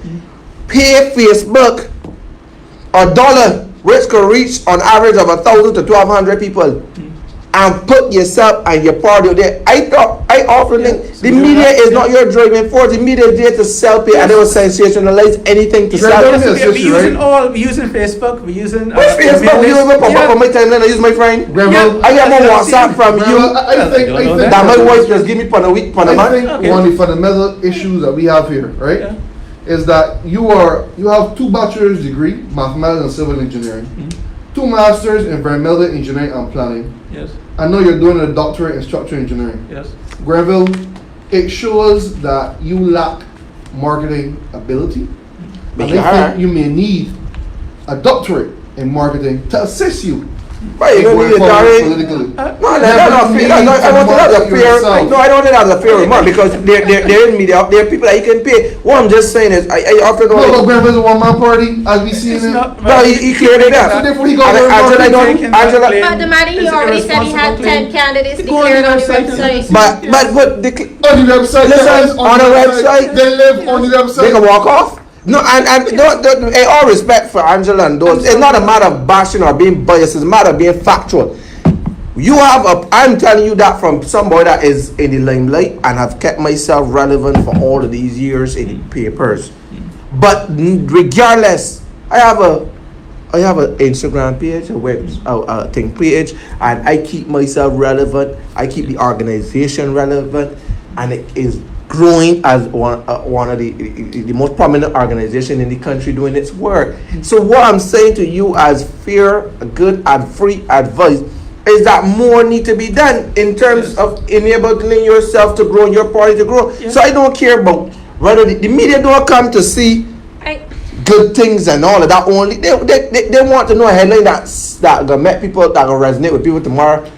[SPEAKER 2] Pay Facebook $1, which could reach on average of 1,000 to 1,200 people, and put yourself and your party there. I often think the media is not your driving force. The media is there to sell it, and they will sensationalize anything to sell it.
[SPEAKER 1] We're using Facebook. We're using
[SPEAKER 2] Facebook. We use pop up on my timeline. I use my friend.
[SPEAKER 4] Grenville,
[SPEAKER 2] I have more WhatsApp from you.
[SPEAKER 4] I think
[SPEAKER 2] That my wife just give me for a week, for a
[SPEAKER 4] I
[SPEAKER 2] month.
[SPEAKER 4] think one of the fundamental issues that we have here, right, is that you have 2 bachelor's degree, mathematics and civil engineering, 2 masters in environmental engineering and planning.
[SPEAKER 1] Yes.
[SPEAKER 4] I know you're doing a doctorate in structural engineering.
[SPEAKER 1] Yes.
[SPEAKER 4] Grenville, it shows that you lack marketing ability. And I think you may need a doctorate in marketing to assist you.
[SPEAKER 2] Right, you don't need a doctorate.
[SPEAKER 4] Politically.
[SPEAKER 2] No, that's not fair. I don't think that's a fair. No, I don't think that's a fair remark because there in media, there are people that you can pay. What I'm just saying is, I often don't.
[SPEAKER 4] No, Grenville's a one-man party, as we see in it.
[SPEAKER 2] No, he cleared it up.
[SPEAKER 4] So therefore he got
[SPEAKER 2] Angela,
[SPEAKER 3] But the man, he already said he had 10 candidates declared on the website.
[SPEAKER 2] but
[SPEAKER 4] on the website.
[SPEAKER 2] Listen, on the website,
[SPEAKER 4] They live on the
[SPEAKER 2] they
[SPEAKER 4] website.
[SPEAKER 2] can walk off. No, and in all respect for Angela and those, it's not a matter of bashing or being biased. It's a matter of being factual. I'm telling you that from somebody that is in the limelight and have kept myself relevant for all of these years in the papers. But regardless, I have an Instagram page, a thing page, and I keep myself relevant. I keep the organization relevant, and it is growing as one of the most prominent organization in the country doing its work. So what I'm saying to you as fair, good and free advice is that more need to be done in terms of enabling yourself to grow and your party to grow. So I don't care about whether the media don't come to see good things and all of that. Only they want to know a headline that gonna make people, that gonna resonate with people tomorrow.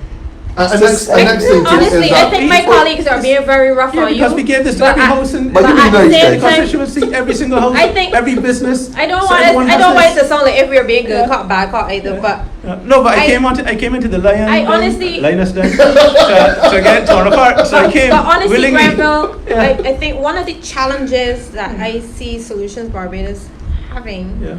[SPEAKER 4] Next thing
[SPEAKER 3] Honestly, I think my colleagues are being very rough on you.
[SPEAKER 1] Because we gave this to every house in
[SPEAKER 2] But you
[SPEAKER 3] at the same time,
[SPEAKER 1] constituency, every single house,
[SPEAKER 3] I think-
[SPEAKER 1] every business.
[SPEAKER 3] I don't
[SPEAKER 1] So
[SPEAKER 3] want
[SPEAKER 1] everyone
[SPEAKER 3] it. I
[SPEAKER 1] has
[SPEAKER 3] don't want
[SPEAKER 1] this.
[SPEAKER 3] it to sound like if we're being good cop, bad cop either. But
[SPEAKER 1] No, but I
[SPEAKER 3] I
[SPEAKER 1] came into the lion.
[SPEAKER 3] I honestly-
[SPEAKER 1] lioness den to get torn apart. So I came
[SPEAKER 3] But honestly,
[SPEAKER 1] willingly.
[SPEAKER 3] Grenville,
[SPEAKER 1] Yeah.
[SPEAKER 3] I think one of the challenges that I see Solutions Barbados having,
[SPEAKER 1] Yeah.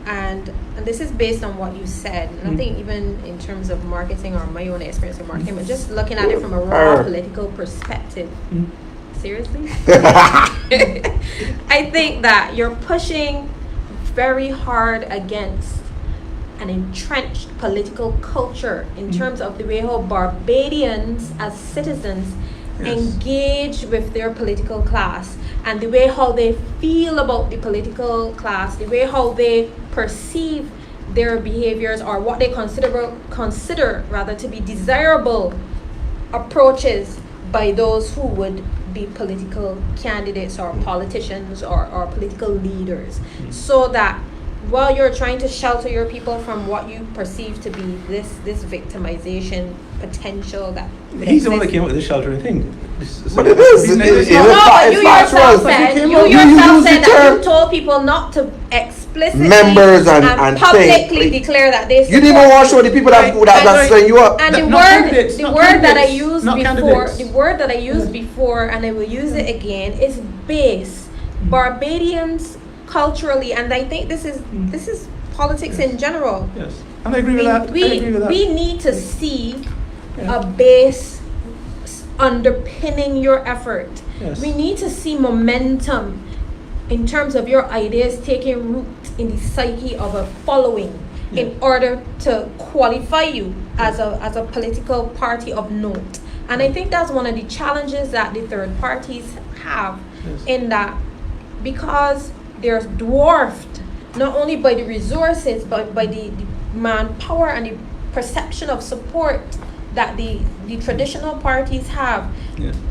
[SPEAKER 3] and this is based on what you said, nothing even in terms of marketing or my own experience of marketing, but just looking at it from a raw political perspective. Seriously? I think that you're pushing very hard against an entrenched political culture in terms of the way how Barbadians as citizens engage with their political class, and the way how they feel about the political class, the way how they perceive their behaviors or what they consider rather to be desirable approaches by those who would be political candidates or politicians or political leaders, so that while you're trying to shelter your people from what you perceive to be this victimization potential that
[SPEAKER 1] He's the one that came up with this sheltering thing.
[SPEAKER 2] But it is.
[SPEAKER 3] no, but you yourself said that you told people not to explicitly
[SPEAKER 2] Members and
[SPEAKER 3] publicly
[SPEAKER 2] things.
[SPEAKER 3] declare that they
[SPEAKER 2] You didn't even want to show the people that sign you up.
[SPEAKER 3] and the word that I used before, and I will use it again, is base. Barbadians culturally, and I think this is politics in general.
[SPEAKER 1] Yes, and I agree with that. I agree with that.
[SPEAKER 3] We need to see a base underpinning your effort.
[SPEAKER 1] Yes.
[SPEAKER 3] We need to see momentum in terms of your ideas taking root in the psyche of a following in order to qualify you as a political party of note. And I think that's one of the challenges that the third parties have, in that because they're dwarfed not only by the resources but by the manpower and the perception of support that the traditional parties have.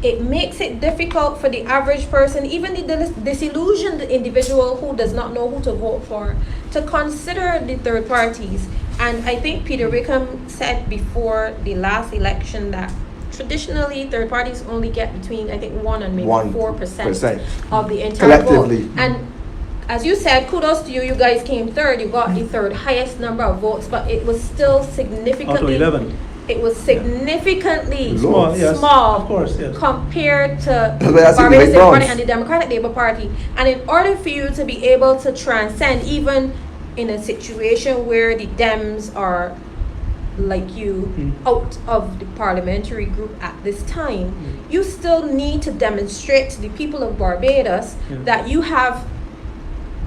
[SPEAKER 3] It makes it difficult for the average person, even the disillusioned individual who does not know who to vote for, to consider the third parties. And I think Peter Wickham said before the last election that traditionally third parties only get between, I think, 1 and maybe 4%
[SPEAKER 2] 1%
[SPEAKER 3] of the entire
[SPEAKER 2] collectively.
[SPEAKER 3] vote. And as you said, kudos to you. You guys came third. You got the third highest number of votes, but it was still
[SPEAKER 1] Out of
[SPEAKER 3] significantly.
[SPEAKER 1] 11.
[SPEAKER 3] It was significantly
[SPEAKER 2] Small,
[SPEAKER 1] yes.
[SPEAKER 3] small
[SPEAKER 1] Of course, yes.
[SPEAKER 3] compared to
[SPEAKER 2] That's why I see the
[SPEAKER 3] Barbados
[SPEAKER 2] big
[SPEAKER 3] Labour Party
[SPEAKER 2] bounce.
[SPEAKER 3] and the Democratic Labour Party. And in order for you to be able to transcend, even in a situation where the Dems are like you out of the parliamentary group at this time, you still need to demonstrate to the people of Barbados that you have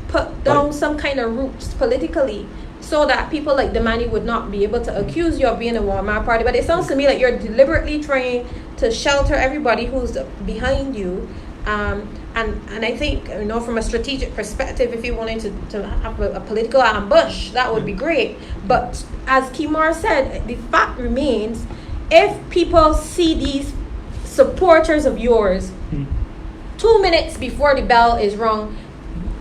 [SPEAKER 3] put down some kind of roots politically, so that people like Damani would not be able to accuse you of being a one-man party. But it sounds to me like you're deliberately trying to shelter everybody who's behind you. And I think, you know, from a strategic perspective, if you wanted to have a political ambush, that would be great. But as Kimar said, the fact remains, if people see these supporters of yours 2 minutes before the bell is rung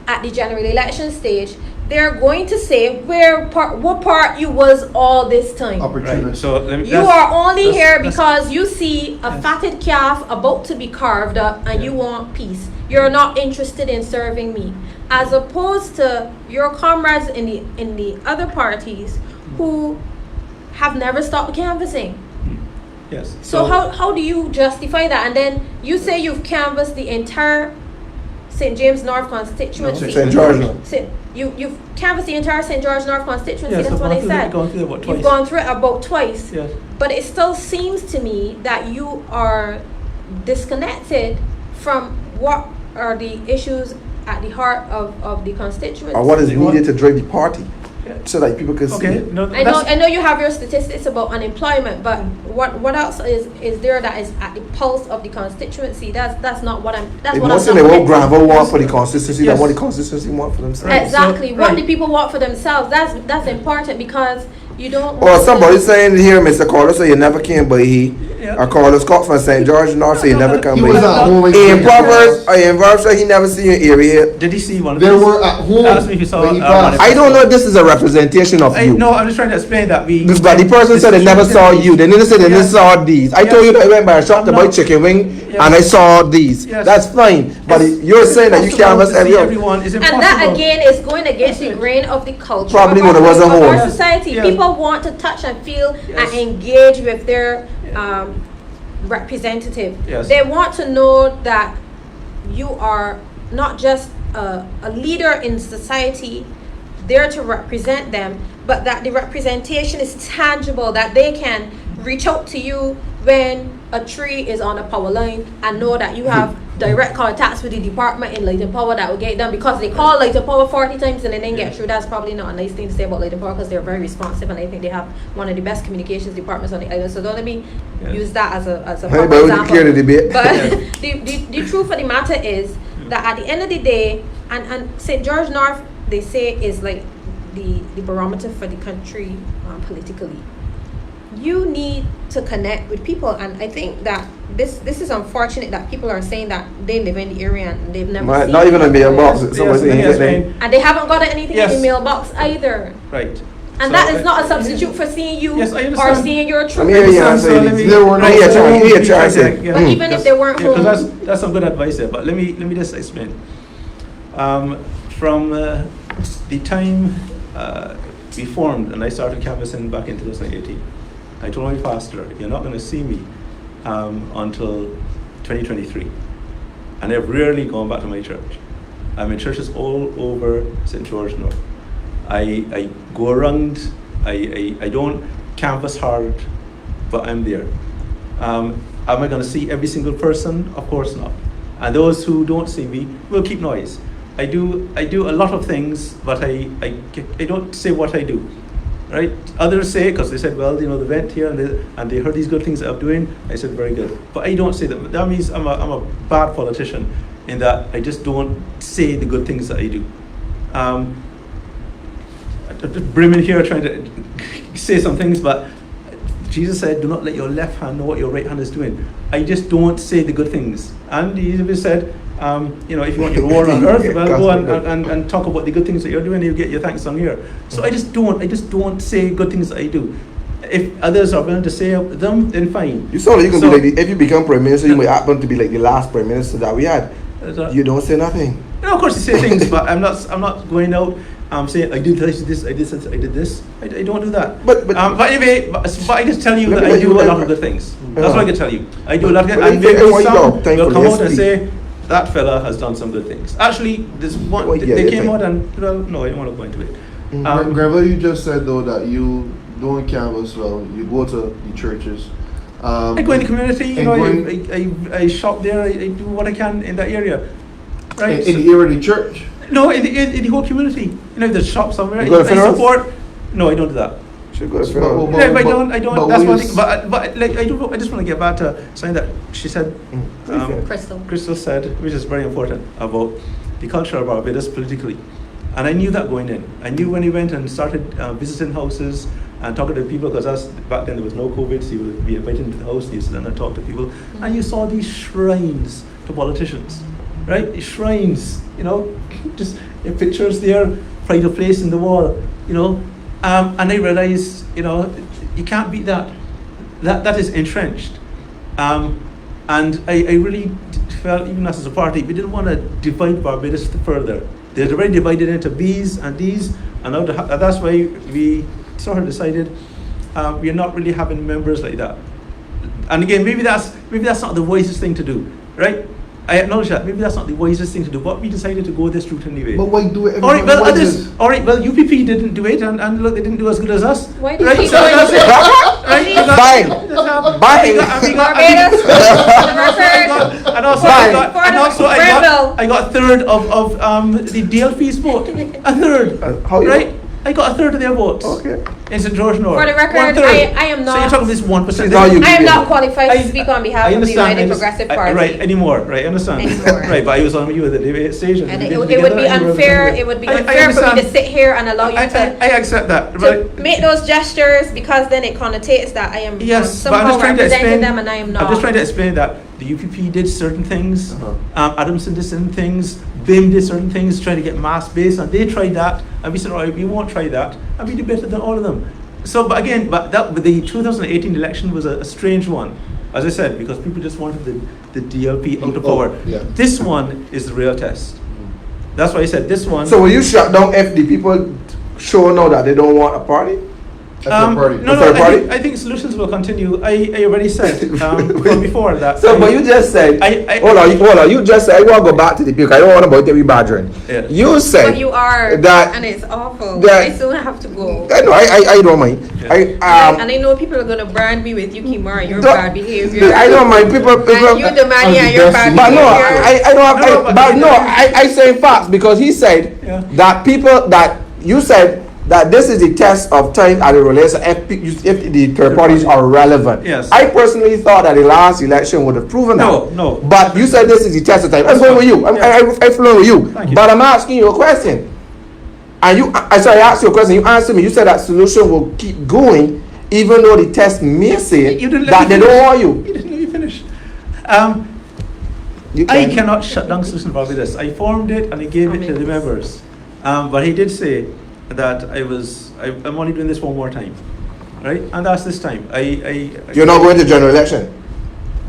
[SPEAKER 3] at the general election stage, they're going to say what part you was all this time.
[SPEAKER 4] Opportunist.
[SPEAKER 1] Right. So let me,
[SPEAKER 3] You are only here
[SPEAKER 1] that's-
[SPEAKER 3] because you see a fatted calf about to be carved up and you want peace. You're not interested in serving me, as opposed to your comrades in the other parties who have never stopped canvassing.
[SPEAKER 1] yes.
[SPEAKER 3] So how do you justify that? And then you say you've canvassed the entire St. James North constituency.
[SPEAKER 2] St. George North.
[SPEAKER 3] You've canvassed the entire St. George North constituency.
[SPEAKER 1] Yes,
[SPEAKER 3] That's
[SPEAKER 1] I've
[SPEAKER 3] what
[SPEAKER 1] gone
[SPEAKER 3] I
[SPEAKER 1] through
[SPEAKER 3] said.
[SPEAKER 1] it, gone through it about twice.
[SPEAKER 3] You've gone through it about twice.
[SPEAKER 1] Yes.
[SPEAKER 3] But it still seems to me that you are disconnected from what are the issues at the heart of the constituency.
[SPEAKER 2] Or what is
[SPEAKER 1] You want-
[SPEAKER 2] needed to drive the party,
[SPEAKER 1] Yeah.
[SPEAKER 2] so that people can see
[SPEAKER 1] Okay.
[SPEAKER 2] it.
[SPEAKER 1] No,
[SPEAKER 3] I know you have your statistics about unemployment, but what else is there that is at the pulse of the constituency? That's not what I'm. That's what I'm
[SPEAKER 2] Mostly
[SPEAKER 3] not
[SPEAKER 2] they
[SPEAKER 3] getting.
[SPEAKER 2] won't Grenville want for the consistency,
[SPEAKER 1] Yes.
[SPEAKER 2] than what the consistency want for themselves.
[SPEAKER 1] Right.
[SPEAKER 3] Exactly.
[SPEAKER 1] So-
[SPEAKER 3] what
[SPEAKER 1] right.
[SPEAKER 3] do people want for themselves? That's important, because you don't.
[SPEAKER 2] Or
[SPEAKER 3] want to-
[SPEAKER 2] somebody saying here, Mr. Carlos, so you never came, but he,
[SPEAKER 1] Yeah.
[SPEAKER 2] or Carlos Scott from St. George North, so you never come,
[SPEAKER 4] He
[SPEAKER 2] but
[SPEAKER 4] was
[SPEAKER 2] he.
[SPEAKER 4] at home. when
[SPEAKER 2] In
[SPEAKER 4] he
[SPEAKER 2] Proverbs,
[SPEAKER 4] passed.
[SPEAKER 2] in Proverbs, he never see your area.
[SPEAKER 1] Did he see one of
[SPEAKER 4] There
[SPEAKER 1] these?
[SPEAKER 4] were at home
[SPEAKER 1] Ask me if you saw
[SPEAKER 4] when he
[SPEAKER 1] it,
[SPEAKER 4] passed.
[SPEAKER 2] I don't know if this is a representation of you.
[SPEAKER 1] No, I'm just trying to explain that we.
[SPEAKER 2] Because but the person said they never saw you. They didn't say they didn't
[SPEAKER 1] Yes.
[SPEAKER 2] saw these. I told you that I went by a shop to
[SPEAKER 1] I'm
[SPEAKER 2] buy
[SPEAKER 1] not-
[SPEAKER 2] chicken wing,
[SPEAKER 1] Yes.
[SPEAKER 2] and I saw these.
[SPEAKER 1] Yes.
[SPEAKER 2] That's fine. But
[SPEAKER 1] It's-
[SPEAKER 2] you're saying that you
[SPEAKER 1] it's impossible
[SPEAKER 2] canvas
[SPEAKER 1] to see
[SPEAKER 2] every.
[SPEAKER 1] everyone. It's
[SPEAKER 3] And
[SPEAKER 1] impossible.
[SPEAKER 3] that again is going against the grain of the culture.
[SPEAKER 2] Probably
[SPEAKER 3] of
[SPEAKER 2] when it
[SPEAKER 3] our-
[SPEAKER 2] wasn't
[SPEAKER 3] of our
[SPEAKER 2] home.
[SPEAKER 3] society.
[SPEAKER 1] Yes.
[SPEAKER 3] People want to touch and feel
[SPEAKER 1] Yes.
[SPEAKER 3] and engage with their representative.
[SPEAKER 1] Yes.
[SPEAKER 3] They want to know that you are not just a leader in society there to represent them, but that the representation is tangible, that they can reach out to you when a tree is on a power line and know that you have direct contacts with the department in Light and Power that will get it done, because they call Light and Power 40 times and they didn't get through. That's probably not a nice thing to say about Light and Power, because they're very responsive and I think they have one of the best communications departments on the island. So don't let me
[SPEAKER 1] Yes.
[SPEAKER 3] use that as a
[SPEAKER 2] Hey,
[SPEAKER 3] proper
[SPEAKER 2] but we
[SPEAKER 3] example.
[SPEAKER 2] care the debate.
[SPEAKER 3] But the truth of the matter is that at the end of the day, and St. George North, they say, is like the barometer for the country politically. You need to connect with people, and I think that this is unfortunate that people are saying that they live in the area and they've never seen
[SPEAKER 2] Not even a
[SPEAKER 3] it.
[SPEAKER 2] mailbox.
[SPEAKER 1] Yes,
[SPEAKER 2] Somebody saying
[SPEAKER 1] yes,
[SPEAKER 2] anything.
[SPEAKER 3] And they haven't got anything
[SPEAKER 1] Yes.
[SPEAKER 3] in the mailbox either.
[SPEAKER 1] Right.
[SPEAKER 3] And
[SPEAKER 1] So,
[SPEAKER 3] that is not a substitute for seeing you
[SPEAKER 1] Yes, I
[SPEAKER 3] or
[SPEAKER 1] understand.
[SPEAKER 3] seeing your
[SPEAKER 2] I
[SPEAKER 3] truth.
[SPEAKER 2] mean, yeah,
[SPEAKER 1] So let
[SPEAKER 2] say
[SPEAKER 1] me-
[SPEAKER 4] There were no
[SPEAKER 2] Here, Charlie,
[SPEAKER 4] home.
[SPEAKER 2] here, Charlie, say.
[SPEAKER 1] Yeah.
[SPEAKER 3] But even if they weren't
[SPEAKER 1] Yeah, 'cause
[SPEAKER 3] home,
[SPEAKER 1] that's some good advice there. But let me just explain. From the time we formed and I started canvassing back in 2018, I told my pastor, "You're not going to see me until 2023," and I've rarely gone back to my church. I'm in churches all over St. George North. I go around. I don't canvass hard, but I'm there. Am I going to see every single person? Of course not. And those who don't see me will keep noise. I do a lot of things, but I don't say what I do. Right? Others say, because they said, well, you know, the event here, and they heard these good things that I'm doing. I said, very good. But I don't say that. That means I'm a bad politician, in that I just don't say the good things that I do. Brimming here trying to say some things, but Jesus said, do not let your left hand know what your right hand is doing. I just don't say the good things. And he even said, you know, if you want your reward on earth, well, go and talk about the good things that you're doing, and you get your thanks on here. So I just don't say good things that I do. if others are willing to say them, then fine.
[SPEAKER 2] You saw that you can
[SPEAKER 1] So-
[SPEAKER 2] be like if you become prime minister, you may happen to be like the last prime minister that we had. You don't say nothing.
[SPEAKER 1] Of course, you say things, but I'm not going out. Saying I did this, I did this. I don't do that.
[SPEAKER 2] But
[SPEAKER 1] anyway, but I can tell you
[SPEAKER 2] Let
[SPEAKER 1] that
[SPEAKER 2] me
[SPEAKER 1] I
[SPEAKER 2] let
[SPEAKER 1] do
[SPEAKER 2] you
[SPEAKER 1] a
[SPEAKER 2] let-
[SPEAKER 1] lot of good things. That's
[SPEAKER 2] Yeah.
[SPEAKER 1] what I can tell you. I do a lot of good.
[SPEAKER 2] Well,
[SPEAKER 1] And
[SPEAKER 2] if you-
[SPEAKER 1] maybe
[SPEAKER 2] well, you
[SPEAKER 1] some
[SPEAKER 2] know, thank
[SPEAKER 1] will
[SPEAKER 2] for
[SPEAKER 1] come
[SPEAKER 2] the
[SPEAKER 1] out and
[SPEAKER 2] SP.
[SPEAKER 1] say that fella has done some good things. Actually, this one
[SPEAKER 2] Well, yeah,
[SPEAKER 1] they
[SPEAKER 2] yeah,
[SPEAKER 1] came
[SPEAKER 2] thank-
[SPEAKER 1] out and well, no, I don't want to go into it.
[SPEAKER 4] Grenville, you just said though that you don't canvas well. You go to the churches.
[SPEAKER 1] I go in the community, you
[SPEAKER 4] and
[SPEAKER 1] know,
[SPEAKER 4] going-
[SPEAKER 1] I shop there, I do what I can in that area. Right?
[SPEAKER 4] in the area of the church.
[SPEAKER 1] No, in the whole community. You know, if there's shop somewhere,
[SPEAKER 2] You go to
[SPEAKER 1] I
[SPEAKER 2] funerals?
[SPEAKER 1] support. No, I don't do that.
[SPEAKER 2] Should go to
[SPEAKER 4] But-
[SPEAKER 2] funeral.
[SPEAKER 4] but-
[SPEAKER 1] Yeah, but I don't.
[SPEAKER 4] but
[SPEAKER 1] That's
[SPEAKER 4] we
[SPEAKER 1] one
[SPEAKER 4] was-
[SPEAKER 1] thing. But like I just want to get back to something that she said.
[SPEAKER 3] Crystal.
[SPEAKER 1] Crystal said, which is very important, about the culture of Barbados politically. And I knew that going in. I knew when he went and started visiting houses and talking to people, because back then there was no COVID, so he would be invited into the house, he used to then talk to people. And you saw these shrines to politicians, right? These shrines, you know, just pictures there, pride of place in the wall, you know. And I realized, you know, you can't beat that. That is entrenched. And I really felt, even us as a party, we didn't want to divide Barbados further. They're already divided into Bs and Ds, and now that's why we sort of decided we're not really having members like that. And again, maybe that's not the wisest thing to do, right? I acknowledge that. Maybe that's not the wisest thing to do, but we decided to go this route anyway.
[SPEAKER 4] But why do it?
[SPEAKER 1] All right, well,
[SPEAKER 4] Why
[SPEAKER 1] others. All right, well, UPP didn't do it, and look, they didn't do as good as us.
[SPEAKER 3] Why do you
[SPEAKER 1] right?
[SPEAKER 3] keep
[SPEAKER 1] So
[SPEAKER 3] going
[SPEAKER 1] that's
[SPEAKER 3] to-
[SPEAKER 1] it. Right? We got-
[SPEAKER 2] Bye.
[SPEAKER 1] we got-
[SPEAKER 3] Barbados, for the record.
[SPEAKER 1] and also I got a third of the DLP's vote. A third.
[SPEAKER 2] How you-
[SPEAKER 1] Right? I got a third of their votes.
[SPEAKER 2] Okay.
[SPEAKER 1] In St. George North.
[SPEAKER 3] For the record,
[SPEAKER 1] 1/3.
[SPEAKER 3] I am
[SPEAKER 1] So you're
[SPEAKER 3] not.
[SPEAKER 1] talking this 1%.
[SPEAKER 2] Now you-
[SPEAKER 3] I am not qualified to speak on behalf
[SPEAKER 1] I
[SPEAKER 3] of the
[SPEAKER 1] understand,
[SPEAKER 3] United
[SPEAKER 1] I
[SPEAKER 3] Progressive
[SPEAKER 1] understand.
[SPEAKER 3] Party.
[SPEAKER 1] Right, anymore, right, I understand.
[SPEAKER 3] Anymore.
[SPEAKER 1] Right, but I was on you at the debate station.
[SPEAKER 3] And
[SPEAKER 1] We
[SPEAKER 3] it
[SPEAKER 1] did
[SPEAKER 3] would
[SPEAKER 1] together
[SPEAKER 3] be
[SPEAKER 1] and you were
[SPEAKER 3] unfair.
[SPEAKER 1] representing
[SPEAKER 3] It would be
[SPEAKER 1] I
[SPEAKER 3] unfair for me to
[SPEAKER 1] understand.
[SPEAKER 3] sit here and allow you
[SPEAKER 1] I accept that.
[SPEAKER 3] to
[SPEAKER 1] But
[SPEAKER 3] make those gestures, because then it connotates that I am
[SPEAKER 1] yes, but I'm
[SPEAKER 3] somehow
[SPEAKER 1] just trying to
[SPEAKER 3] representing
[SPEAKER 1] explain.
[SPEAKER 3] them and I am not.
[SPEAKER 1] I'm just trying to explain that the UPP did certain things,
[SPEAKER 2] Uh-huh.
[SPEAKER 1] Adamson did certain things, BIM did certain things, trying to get mass base, and they tried that, and we said, all right, we won't try that, and we did better than all of them. So, but the 2018 election was a strange one, as I said, because people just wanted the DLP out of power.
[SPEAKER 4] Yeah.
[SPEAKER 1] This one is the real test. That's why I said this one.
[SPEAKER 2] So will you shut down if the people show now that they don't want a party?
[SPEAKER 4] That's your party.
[SPEAKER 1] No,
[SPEAKER 2] The third party?
[SPEAKER 1] I think solutions will continue. I already said from before that.
[SPEAKER 2] So, but you just said, hold on, you just said, I want to go back to the people. I don't want about to be badgering.
[SPEAKER 1] Yeah.
[SPEAKER 2] You said
[SPEAKER 3] But you are,
[SPEAKER 2] that-
[SPEAKER 3] and it's awful.
[SPEAKER 2] that-
[SPEAKER 3] I still have to go.
[SPEAKER 2] I know, I don't mind.
[SPEAKER 1] Yeah.
[SPEAKER 3] And I know people are going to brand me with Yuki Mara, your
[SPEAKER 2] Don't-
[SPEAKER 3] bad behavior.
[SPEAKER 2] I don't mind people.
[SPEAKER 3] And you, Damani, and your bad
[SPEAKER 2] But no,
[SPEAKER 3] behavior.
[SPEAKER 2] I don't have.
[SPEAKER 1] No, but-
[SPEAKER 2] I say facts because he said
[SPEAKER 1] Yeah.
[SPEAKER 2] that people that you said that this is the test of time at the relation if the third parties are relevant.
[SPEAKER 1] Yes.
[SPEAKER 2] I personally thought that the last election would have proven that.
[SPEAKER 1] No.
[SPEAKER 2] But you said this is the test of time. I'm going with you. I flow with you.
[SPEAKER 1] Thank you.
[SPEAKER 2] But I'm asking you a question. And I asked you a question. You answered me. You said that solution will keep going, even though the test may say
[SPEAKER 1] You didn't let
[SPEAKER 2] that
[SPEAKER 1] me
[SPEAKER 2] they don't
[SPEAKER 1] finish.
[SPEAKER 2] want you.
[SPEAKER 1] You didn't let me finish.
[SPEAKER 2] You
[SPEAKER 1] I
[SPEAKER 2] can.
[SPEAKER 1] cannot shut down Solution Barbados. I formed it and I gave it to the members. But he did say that I'm only doing this one more time, right? And that's this time.
[SPEAKER 2] You're not going to general election.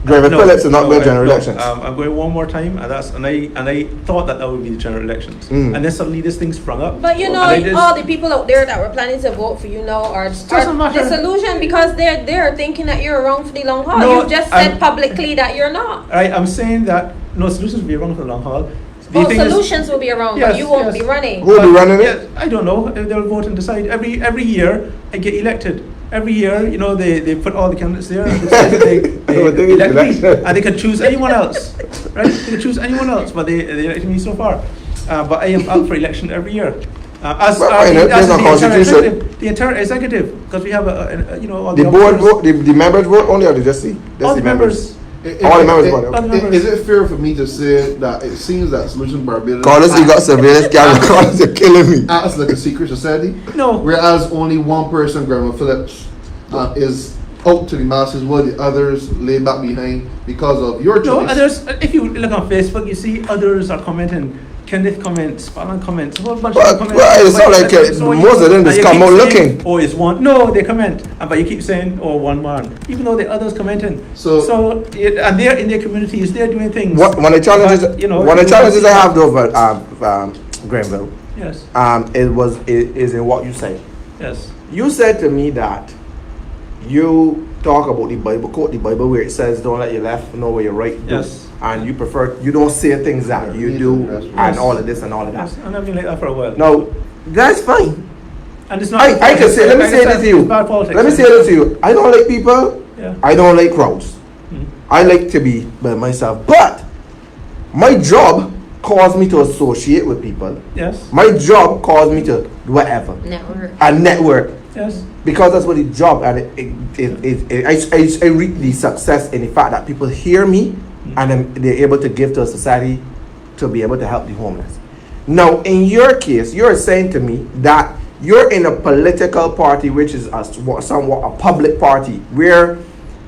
[SPEAKER 2] Grenville
[SPEAKER 1] No,
[SPEAKER 2] Phillips is not
[SPEAKER 1] no,
[SPEAKER 2] going to general
[SPEAKER 1] no.
[SPEAKER 2] elections.
[SPEAKER 1] I'm going one more time, and I thought that would be the general elections,
[SPEAKER 2] Mm.
[SPEAKER 1] and then suddenly this thing sprung up.
[SPEAKER 3] But you know,
[SPEAKER 1] And I just-
[SPEAKER 3] all the people out there that were planning to vote for you now are
[SPEAKER 1] Doesn't matter.
[SPEAKER 3] disillusioned because they're thinking that you're around for the long haul.
[SPEAKER 1] No,
[SPEAKER 3] You just
[SPEAKER 1] I'm-
[SPEAKER 3] said publicly that you're not.
[SPEAKER 1] Right, I'm saying that no solutions will be around for the long haul. The
[SPEAKER 3] Well,
[SPEAKER 1] thing is-
[SPEAKER 3] solutions will be around,
[SPEAKER 1] Yes,
[SPEAKER 3] but you won't
[SPEAKER 1] yes.
[SPEAKER 3] be running.
[SPEAKER 2] Who will be running
[SPEAKER 1] Yeah,
[SPEAKER 2] it?
[SPEAKER 1] I don't know. They'll vote and decide. Every year, I get elected. Every year, you know, they put all the candidates there and decide that they
[SPEAKER 2] Well, they
[SPEAKER 1] elect me,
[SPEAKER 2] election.
[SPEAKER 1] and they could choose anyone else, right? They could choose anyone else, but they elected me so far. But I am up for election every year. As
[SPEAKER 2] But why not? There's no constitution.
[SPEAKER 1] The entire executive, because we have you know, all
[SPEAKER 2] The board
[SPEAKER 1] officers.
[SPEAKER 2] vote, the members vote only, or they just see? That's
[SPEAKER 1] All the members.
[SPEAKER 2] All the members
[SPEAKER 4] Is-
[SPEAKER 2] vote.
[SPEAKER 1] All the members.
[SPEAKER 4] Is it fair for me to say that it seems that Solution Barbados
[SPEAKER 2] Carlos, you got surveillance camera. Carlos, you're killing me.
[SPEAKER 4] acts like a secret society?
[SPEAKER 1] No.
[SPEAKER 4] Whereas only one person, Grenville Phillips, is out to the masses, while the others lay back behind because of your
[SPEAKER 1] No,
[SPEAKER 4] choice.
[SPEAKER 1] others. If you look on Facebook, you see others are commenting Kenneth comments, Fallon comments, a whole bunch
[SPEAKER 2] But
[SPEAKER 1] of comments.
[SPEAKER 2] well, it's not like most of them just come out looking.
[SPEAKER 1] Oh, it's one. No, they comment, but you keep saying, "Oh, one man," even though the others commenting. And they're in their communities, they're doing things.
[SPEAKER 2] One of the challenges, one of the challenges I have over Grenville,
[SPEAKER 1] yes,
[SPEAKER 2] is in what you say.
[SPEAKER 1] yes,
[SPEAKER 2] You said to me that you talk about the Bible, quote the Bible where it says, "Don't let your left know where your right do."
[SPEAKER 1] yes.
[SPEAKER 2] And you don't say things that you do, and all of this and all of that.
[SPEAKER 1] Yes, and I've been like that for a while.
[SPEAKER 2] No, that's fine.
[SPEAKER 1] And it's not.
[SPEAKER 2] I can say. Let me say this to you.
[SPEAKER 1] Bad politics.
[SPEAKER 2] Let me say this to you. I don't like people.
[SPEAKER 1] Yeah.
[SPEAKER 2] I don't like crowds.
[SPEAKER 1] Mm.
[SPEAKER 2] I like to be by myself. But my job calls me to associate with people.
[SPEAKER 1] Yes.
[SPEAKER 2] My job calls me to do whatever.
[SPEAKER 3] Network.
[SPEAKER 2] A network.
[SPEAKER 1] Yes.
[SPEAKER 2] Because that's what the job, and I reap the success in the fact that people hear me and then they're able to give to a society to be able to help the homeless. Now, in your case, you're saying to me that you're in a political party which is somewhat a public party where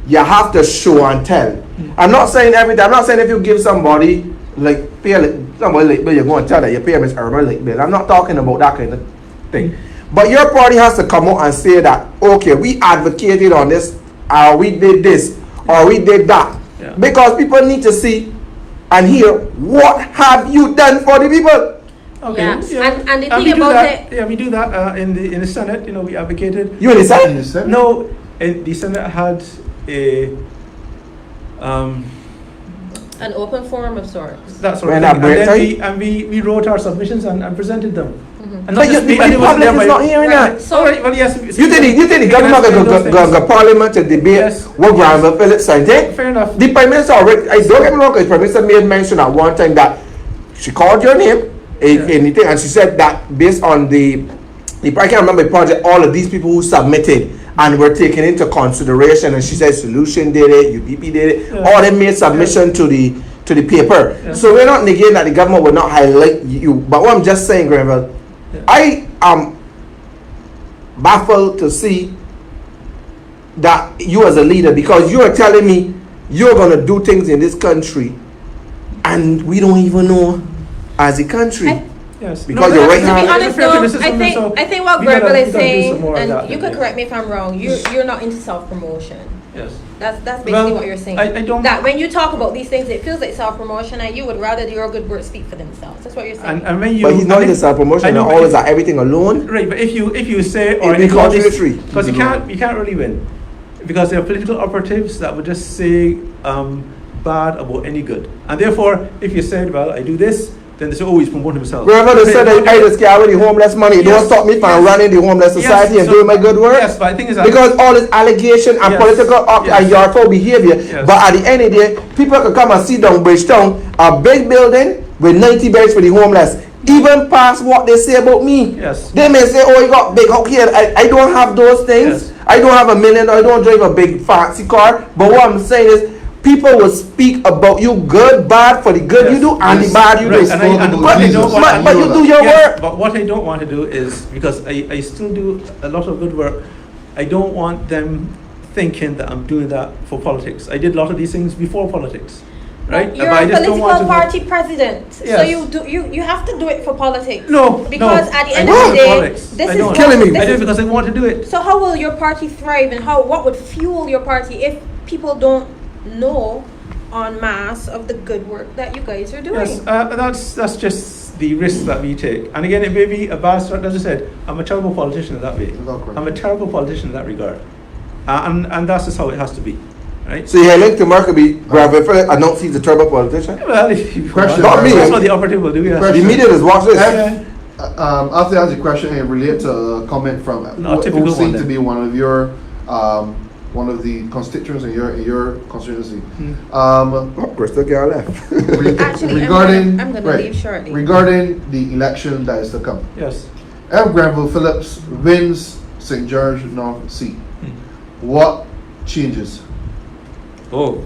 [SPEAKER 2] you have to show and tell. I'm not saying everything. I'm not saying if you give somebody somebody like bill, you're going to tell that you pay Miss Irma like bill. I'm not talking about that kind of thing. But your party has to come out and say that, okay, we advocated on this, or we did this, or we did that.
[SPEAKER 1] Yeah.
[SPEAKER 2] Because people need to see and hear, what have you done for the people?
[SPEAKER 1] Okay.
[SPEAKER 3] Yeah. And the
[SPEAKER 1] we
[SPEAKER 3] thing
[SPEAKER 1] do
[SPEAKER 3] about
[SPEAKER 1] that.
[SPEAKER 3] it.
[SPEAKER 1] Yeah, we do that in the Senate. We advocated.
[SPEAKER 2] You in the Senate?
[SPEAKER 4] In the Senate?
[SPEAKER 1] No, the Senate had a
[SPEAKER 3] An open forum of sorts.
[SPEAKER 1] that sort
[SPEAKER 2] When
[SPEAKER 1] of
[SPEAKER 2] I
[SPEAKER 1] thing.
[SPEAKER 2] break
[SPEAKER 1] And we wrote our submissions and presented them. And
[SPEAKER 2] But
[SPEAKER 1] just
[SPEAKER 2] the
[SPEAKER 1] me, and it wasn't
[SPEAKER 2] public
[SPEAKER 1] there
[SPEAKER 2] is
[SPEAKER 1] by-
[SPEAKER 2] not hearing that.
[SPEAKER 3] So-
[SPEAKER 1] All right, well, yes.
[SPEAKER 2] You think the government going to parliament to debate
[SPEAKER 1] Yes.
[SPEAKER 2] what Grenville Phillips said?
[SPEAKER 1] Fair enough.
[SPEAKER 2] The Prime Minister already, I don't get me wrong, the Prime Minister made mention at one time that she called your name, anything, and she said that based on the I can't remember the project, all of these people who submitted and were taken into consideration, and she said Solution did it, UDP did it,
[SPEAKER 1] Yeah.
[SPEAKER 2] all them made submission to the paper.
[SPEAKER 1] Yeah.
[SPEAKER 2] So we're not negating that the government will not highlight you, but what I'm just saying, Grenville,
[SPEAKER 1] Yeah.
[SPEAKER 2] I am baffled to see that you as a leader, because you are telling me you're going to do things in this country and we don't even know as a country.
[SPEAKER 1] Yes.
[SPEAKER 2] Because you're right
[SPEAKER 3] To
[SPEAKER 2] now-
[SPEAKER 3] be
[SPEAKER 1] It's a
[SPEAKER 3] honest,
[SPEAKER 1] fair
[SPEAKER 3] though,
[SPEAKER 1] criticism, so
[SPEAKER 3] I think what
[SPEAKER 1] we gotta-
[SPEAKER 3] Grenville is
[SPEAKER 1] we gotta do
[SPEAKER 3] saying,
[SPEAKER 1] some more of
[SPEAKER 3] and
[SPEAKER 1] that,
[SPEAKER 3] you could
[SPEAKER 1] yeah.
[SPEAKER 3] correct me if I'm wrong. You're not into self promotion.
[SPEAKER 1] Yes.
[SPEAKER 3] That's basically
[SPEAKER 1] Well,
[SPEAKER 3] what you're saying.
[SPEAKER 1] I don't-
[SPEAKER 3] That when you talk about these things, it feels like self promotion, and you would rather your good words speak for themselves. That's what you're saying.
[SPEAKER 1] And when you.
[SPEAKER 2] But he's not
[SPEAKER 1] I mean,
[SPEAKER 2] into self-promotion
[SPEAKER 1] I
[SPEAKER 2] and
[SPEAKER 1] know, but
[SPEAKER 2] always
[SPEAKER 1] if-
[SPEAKER 2] that everything alone.
[SPEAKER 1] Right, but if you say or
[SPEAKER 2] It'd be
[SPEAKER 1] any of this-
[SPEAKER 2] contradictory.
[SPEAKER 1] because you can't really win, because there are political operatives that would just say bad about any good, and therefore if you said, well, I do this, then they say, oh, he's promoting himself.
[SPEAKER 2] Remember they said that I just carry the homeless money. It
[SPEAKER 1] Yes,
[SPEAKER 2] don't stop me from
[SPEAKER 1] yes.
[SPEAKER 2] running the homeless
[SPEAKER 1] Yes,
[SPEAKER 2] society and
[SPEAKER 1] so-
[SPEAKER 2] doing my good work.
[SPEAKER 1] Yes, but the thing is that
[SPEAKER 2] Because all this allegation and
[SPEAKER 1] Yes,
[SPEAKER 2] political
[SPEAKER 1] yes.
[SPEAKER 2] and yarful behavior.
[SPEAKER 1] Yes.
[SPEAKER 2] But at the end of the day, people can come and see down Bridgetown, a big building with 90 beds for the homeless. Even past what they say about me.
[SPEAKER 1] Yes.
[SPEAKER 2] They may say, oh, you got big house here. I don't have those things.
[SPEAKER 1] Yes.
[SPEAKER 2] I don't have $1 million. I don't drive a big fancy car. But what I'm saying is, people will speak about you good, bad, for the good
[SPEAKER 1] Yes.
[SPEAKER 2] you do and
[SPEAKER 4] Yes.
[SPEAKER 2] the bad you
[SPEAKER 1] Right,
[SPEAKER 2] do.
[SPEAKER 1] and I don't want-
[SPEAKER 2] But you do your
[SPEAKER 1] Yes,
[SPEAKER 2] work.
[SPEAKER 1] but what I don't want to do is, because I still do a lot of good work, I don't want them thinking that I'm doing that for politics. I did a lot of these things before politics, right?
[SPEAKER 3] You're
[SPEAKER 1] But I
[SPEAKER 3] a
[SPEAKER 1] just don't want
[SPEAKER 3] political
[SPEAKER 1] to
[SPEAKER 3] party president, so
[SPEAKER 1] Yes.
[SPEAKER 3] you have to do it for politics.
[SPEAKER 1] No,
[SPEAKER 3] because
[SPEAKER 1] no,
[SPEAKER 3] at the
[SPEAKER 1] I
[SPEAKER 3] end
[SPEAKER 1] don't
[SPEAKER 3] of
[SPEAKER 1] do
[SPEAKER 3] the
[SPEAKER 1] it for
[SPEAKER 3] day,
[SPEAKER 1] politics.
[SPEAKER 3] this
[SPEAKER 1] I
[SPEAKER 3] is
[SPEAKER 1] don't.
[SPEAKER 2] Killing me.
[SPEAKER 3] this
[SPEAKER 1] I do it
[SPEAKER 3] is-
[SPEAKER 1] because I want to do it.
[SPEAKER 3] So how will your party thrive, and what would fuel your party if people don't know en masse of the good work that you guys are doing?
[SPEAKER 1] Yes, that's just the risk that we take. And again, it may be a bad start. As I said, I'm a terrible politician in that way.
[SPEAKER 4] Without question.
[SPEAKER 1] I'm a terrible politician in that regard. And that's just how it has to be, right?
[SPEAKER 2] So you link to Markaby, Grenville Phillips, announce he's a terrible politician.
[SPEAKER 1] Well, if you
[SPEAKER 4] Question,
[SPEAKER 2] Not me.
[SPEAKER 1] That's what the operative will do, yes.
[SPEAKER 4] Question.
[SPEAKER 2] The media is watch this.
[SPEAKER 1] Yeah.
[SPEAKER 4] After I ask the question, it relate to a comment from
[SPEAKER 1] No, typical
[SPEAKER 4] who
[SPEAKER 1] one
[SPEAKER 4] seemed to
[SPEAKER 1] then.
[SPEAKER 4] be one of your one of the constituents in your constituency.
[SPEAKER 2] Oh, Crystal girl left.
[SPEAKER 3] Actually,
[SPEAKER 4] regarding
[SPEAKER 3] I'm gonna
[SPEAKER 4] right,
[SPEAKER 3] leave shortly.
[SPEAKER 4] regarding the election that is to come.
[SPEAKER 1] Yes.
[SPEAKER 4] If Grenville Phillips wins St. George North seat, what changes?
[SPEAKER 1] Oh,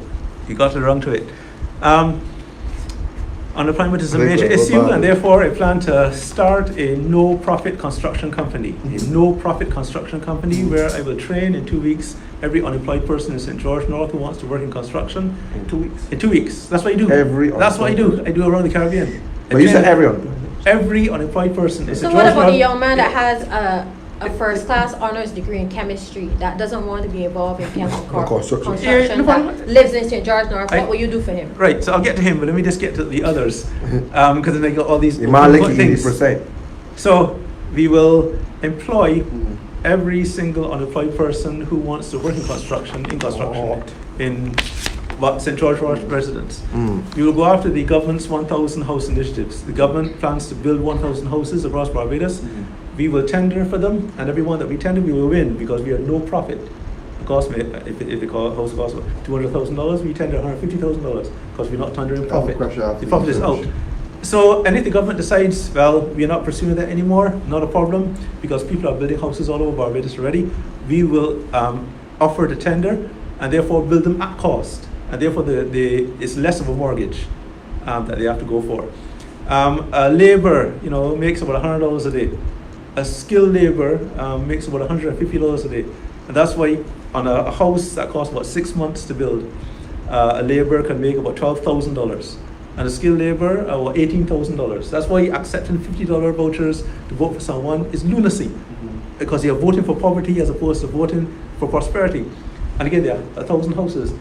[SPEAKER 1] you got around to it. Unemployment is a
[SPEAKER 2] I think
[SPEAKER 1] major
[SPEAKER 2] we're
[SPEAKER 1] issue,
[SPEAKER 2] about
[SPEAKER 1] and
[SPEAKER 2] it.
[SPEAKER 1] therefore I plan to start a no-profit construction company. A no-profit construction company where I will train in 2 weeks every unemployed person in St. George North who wants to work in construction.
[SPEAKER 2] In 2 weeks.
[SPEAKER 1] In 2 weeks. That's what I do.
[SPEAKER 2] Every
[SPEAKER 1] That's what I do. I do around the Caribbean.
[SPEAKER 2] But you said everyone.
[SPEAKER 1] Every unemployed person. It's
[SPEAKER 3] So
[SPEAKER 1] a
[SPEAKER 3] what
[SPEAKER 1] George
[SPEAKER 3] about the
[SPEAKER 1] North-
[SPEAKER 3] young man that has a first class honors degree in chemistry that doesn't want to be involved in chemical
[SPEAKER 2] Construction.
[SPEAKER 3] construction, that lives in St. George North? What will you do for him?
[SPEAKER 1] Right, so I'll get to him, but let me just get to the others, because then I got all these
[SPEAKER 2] The man like
[SPEAKER 1] things.
[SPEAKER 2] 80%.
[SPEAKER 1] So we will employ every single unemployed person who wants to work in construction, in St. George residents. We will go after the government's 1,000 house initiatives. The government plans to build 1,000 houses across Barbados. We will tender for them, and every one that we tender, we will win because we are no profit. It costs me, if the house costs $200,000, we tender $150,000 because we're not tendering profit. The profit is out. So, and if the government decides, well, we're not pursuing that anymore, not a problem, because people are building houses all over Barbados already, we will offer the tender and therefore build them at cost. And therefore, it's less of a mortgage that they have to go for. A labor, makes about $100 a day. A skilled labor makes about $150 a day. And that's why on a house that costs about 6 months to build, a labor can make about $12,000. And a skilled labor, about $18,000. That's why accepting $50 vouchers to vote for someone is lunacy. Because you're voting for poverty as opposed to voting for prosperity. And again, there are 1,000 houses.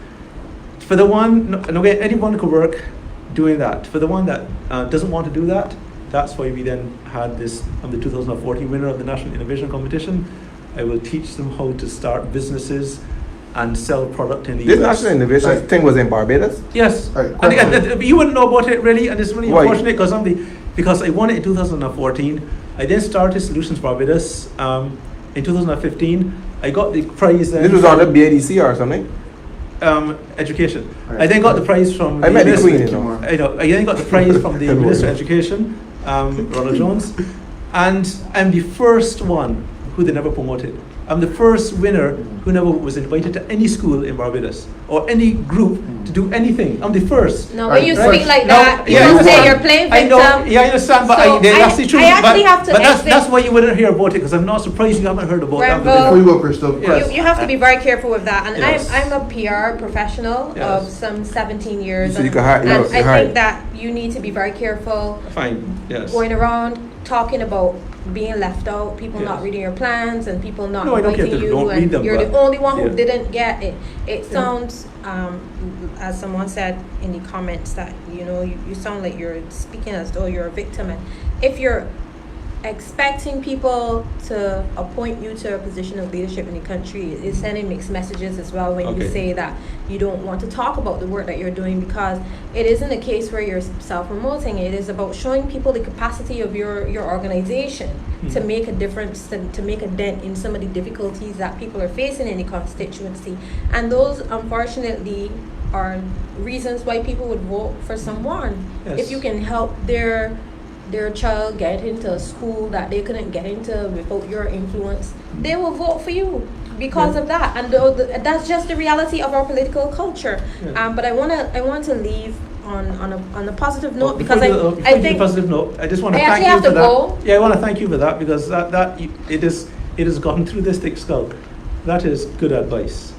[SPEAKER 1] For the one, and again, anyone could work doing that. For the one that doesn't want to do that, that's why we then had this, I'm the 2014 winner of the National Innovation Competition. I will teach them how to start businesses and sell product in the
[SPEAKER 2] This
[SPEAKER 1] US.
[SPEAKER 2] national innovation thing was in Barbados?
[SPEAKER 1] Yes.
[SPEAKER 4] Right,
[SPEAKER 1] And again, you wouldn't know about it really, and it's really
[SPEAKER 2] Why?
[SPEAKER 1] unfortunate because I won it in 2014. I then started Solutions Barbados in 2015. I got the prize then.
[SPEAKER 2] This was on the BADC or something?
[SPEAKER 1] Education.
[SPEAKER 4] Right.
[SPEAKER 1] I then got the prize from
[SPEAKER 2] I met the
[SPEAKER 1] Minister-
[SPEAKER 2] Queen, you know.
[SPEAKER 1] I then got the prize from the Minister of Education, Ronald Jones, and I'm the first one who they never promoted. I'm the first winner who never was invited to any school in Barbados or any group to do anything. I'm the first.
[SPEAKER 3] No, when you
[SPEAKER 4] Right.
[SPEAKER 3] speak like
[SPEAKER 1] No,
[SPEAKER 3] that, you
[SPEAKER 1] yeah,
[SPEAKER 3] don't
[SPEAKER 1] I
[SPEAKER 3] say
[SPEAKER 1] understand.
[SPEAKER 3] you're playing
[SPEAKER 1] I
[SPEAKER 3] victim.
[SPEAKER 1] know, yeah, I understand, but
[SPEAKER 3] So
[SPEAKER 1] that's the truth.
[SPEAKER 3] I actually
[SPEAKER 1] but,
[SPEAKER 3] have to
[SPEAKER 1] but that's,
[SPEAKER 3] explain-
[SPEAKER 1] that's why you wouldn't hear about it, because I'm not surprised you haven't heard about that.
[SPEAKER 3] Grenville-
[SPEAKER 4] Before you go, Crystal.
[SPEAKER 1] Yes.
[SPEAKER 3] You have to be very careful with that. And
[SPEAKER 1] Yes.
[SPEAKER 3] I'm a PR professional
[SPEAKER 1] Yes.
[SPEAKER 3] of some 17 years.
[SPEAKER 2] So you
[SPEAKER 3] and
[SPEAKER 2] can hide-
[SPEAKER 3] and
[SPEAKER 2] you
[SPEAKER 3] I
[SPEAKER 2] hide.
[SPEAKER 3] think that you need to be very careful
[SPEAKER 1] Fine, yes.
[SPEAKER 3] going around talking about being left out, people not
[SPEAKER 1] Yes.
[SPEAKER 3] reading your plans, and people not
[SPEAKER 1] No, I don't
[SPEAKER 3] inviting
[SPEAKER 1] get to-
[SPEAKER 3] you,
[SPEAKER 1] don't read
[SPEAKER 3] and
[SPEAKER 1] them,
[SPEAKER 3] you're the
[SPEAKER 1] but-
[SPEAKER 3] only one who
[SPEAKER 1] yeah.
[SPEAKER 3] didn't get it. It
[SPEAKER 1] Yeah.
[SPEAKER 3] sounds, as someone said in the comments, that you sound like you're speaking as though you're a victim. And if you're expecting people to appoint you to a position of leadership in the country, is sending mixed messages as well when you
[SPEAKER 1] Okay.
[SPEAKER 3] say that you don't want to talk about the work that you're doing, because it isn't a case where you're self-promoting. It is about showing people the capacity of your organization to make a difference, to make a dent in some of the difficulties that people are facing in the constituency. And those, unfortunately, are reasons why people would vote for someone.
[SPEAKER 1] Yes.
[SPEAKER 3] If you can help their child get into a school that they couldn't get into without your influence, they will vote for you because
[SPEAKER 1] Yeah.
[SPEAKER 3] of that. And that's just the reality of our political culture.
[SPEAKER 1] Yeah.
[SPEAKER 3] But I want to leave on a positive note,
[SPEAKER 1] Before
[SPEAKER 3] because
[SPEAKER 1] you- before
[SPEAKER 3] I
[SPEAKER 1] you do
[SPEAKER 3] think
[SPEAKER 1] the positive note, I just want to
[SPEAKER 3] I
[SPEAKER 1] thank
[SPEAKER 3] actually
[SPEAKER 1] you
[SPEAKER 3] have
[SPEAKER 1] for
[SPEAKER 3] to
[SPEAKER 1] that.
[SPEAKER 3] go.
[SPEAKER 1] Yeah, I want to thank you for that, because that it has gotten through this thick skull. That is good advice.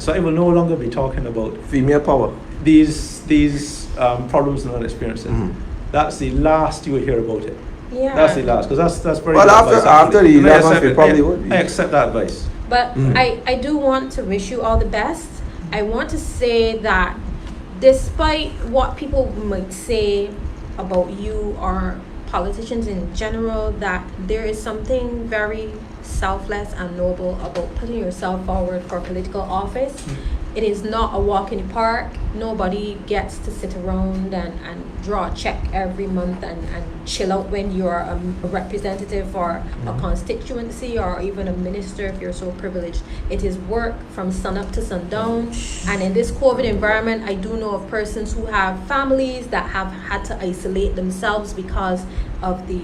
[SPEAKER 1] So I will no longer be talking about
[SPEAKER 2] Female power.
[SPEAKER 1] these problems and experiences. That's the last you will hear about it.
[SPEAKER 3] yeah.
[SPEAKER 1] That's the last, because that's very
[SPEAKER 2] Well,
[SPEAKER 1] good
[SPEAKER 2] after-
[SPEAKER 1] advice,
[SPEAKER 2] after
[SPEAKER 1] actually.
[SPEAKER 2] the
[SPEAKER 1] And I
[SPEAKER 2] 11th,
[SPEAKER 1] accept
[SPEAKER 2] it
[SPEAKER 1] it.
[SPEAKER 2] probably would be.
[SPEAKER 1] I accept that advice.
[SPEAKER 3] But I do want to wish you all the best. I want to say that despite what people might say about you or politicians in general, that there is something very selfless and noble about putting yourself forward for political office. It is not a walk in the park. Nobody gets to sit around and draw a check every month and chill out when you're a representative for a constituency or even a minister if you're so privileged. It is work from sun up to sundown. And in this COVID environment, I do know of persons who have families that have had to isolate themselves because of the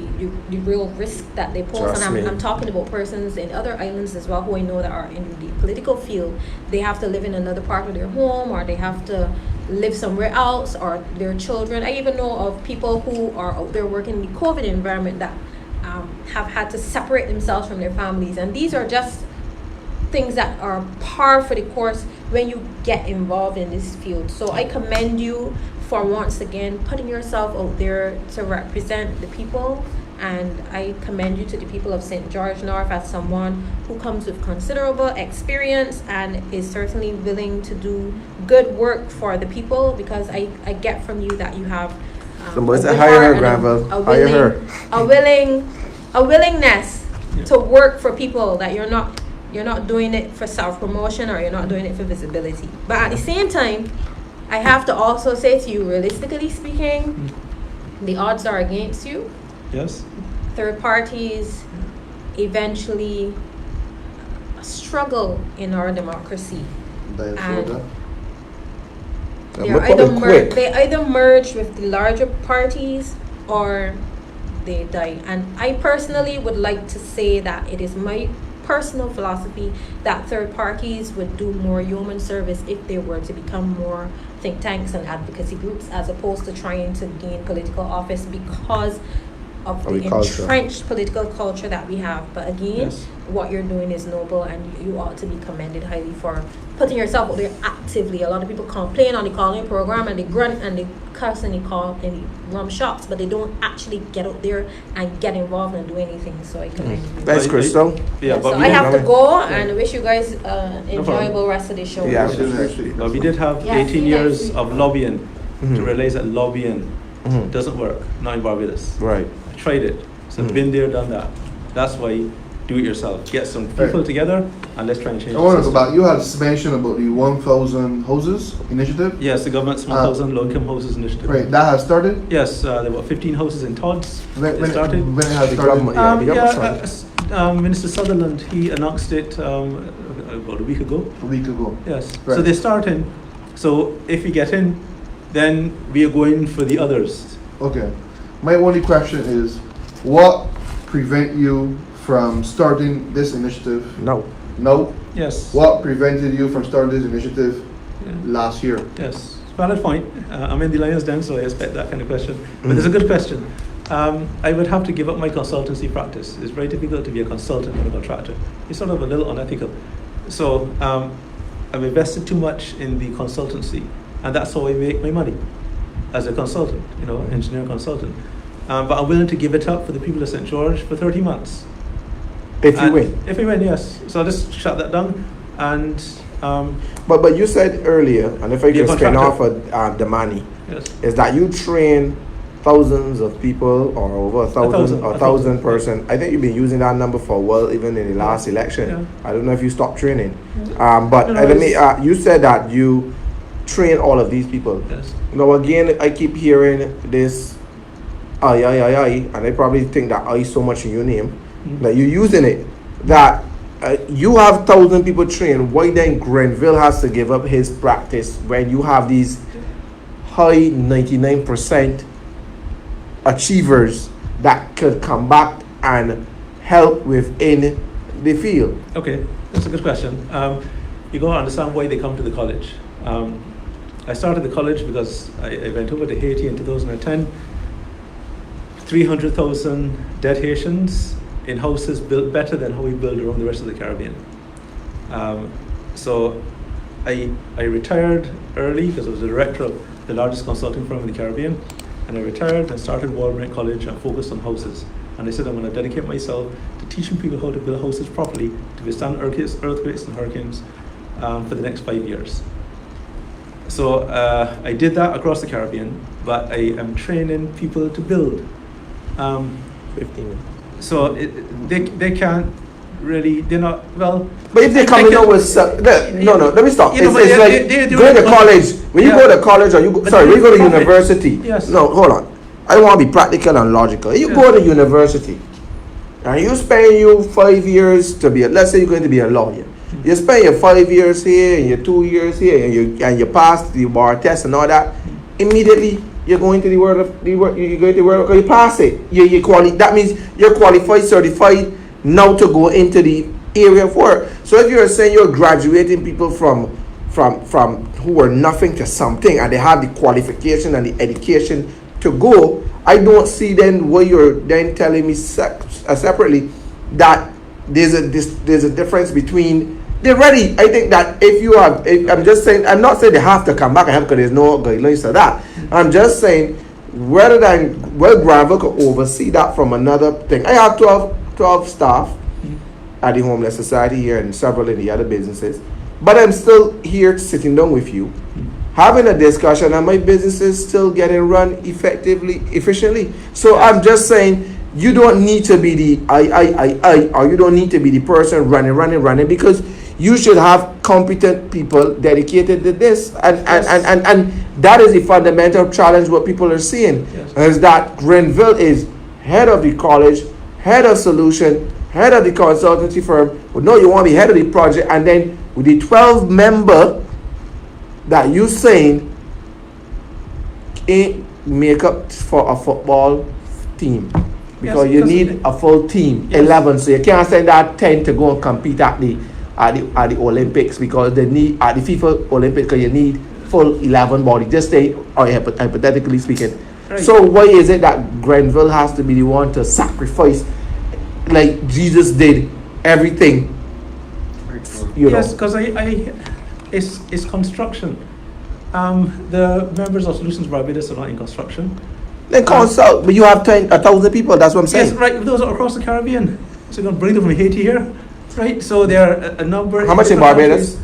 [SPEAKER 3] real risk that they pose.
[SPEAKER 2] Trust
[SPEAKER 3] And
[SPEAKER 2] me.
[SPEAKER 3] I'm talking about persons in other islands as well who I know that are in the political field. They have to live in another part of their home, or they have to live somewhere else, or their children. I even know of people who are out there working in the COVID environment that have had to separate themselves from their families. And these are just things that are par for the course when you get involved in this field. So I commend you for once again putting yourself out there to represent the people. And I commend you to the people of St. George North as someone who comes with considerable experience and is certainly willing to do good work for the people, because I get from you that you have
[SPEAKER 2] Somebody said hire her, Grenville. Hire her.
[SPEAKER 3] a willingness to work for people, that you're not doing it for self-promotion, or you're not doing it for visibility. But at the same time, I have to also say to you, realistically speaking, the odds are against you.
[SPEAKER 1] Yes.
[SPEAKER 3] Third parties eventually struggle in our democracy. And they either merge with the larger parties or they die. And I personally would like to say that it is my personal philosophy that third parties would do more human service if they were to become more think tanks and advocacy groups, as opposed to trying to gain political office because of the entrenched political culture that we have. But again, what you're doing is noble, and you ought to be commended highly for putting yourself out there actively. A lot of people complain on the calling program, and they grunt and they cuss and they call and they rum shots, but they don't actually get out there and get involved and do anything. So I commend you.
[SPEAKER 2] Thanks, Crystal.
[SPEAKER 3] So I have to go, and I wish you guys an enjoyable rest of the show.
[SPEAKER 1] But we did have 18 years of lobbying to realize that lobbying doesn't work, not in Barbados.
[SPEAKER 2] Right.
[SPEAKER 1] I tried it. So been there, done that. That's why do it yourself. Get some people together and let's try and change
[SPEAKER 4] I want to go back. You had mentioned about the 1,000 houses initiative.
[SPEAKER 1] Yes, the government's 1,000 low-income houses initiative.
[SPEAKER 4] Right, that has started?
[SPEAKER 1] Yes, there were 15 houses in Todd's.
[SPEAKER 4] When it
[SPEAKER 1] started.
[SPEAKER 4] When it has started?
[SPEAKER 1] Minister Sutherland, he announced it about a week ago.
[SPEAKER 4] A week ago.
[SPEAKER 1] Yes.
[SPEAKER 4] Right.
[SPEAKER 1] So they're starting. So if we get in, then we are going for the others.
[SPEAKER 4] Okay. My only question is, what prevent you from starting this initiative?
[SPEAKER 2] No.
[SPEAKER 1] Yes.
[SPEAKER 4] What prevented you from starting this initiative last year?
[SPEAKER 1] Yes. Valid point. I'm in the Lions Den, so I expect that kind of question. But it's a good question. I would have to give up my consultancy practice. It's very difficult to be a consultant and a contractor. It's sort of a little unethical. So I've invested too much in the consultancy, and that's how I make my money as a consultant, engineer consultant. But I'm willing to give it up for the people of St. George for 30 months.
[SPEAKER 2] If you win.
[SPEAKER 1] If we win, yes. So I'll just shut that down. And
[SPEAKER 2] but you said earlier, and if I can spin off of the money, is that you train thousands of people, or over 1,000 person. I think you've been using that number for a while, even in the last election. Yeah. I don't know if you stopped training, you said that you train all of these people.
[SPEAKER 1] Yes.
[SPEAKER 2] Now again, I keep hearing this, and I probably think that I so much in your name that you're using it. That you have 1,000 people trained. Why then Grenville has to give up his practice when you have these high 99% achievers that could come back and help within the field?
[SPEAKER 1] Okay, that's a good question. You got to understand why they come to the college. I started the college because I went over to Haiti in 2010. 300,000 dead Haitians in houses built better than how we build around the rest of the Caribbean. So I retired early because I was the director of the largest consulting firm in the Caribbean. And I retired and started Walbrent College and focused on houses. And I said I'm going to dedicate myself to teaching people how to build houses properly to withstand earthquakes and hurricanes for the next 5 years. So I did that across the Caribbean, but I am training people to build.
[SPEAKER 2] 15.
[SPEAKER 1] So they can't really, they're not, well.
[SPEAKER 2] But if they're coming up with, let me stop.
[SPEAKER 1] You know,
[SPEAKER 2] It's like going to college. When you go to college, or when you go to university.
[SPEAKER 1] Yes.
[SPEAKER 2] No, hold on. I want to be practical and logical. You go to university, and you spend your 5 years to be, let's say you're going to be a lawyer. You spend your 5 years here and your 2 years here, and you pass the bar test and all that. Immediately, you're going to the world of you're going to the world. You pass it. That means you're qualified, certified now to go into the area of work. So if you're saying you're graduating people from who are nothing to something, and they have the qualification and the education to go, I don't see then why you're then telling me separately that there's a difference between they're ready. I think that I'm just saying, I'm not saying they have to come back and help because there's no guidelines for that. I'm just saying, rather than, Grenville could oversee that from another thing. I have 12 staff at the Homeless Society here and several in the other businesses. But I'm still here sitting down with you, having a discussion, and my business is still getting run efficiently. So I'm just saying, you don't need to be the or you don't need to be the person running, because you should have competent people dedicated to this. And that is the fundamental challenge what people are seeing, is that Grenville is head of the college, head of solution, head of the consultancy firm. But no, you want to be head of the project, and then with the 12 member that you saying ain't make up for a football team, because you need a full team, 11. So you can't send that 10 to go and compete at the Olympics, because they need at the FIFA Olympics, because you need full 11 body. Just say, or hypothetically speaking. Right. So why is it that Grenville has to be the one to sacrifice, like Jesus did, everything?
[SPEAKER 1] Yes, because it's construction. The members of Solutions Barbados are not in construction.
[SPEAKER 2] Then consult, but you have 1,000 people. That's what I'm saying.
[SPEAKER 1] Yes, right. Those are across the Caribbean. So you're going to bring them from Haiti here, right? So there are a number.
[SPEAKER 2] How much in Barbados?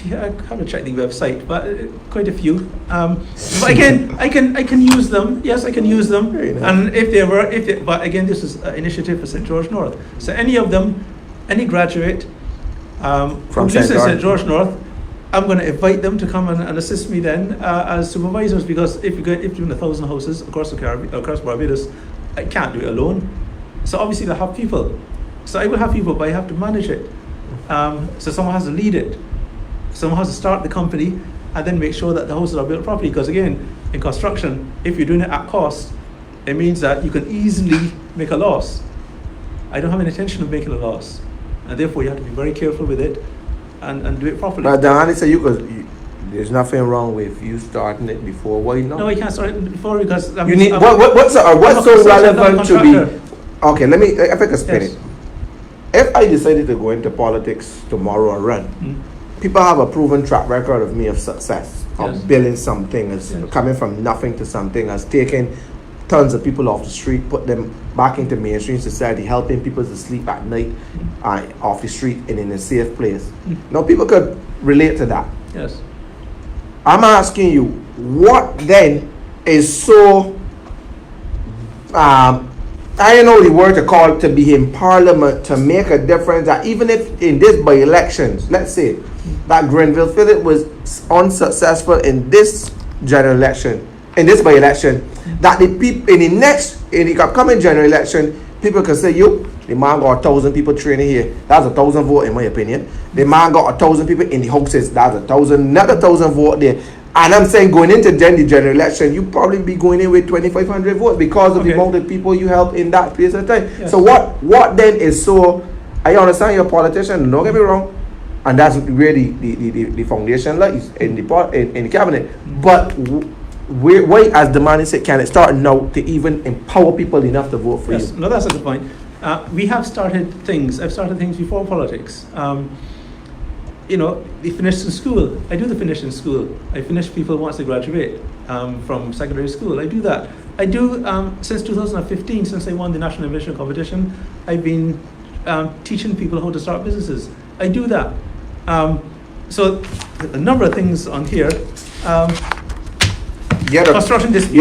[SPEAKER 1] I haven't checked the website, but quite a few. But again, I can use them. Yes, I can use them. Nice. And but again, this is an initiative for St. George North. So any of them, any graduate from St. George North, I'm going to invite them to come and assist me then as supervisors, because if you're doing 1,000 houses across the Caribbean, across Barbados, I can't do it alone. So obviously they have people. So I will have people, but I have to manage it. So someone has to lead it. Someone has to start the company and then make sure that the houses are built properly. Because again, in construction, if you're doing it at cost, it means that you can easily make a loss. I don't have an intention of making a loss, and therefore you have to be very careful with it and do it properly.
[SPEAKER 2] But Danny said there's nothing wrong with you starting it before. Why not?
[SPEAKER 1] No, I can't start it before, because
[SPEAKER 2] you need what's so relevant to be. Okay, if I can spin it. If I decided to go into politics tomorrow and run, people have a proven track record of me of success, of building something, as coming from nothing to something, as taking tons of people off the street, put them back into mainstream society, helping people to sleep at night off the street and in a safe place. Now people could relate to that.
[SPEAKER 1] Yes.
[SPEAKER 2] I'm asking you, what then is so I don't know the word to call it, to be in parliament to make a difference, that even if in this by-elections, let's say that Grenville Phillips was unsuccessful in this general election, in this by-election, that the people in the upcoming general election, people can say, the man got 1,000 people training here. That's 1,000 vote in my opinion. The man got 1,000 people in the houses. That's 1,000, another 1,000 vote there. And I'm saying, going into the general election, you probably be going in with 2,500 votes because of the amount of people you help in that place of time. Yes. So what then is so? I understand you're a politician. Don't get me wrong, and that's where the foundation lies in the cabinet. But why, as the man said, can it start now to even empower people enough to vote for you?
[SPEAKER 1] No, that's a good point. We have started things. I've started things before politics. They finished in school. I do the finish in school. I finish people once they graduate from secondary school. I do that. I do since 2015, since I won the national innovation competition. I've been teaching people how to start businesses. I do that. So a number of things on here. Construction disputes.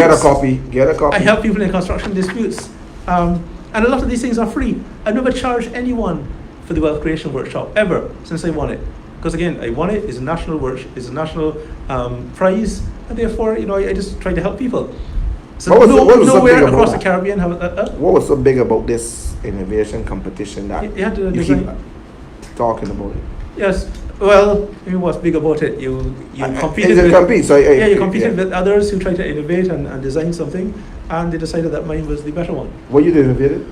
[SPEAKER 2] Get a copy.
[SPEAKER 1] I help people in construction disputes. And a lot of these things are free. I've never charged anyone for the wealth creation workshop ever since I won it. Because again, I won it. It's a national prize, and therefore, I just try to help people. So nowhere across the Caribbean
[SPEAKER 2] what was so big about this innovation competition that you keep talking about it?
[SPEAKER 1] Yes. Well, what's big about it? You competed with others who tried to innovate and design something, and they decided that mine was the better one.
[SPEAKER 2] What you innovated?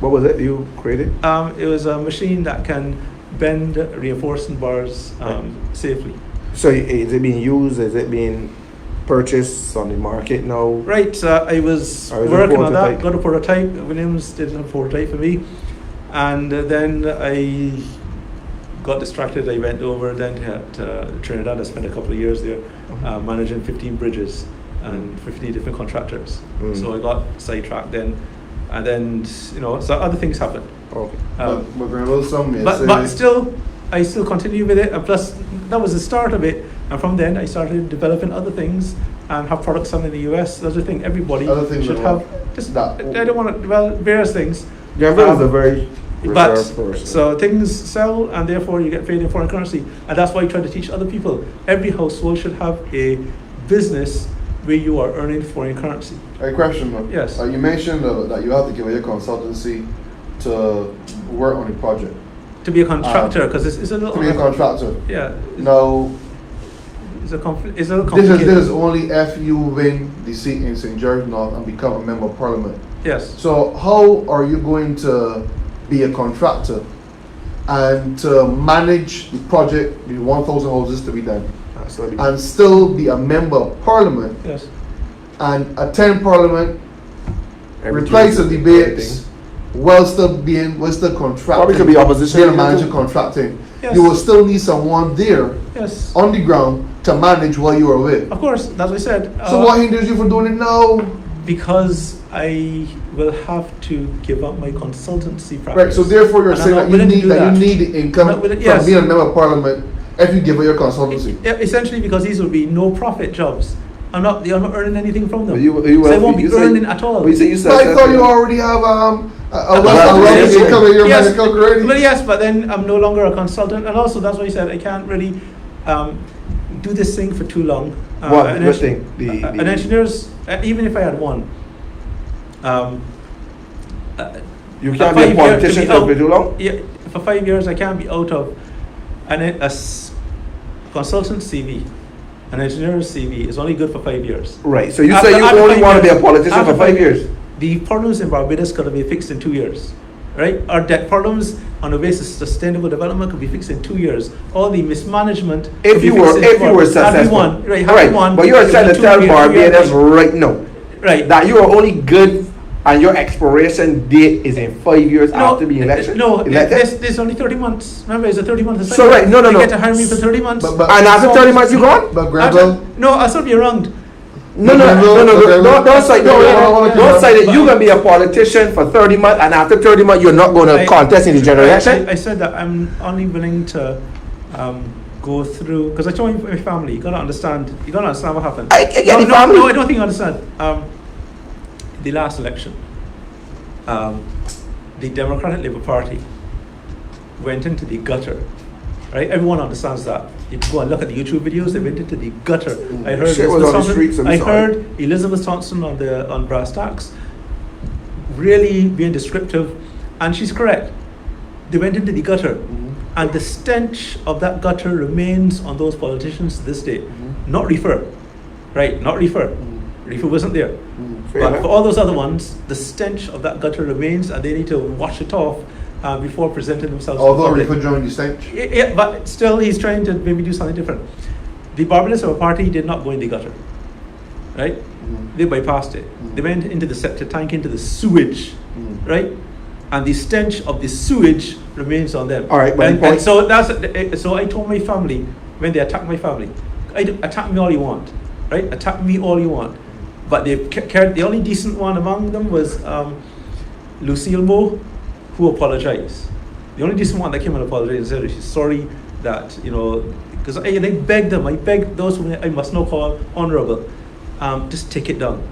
[SPEAKER 2] What was it you created?
[SPEAKER 1] It was a machine that can bend reinforcing bars safely.
[SPEAKER 2] So is it being used? Is it being purchased on the market now?
[SPEAKER 1] Right. I was working on that. Got a prototype. Williams did a prototype for me, and then I got distracted. I went over then to Trinidad. I spent a couple of years there managing 15 bridges and 15 different contractors. So I got sidetracked then, and then so other things happened.
[SPEAKER 2] Okay.
[SPEAKER 4] But Grenville,
[SPEAKER 1] But still, I still continue with it. And plus, that was the start of it. And from then, I started developing other things and have products selling in the US. That's the thing. Everybody should have. Just I don't want to. Various things.
[SPEAKER 2] Grenville is a very reserved person.
[SPEAKER 1] So things sell, and therefore you get paid in foreign currency. And that's why I try to teach other people. Every household should have a business where you are earning foreign currency.
[SPEAKER 4] A question, man.
[SPEAKER 1] Yes.
[SPEAKER 4] You mentioned that you have to give away your consultancy to work on a project.
[SPEAKER 1] To be a contractor, because it's a little.
[SPEAKER 4] To be a contractor.
[SPEAKER 1] Yeah.
[SPEAKER 4] No.
[SPEAKER 1] It's a little complicated.
[SPEAKER 4] This is only if you win the seat in St. George North and become a member of parliament.
[SPEAKER 1] Yes.
[SPEAKER 4] So how are you going to be a contractor and to manage the project, the 1,000 houses to be done, and still be a member of parliament?
[SPEAKER 1] Yes.
[SPEAKER 4] And attend parliament, reply to debates, while still contracting.
[SPEAKER 2] Probably could be opposition.
[SPEAKER 4] Being a manager contracting.
[SPEAKER 1] Yes.
[SPEAKER 4] You will still need someone there.
[SPEAKER 1] Yes.
[SPEAKER 4] On the ground to manage while you are away.
[SPEAKER 1] Of course, that's what I said.
[SPEAKER 4] So what hinders you from doing it now?
[SPEAKER 1] Because I will have to give up my consultancy practice.
[SPEAKER 4] Right. So therefore, you're
[SPEAKER 1] And
[SPEAKER 4] saying
[SPEAKER 1] I'm
[SPEAKER 4] that
[SPEAKER 1] not
[SPEAKER 4] you
[SPEAKER 1] willing to do
[SPEAKER 4] need the income
[SPEAKER 1] I'm not willing-
[SPEAKER 4] from
[SPEAKER 1] yes.
[SPEAKER 4] being a member of parliament if you give up your consultancy.
[SPEAKER 1] Yeah, essentially, because these will be no profit jobs. I'm not earning anything from them.
[SPEAKER 2] You
[SPEAKER 1] So I won't be earning at all.
[SPEAKER 2] But you say you
[SPEAKER 4] But I thought you already have a wealth income in your
[SPEAKER 1] Yes,
[SPEAKER 4] bank account already.
[SPEAKER 1] but yes, but then I'm no longer a consultant, and also that's why I said I can't really do this thing for too long.
[SPEAKER 2] What thing?
[SPEAKER 1] An engineer's, even if I had one.
[SPEAKER 2] You can't be a politician for too long?
[SPEAKER 1] Yeah, for 5 years I can't be out of consultant CV. An engineer's CV is only good for 5 years.
[SPEAKER 2] Right. So you say you only want to be a politician for 5 years?
[SPEAKER 1] The problems in Barbados could be fixed in 2 years, right? Our debt problems on the basis of sustainable development could be fixed in 2 years. All the mismanagement.
[SPEAKER 2] If you were successful,
[SPEAKER 1] right?
[SPEAKER 2] But you are trying to tell Barbados right now,
[SPEAKER 1] right,
[SPEAKER 2] that you are only good and your expiration date is in 5 years after being elected.
[SPEAKER 1] There's only 30 months. Remember, it's a 30-month assignment.
[SPEAKER 2] So right, no.
[SPEAKER 1] You get to hire me for 30 months.
[SPEAKER 4] But
[SPEAKER 2] and after 30 months you gone?
[SPEAKER 4] But Grenville,
[SPEAKER 1] No, I'll still be around.
[SPEAKER 2] No, don't say that you're going to be a politician for 30 months and after 30 months you're not going to contest in the general election?
[SPEAKER 1] I said that I'm only willing to go through, because I told my family, you got to understand what happened.
[SPEAKER 2] I get the family.
[SPEAKER 1] No, I don't think you understand. The last election, the Democratic Labour Party went into the gutter, right? Everyone understands that. You can go and look at the YouTube videos. They went into the gutter. I heard Elizabeth Thompson on Brass Tacks really being descriptive, and she's correct. They went into the gutter, and the stench of that gutter remains on those politicians to this day. Not Reefer, right? Not Reefer. Reefer wasn't there. But for all those other ones, the stench of that gutter remains, and they need to wash it off before presenting themselves.
[SPEAKER 4] Although Reefer joined the stench.
[SPEAKER 1] Yeah, but still, he's trying to maybe do something different. The Barbados Labour Party did not go in the gutter, right? They bypassed it. They went into the septic tank, into the sewage, right? And the stench of the sewage remains on them.
[SPEAKER 2] All right, but
[SPEAKER 1] and so so I told my family when they attacked my family, attack me all you want, right? Attack me all you want. But the only decent one among them was Lucille Moore, who apologized. The only decent one that came and apologized and said she's sorry that, because I begged them, I begged those who I must now call honorable, just take it down.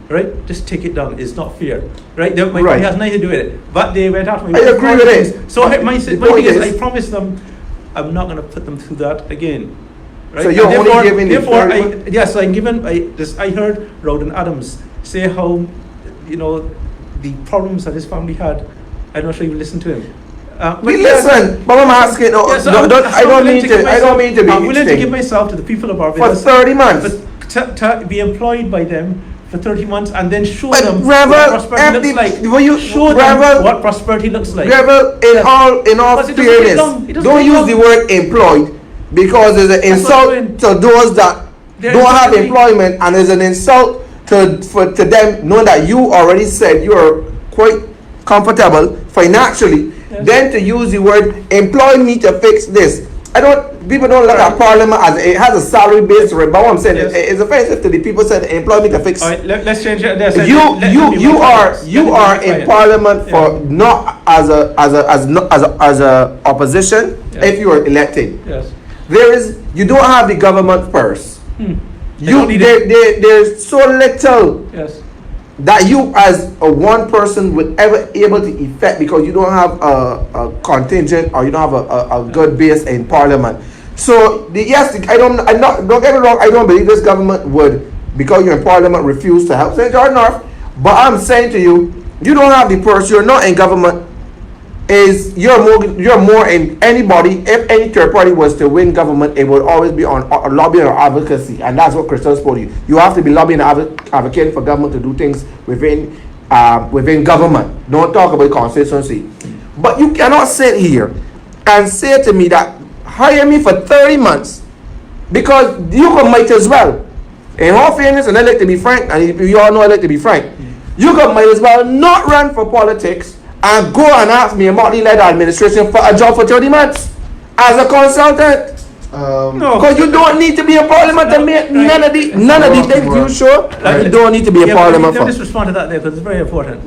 [SPEAKER 1] Right? Just take it down. It's not fair. Right? My family has nothing to do with it. But they went after me.
[SPEAKER 2] I agree with it.
[SPEAKER 1] So my thing is, I promised them I'm not going to put them through that again. Right?
[SPEAKER 2] So you're only giving
[SPEAKER 1] yes, I'm given. I heard Rowden Adams say how, the problems that his family had. I'm not sure you listened to him.
[SPEAKER 2] We listen, but I'm asking. I don't mean to be.
[SPEAKER 1] I'm willing to give myself to the people of Barbados
[SPEAKER 2] for 30 months.
[SPEAKER 1] To be employed by them for 30 months and then show them
[SPEAKER 2] what
[SPEAKER 1] prosperity looks like. Show them what prosperity looks like.
[SPEAKER 2] In all fairness, don't use the word employed, because there's an insult to those that don't have employment, and there's an insult to them knowing that you already said you are quite comfortable financially, than to use the word employ me to fix this. People don't look at Parliament as it has a salary based rate, but what I'm saying it's offensive to the people said employ me to fix.
[SPEAKER 1] All right, let's change it.
[SPEAKER 2] You are in Parliament for not as a opposition if you are elected.
[SPEAKER 1] Yes.
[SPEAKER 2] You don't have the government purse. There's so little that you as a one person would ever able to effect because you don't have a contingent or you don't have a good base in Parliament. So don't get me wrong, I don't believe this government would, because you're in Parliament, refuse to help St. George North. But I'm saying to you, you don't have the purse, you're not in government. You're more in anybody. If any third party was to win government, it would always be on lobbying or advocacy, and that's what Christopher told you. You have to be lobbying and advocating for government to do things within government. Don't talk about constituency. But you cannot sit here and say to me that hire me for 30 months because you might as well. In all fairness, and I like to be frank, and you all know I like to be frank, you might as well not run for politics and go and ask me a Motley-led administration for a job for 30 months as a consultant.
[SPEAKER 1] No,
[SPEAKER 2] because you don't need to be in Parliament to make none of the things you sure. You don't need to be in Parliament for.
[SPEAKER 1] Let me just respond to that there because it's very important.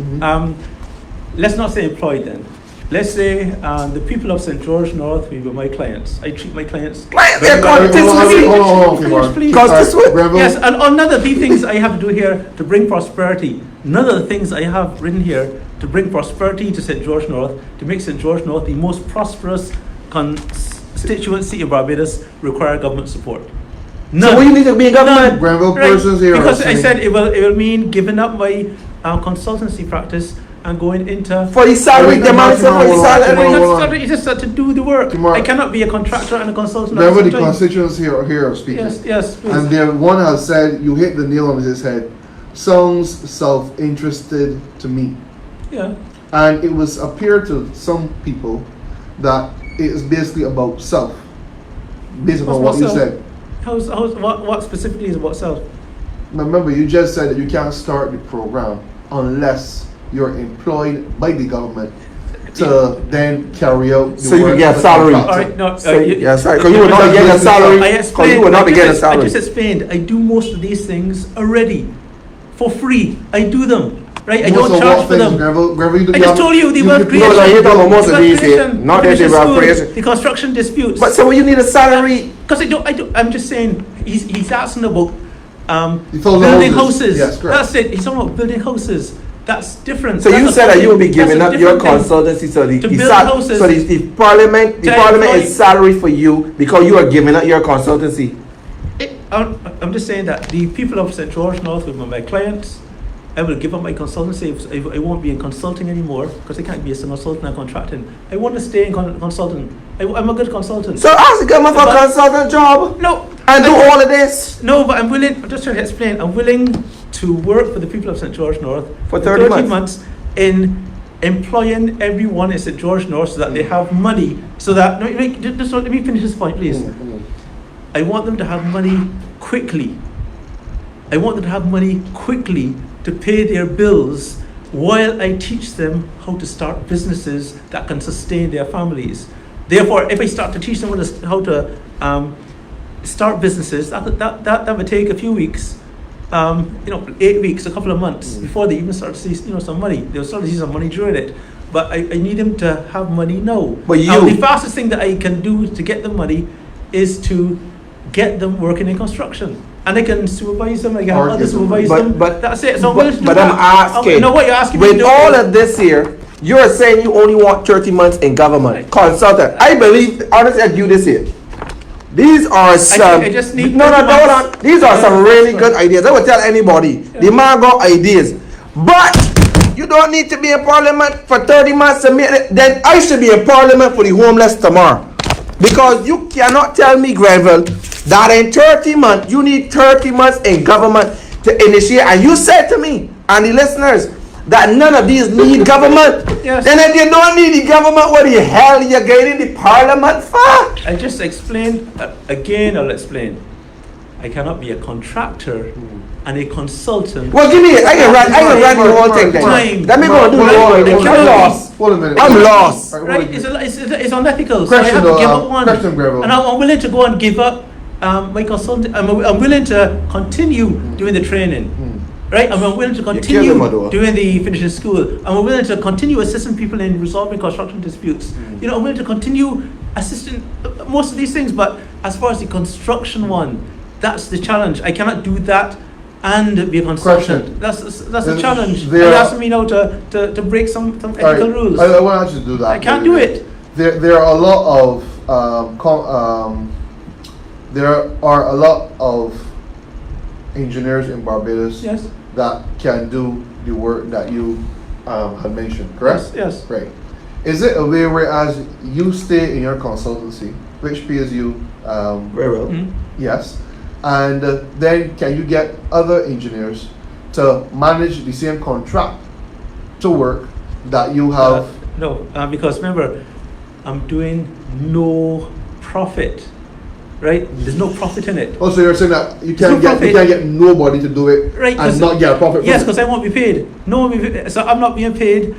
[SPEAKER 1] Let's not say employed then. Let's say the people of St. George North, we were my clients. I treat my clients.
[SPEAKER 2] They're constituency.
[SPEAKER 1] Yes, and none of the things I have to do here to bring prosperity. None of the things I have written here to bring prosperity to St. George North, to make St. George North the most prosperous constituency of Barbados require government support.
[SPEAKER 2] None. So what you need to be in government?
[SPEAKER 4] Grenville persons here.
[SPEAKER 1] Because I said it will mean giving up my consultancy practice and going into
[SPEAKER 2] for the salary demands for the salary.
[SPEAKER 1] You just have to do the work. I cannot be a contractor and a consultant.
[SPEAKER 4] Remember the constituents here speaking.
[SPEAKER 1] Yes. Please.
[SPEAKER 4] And there one has said, you hit the nail on his head. Sounds self-interested to me.
[SPEAKER 1] Yeah.
[SPEAKER 4] And it was appear to some people that it is basically about self, based on what you said.
[SPEAKER 1] What specifically is about self?
[SPEAKER 4] Remember, you just said that you can't start the program unless you're employed by the government to then carry out the
[SPEAKER 2] so you get a salary.
[SPEAKER 1] All right, no.
[SPEAKER 2] Yes, right. Because you will not be getting a salary.
[SPEAKER 1] I just explained. I do most of these things already for free. I do them. Right, I don't charge for them.
[SPEAKER 4] Grenville,
[SPEAKER 1] I just told you the wealth creation.
[SPEAKER 2] Most of these here. Not that they were creation.
[SPEAKER 1] The construction disputes.
[SPEAKER 2] But so when you need a salary,
[SPEAKER 1] because I don't. I'm just saying. He's asking about
[SPEAKER 4] building
[SPEAKER 1] houses.
[SPEAKER 4] Yes, correct.
[SPEAKER 1] That's it. He's talking about building houses. That's different.
[SPEAKER 2] So you said that you will be giving up your consultancy so the parliament is salary for you because you are giving up your consultancy.
[SPEAKER 1] I'm just saying that the people of St. George North with my clients, I will give up my consultancy. I won't be in consulting anymore because I can't be a consultant and contracting. I want to stay in consulting. I'm a good consultant.
[SPEAKER 2] So ask the government for a consultant job.
[SPEAKER 1] No.
[SPEAKER 2] And do all of this.
[SPEAKER 1] No, but I'm willing. I'm just trying to explain. I'm willing to work for the people of St. George North
[SPEAKER 2] for 30
[SPEAKER 1] months in employing everyone in St. George North so that they have money. So that let me finish this point, please. I want them to have money quickly. I want them to have money quickly to pay their bills while I teach them how to start businesses that can sustain their families. Therefore, if I start to teach them how to start businesses, that would take a few weeks, 8 weeks, a couple of months before they even start to see some money. They'll start to see some money during it. But I need them to have money now.
[SPEAKER 2] But
[SPEAKER 1] the fastest thing that I can do to get them money is to get them working in construction. And I can supervise them, I can help others supervise them. But that's it. So
[SPEAKER 2] but I'm asking,
[SPEAKER 1] what you're asking
[SPEAKER 2] with
[SPEAKER 1] me
[SPEAKER 2] all of this here, you're saying you only want 30 months in government. Right. Consultant. I believe, honestly, I do this here. These are some.
[SPEAKER 1] I just need
[SPEAKER 2] hold on. These are some really good ideas. I would tell anybody. Yeah. The man got ideas. But you don't need to be in Parliament for 30 months to make it. Then I should be in Parliament for the homeless tomorrow. Because you cannot tell me, Grenville, that in 30 months, you need 30 months in government to initiate. And you said to me, and the listeners, that none of these need government.
[SPEAKER 1] Yes.
[SPEAKER 2] Then if you don't need the government, what the hell are you getting the Parliament for?
[SPEAKER 1] I just explained, again I'll explain. I cannot be a contractor and a consultant.
[SPEAKER 2] Well, give me it. I can run the whole thing then.
[SPEAKER 1] Time.
[SPEAKER 2] Let me go do the whole thing. I'm lost.
[SPEAKER 4] Hold a minute.
[SPEAKER 2] I'm lost.
[SPEAKER 1] Right? It's unethical. So I
[SPEAKER 4] Question
[SPEAKER 1] have to
[SPEAKER 4] though,
[SPEAKER 1] give up one.
[SPEAKER 4] question, Grenville.
[SPEAKER 1] And I'm willing to go and give up my consultant. I'm willing to continue doing the training. Right? I'm willing to continue doing the finishing school. I'm willing to continue assisting people in resolving construction disputes. You know, I'm willing to continue assisting most of these things. But as far as the construction one, that's the challenge. I cannot do that and be a consultant.
[SPEAKER 4] Question.
[SPEAKER 1] That's a challenge.
[SPEAKER 4] There
[SPEAKER 1] You're
[SPEAKER 4] are-
[SPEAKER 1] asking me now to break some ethical
[SPEAKER 4] All right,
[SPEAKER 1] rules.
[SPEAKER 4] I want you to do that.
[SPEAKER 1] I can't do it.
[SPEAKER 4] There are a lot of engineers in Barbados
[SPEAKER 1] Yes.
[SPEAKER 4] that can do the work that you had mentioned, correct?
[SPEAKER 1] Yes.
[SPEAKER 4] Right. Is it a way whereas you stay in your consultancy, which pays you
[SPEAKER 2] Very well.
[SPEAKER 1] Mhm.
[SPEAKER 4] yes, and then can you get other engineers to manage the same contract to work that you have?
[SPEAKER 1] No, because remember, I'm doing no profit, right? There's no profit in it.
[SPEAKER 4] Also, you're saying that you
[SPEAKER 1] There's no
[SPEAKER 4] can't get nobody to do it
[SPEAKER 1] Right,
[SPEAKER 4] and
[SPEAKER 1] 'cause-
[SPEAKER 4] not get a profit.
[SPEAKER 1] Yes,
[SPEAKER 4] from
[SPEAKER 1] because I won't be paid. No one will be paid. So I'm not being paid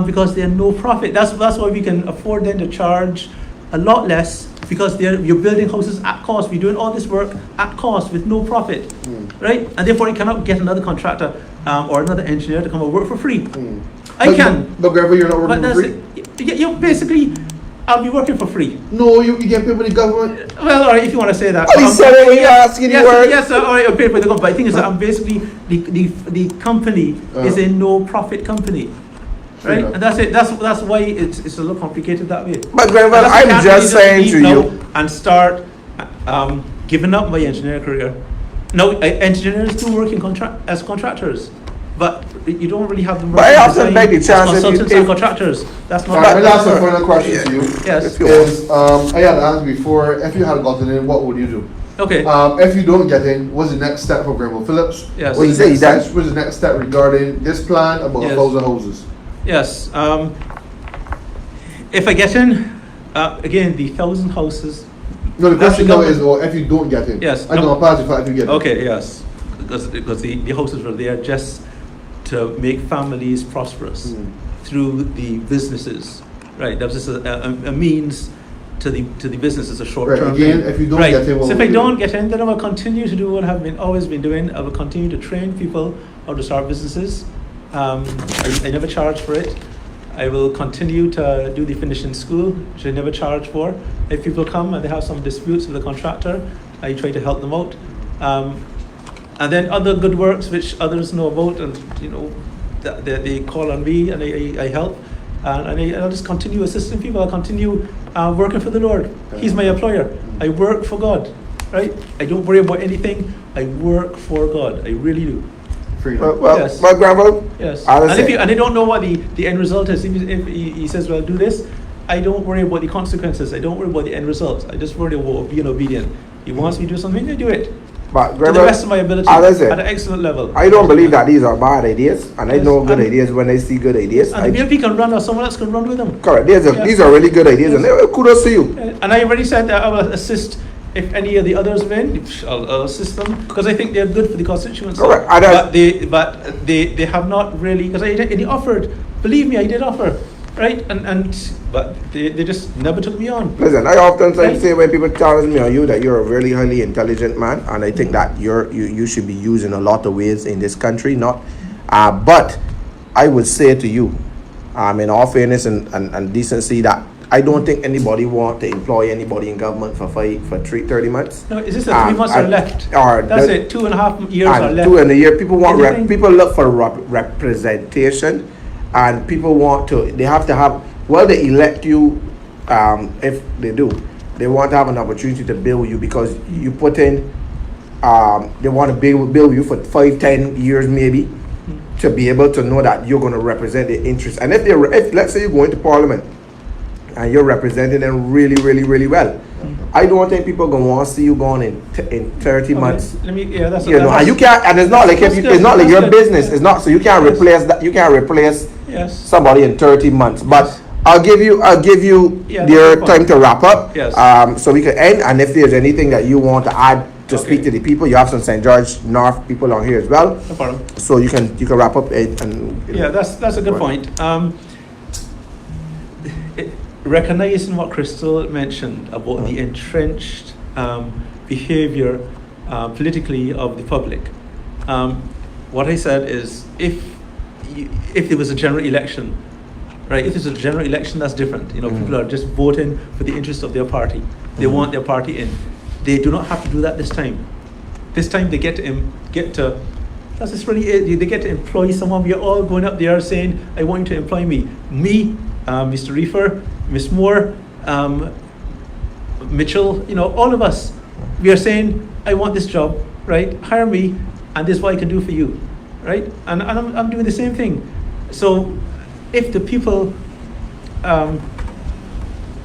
[SPEAKER 1] because there's no profit. That's why we can afford then to charge a lot less because you're building houses at cost. We're doing all this work at cost with no profit, right? And therefore, you cannot get another contractor or another engineer to come and work for free. I can,
[SPEAKER 4] But Grenville, you're not
[SPEAKER 1] but
[SPEAKER 4] working for
[SPEAKER 1] that's
[SPEAKER 4] free.
[SPEAKER 1] you basically. I'll be working for free.
[SPEAKER 4] No, you get paid by the government.
[SPEAKER 1] Well, all right, if you want to say that.
[SPEAKER 2] Oh, he said it when you're asking
[SPEAKER 1] yes,
[SPEAKER 2] the word.
[SPEAKER 1] Yes, all right, I'm paid by the company. But the thing is that I'm basically, the company is a no-profit company.
[SPEAKER 4] Fair
[SPEAKER 1] Right?
[SPEAKER 4] enough.
[SPEAKER 1] And that's it. That's why it's a little complicated that way.
[SPEAKER 2] But Grenville,
[SPEAKER 1] That's why I
[SPEAKER 2] I'm
[SPEAKER 1] can't
[SPEAKER 2] just
[SPEAKER 1] really
[SPEAKER 2] saying
[SPEAKER 1] leave
[SPEAKER 2] to
[SPEAKER 1] now
[SPEAKER 2] you.
[SPEAKER 1] and start giving up my engineering career. Now, engineers do work in as contractors, but you don't really have them.
[SPEAKER 2] But I
[SPEAKER 1] working
[SPEAKER 2] often
[SPEAKER 1] design
[SPEAKER 2] beg the
[SPEAKER 1] as
[SPEAKER 2] chance if-
[SPEAKER 1] consultants
[SPEAKER 2] if-
[SPEAKER 1] and contractors. That's not.
[SPEAKER 4] Alright, my last and final question to you
[SPEAKER 1] Yes.
[SPEAKER 2] If you-
[SPEAKER 4] is, I had asked before, if you had gotten in, what would you do?
[SPEAKER 1] Okay.
[SPEAKER 4] If you don't get in, what's the next step for Grenville Phillips?
[SPEAKER 1] Yes.
[SPEAKER 2] Well,
[SPEAKER 4] What's
[SPEAKER 2] you
[SPEAKER 4] the
[SPEAKER 2] say
[SPEAKER 4] next
[SPEAKER 2] that-
[SPEAKER 4] step, what's the next step regarding this plan about
[SPEAKER 1] Yes.
[SPEAKER 4] 1,000 houses?
[SPEAKER 1] Yes. If I get in, again, the 1,000 houses.
[SPEAKER 4] No, the
[SPEAKER 1] That's
[SPEAKER 4] question
[SPEAKER 1] the
[SPEAKER 4] now
[SPEAKER 1] government.
[SPEAKER 4] is, well, if you don't get in.
[SPEAKER 1] Yes,
[SPEAKER 4] I know,
[SPEAKER 1] no.
[SPEAKER 4] I'm positive if you get in.
[SPEAKER 1] Okay, yes. Because the houses were there just to make families prosperous through the businesses. Right. That was just a means to the businesses, a short
[SPEAKER 4] Right,
[SPEAKER 1] term.
[SPEAKER 4] again, if you don't
[SPEAKER 1] right.
[SPEAKER 4] get in, what
[SPEAKER 1] So if
[SPEAKER 4] will
[SPEAKER 1] I
[SPEAKER 4] you
[SPEAKER 1] don't
[SPEAKER 4] do?
[SPEAKER 1] get in, then I will continue to do what I've always been doing. I will continue to train people how to start businesses. I never charge for it. I will continue to do the finishing school, which I never charge for. If people come and they have some disputes with the contractor, I try to help them out. And then other good works which others know about, and you know, they call on me and I help. And I'll just continue assisting people. I'll continue working for the Lord. He's my employer. I work for God, right? I don't worry about anything. I work for God. I really do.
[SPEAKER 4] Freedom.
[SPEAKER 2] Well,
[SPEAKER 1] Yes.
[SPEAKER 2] but Grenville,
[SPEAKER 1] Yes.
[SPEAKER 2] I
[SPEAKER 1] And
[SPEAKER 2] understand.
[SPEAKER 1] if they don't know what the end result is, if he says, well, do this, I don't worry about the consequences. I don't worry about the end result. I just worry about being obedient. He wants me to do something, I do it.
[SPEAKER 2] But
[SPEAKER 1] To the
[SPEAKER 2] Grenville,
[SPEAKER 1] best of my ability,
[SPEAKER 2] I listen.
[SPEAKER 1] at an excellent level.
[SPEAKER 2] I don't believe that these are bad ideas, and I
[SPEAKER 1] Yes,
[SPEAKER 2] know good
[SPEAKER 1] and-
[SPEAKER 2] ideas when I see good ideas.
[SPEAKER 1] And the BNP can run or someone else can run with them.
[SPEAKER 2] Correct.
[SPEAKER 1] Yes.
[SPEAKER 2] These are really good ideas,
[SPEAKER 1] Yes.
[SPEAKER 2] and kudos to you.
[SPEAKER 1] And I already said that I will assist if any of the others win. I'll assist them because I think they're good for the constituency.
[SPEAKER 2] Correct.
[SPEAKER 1] But they have not really, because I offered. Believe me, I did offer, right? But they just never took me on.
[SPEAKER 2] Listen, I often
[SPEAKER 1] Right.
[SPEAKER 2] say when people challenge me on you that you're a really highly intelligent man, and I think that you should be used in a lot of ways in this country. But I would say to you, in all fairness and decency, that I don't think anybody want to employ anybody in government for 30 months.
[SPEAKER 1] No, is this the 3 months are
[SPEAKER 2] and-
[SPEAKER 1] left?
[SPEAKER 2] or
[SPEAKER 1] That's
[SPEAKER 2] the-
[SPEAKER 1] it. 2.5 years are
[SPEAKER 2] And
[SPEAKER 1] left.
[SPEAKER 2] 2 in a year, people want
[SPEAKER 1] Anything-
[SPEAKER 2] people look for representation, and people want to. They have to have. Well, they elect you. If they do, they want to have an opportunity to build you because you put in. They want to build you for 5-10 years maybe, to be able to know that you're going to represent their interests. And if let's say you go into Parliament, and you're representing them really, really, really well, I don't think people gonna want to see you gone in 30
[SPEAKER 1] Okay,
[SPEAKER 2] months.
[SPEAKER 1] that's
[SPEAKER 2] You know, and you can't, and it's not like
[SPEAKER 1] That's good,
[SPEAKER 2] it's not like
[SPEAKER 1] that's
[SPEAKER 2] your
[SPEAKER 1] good.
[SPEAKER 2] business. It's not, so you can't
[SPEAKER 1] Yes.
[SPEAKER 2] replace that. You can't replace
[SPEAKER 1] Yes.
[SPEAKER 2] somebody in 30 months. But
[SPEAKER 1] Yes.
[SPEAKER 2] I'll give you
[SPEAKER 1] Yeah,
[SPEAKER 2] your
[SPEAKER 1] that's
[SPEAKER 2] time to wrap up.
[SPEAKER 1] Yes.
[SPEAKER 2] So we can end. And if there's anything that you want to add to speak to the people. You have some St. George North people on here as well.
[SPEAKER 1] No problem.
[SPEAKER 2] So you can wrap up it and
[SPEAKER 1] Yeah, that's a good point. Recognizing what Crystal mentioned about the entrenched behavior politically of the public. What I said is, if there was a general election, right? If there's a general election, that's different. People are just voting for the interest of their party. They want their party in. They do not have to do that this time. This time they get to. That's just really it. They get to employ someone. We are all going up there saying, "I want you to employ me." Me, Mr. Reefer, Miss Moore, Mitchell. All of us. We are saying, "I want this job, right? Hire me, and this is what I can do for you, right?" And I'm doing the same thing. So, if the people,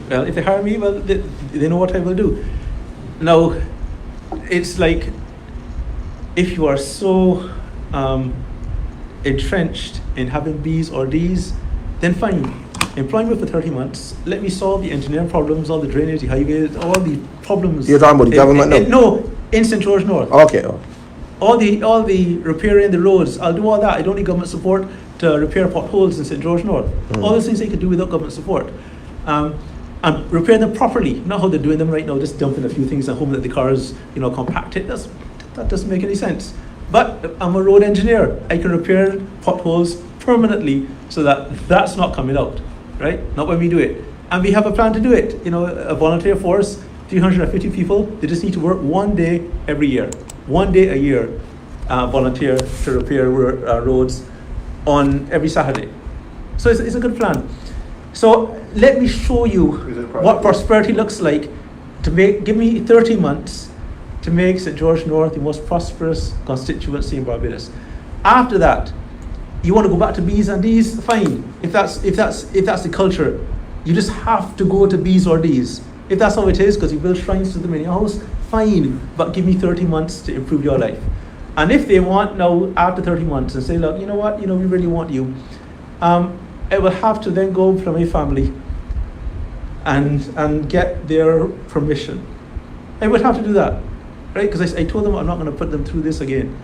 [SPEAKER 1] if they hire me, well, they know what I will do. Now, it's like, if you are so entrenched in having B's or D's, then fine. Employ me for 30 months. Let me solve the engineering problems, all the drainage, the highways, all the problems.
[SPEAKER 2] You're talking about the government now?
[SPEAKER 1] No, in St. George North.
[SPEAKER 2] Okay.
[SPEAKER 1] All the repairing the roads, I'll do all that. I don't need government support to repair potholes in St. George North. All those things I could do without government support. And repair them properly, not how they're doing them right now, just dumping a few things at home that the cars, compacted. That doesn't make any sense. But I'm a road engineer. I can repair potholes permanently so that that's not coming out, right? Not when we do it. And we have a plan to do it. A volunteer force, 350 people. They just need to work one day every year. 1 day a year, volunteer to repair roads on every Saturday. So it's a good plan. So let me show you what prosperity looks like. Give me 30 months to make St. George North the most prosperous constituency in Barbados. After that, you want to go back to B's and D's, fine. If that's the culture, you just have to go to B's or D's. If that's how it is, because you build shrines to them in your house, fine. But give me 30 months to improve your life. And if they want now, after 30 months, and say, look, you know what, we really want you, I will have to then go from my family and get their permission. I would have to do that, right? Because I told them I'm not going to put them through this again.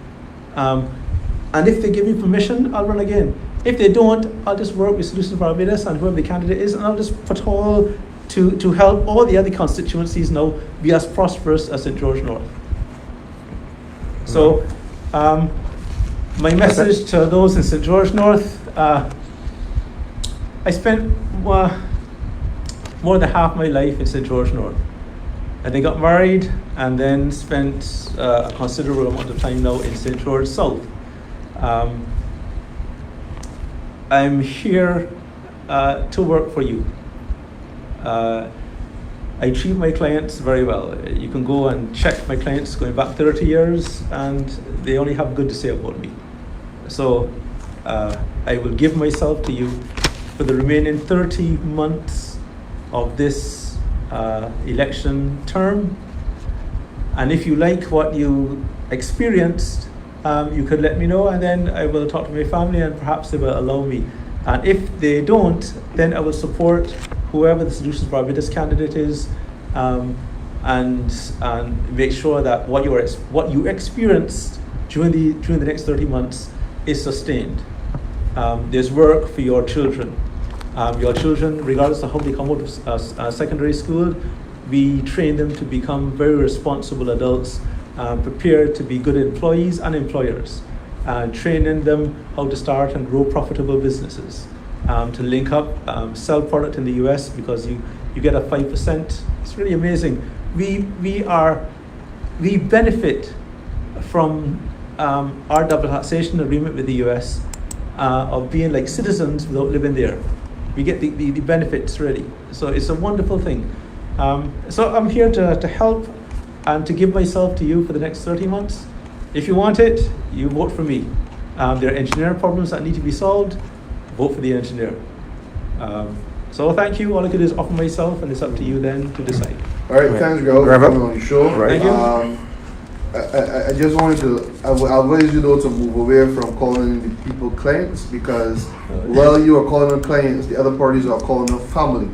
[SPEAKER 1] And if they give me permission, I'll run again. If they don't, I'll just work with Solutions Barbados and whoever the candidate is, and I'll just put all to help all the other constituencies now be as prosperous as St. George North. So, my message to those in St. George North, I spent more than half my life in St. George North. And I got married and then spent a considerable amount of time now in St. George South. I'm here to work for you. I treat my clients very well. You can go and check my clients going back 30 years and they only have good to say about me. So I will give myself to you for the remaining 30 months of this election term. And if you like what you experienced, you could let me know, and then I will talk to my family and perhaps they will allow me. And if they don't, then I will support whoever the Solutions Barbados candidate is, and make sure that what you experienced during the next 30 months is sustained. There's work for your children. Your children, regardless of how they come out of secondary school, we train them to become very responsible adults, prepared to be good employees and employers, training them how to start and grow profitable businesses, to link up, sell product in the US because you get a 5%. It's really amazing. We benefit from our double taxation agreement with the US of being like citizens without living there. We get the benefits really. So it's a wonderful thing. So I'm here to help and to give myself to you for the next 30 months. If you want it, you vote for me. There are engineering problems that need to be solved, vote for the engineer. So thank you. All I could do is offer myself, and it's up to you then to decide.
[SPEAKER 4] All right, thanks, Grenville, for coming on the show.
[SPEAKER 2] Right.
[SPEAKER 1] Thank you.
[SPEAKER 4] I just wanted to, I'll advise you though to move away from calling the people clients, because while you are calling them clients, the other parties are calling them family.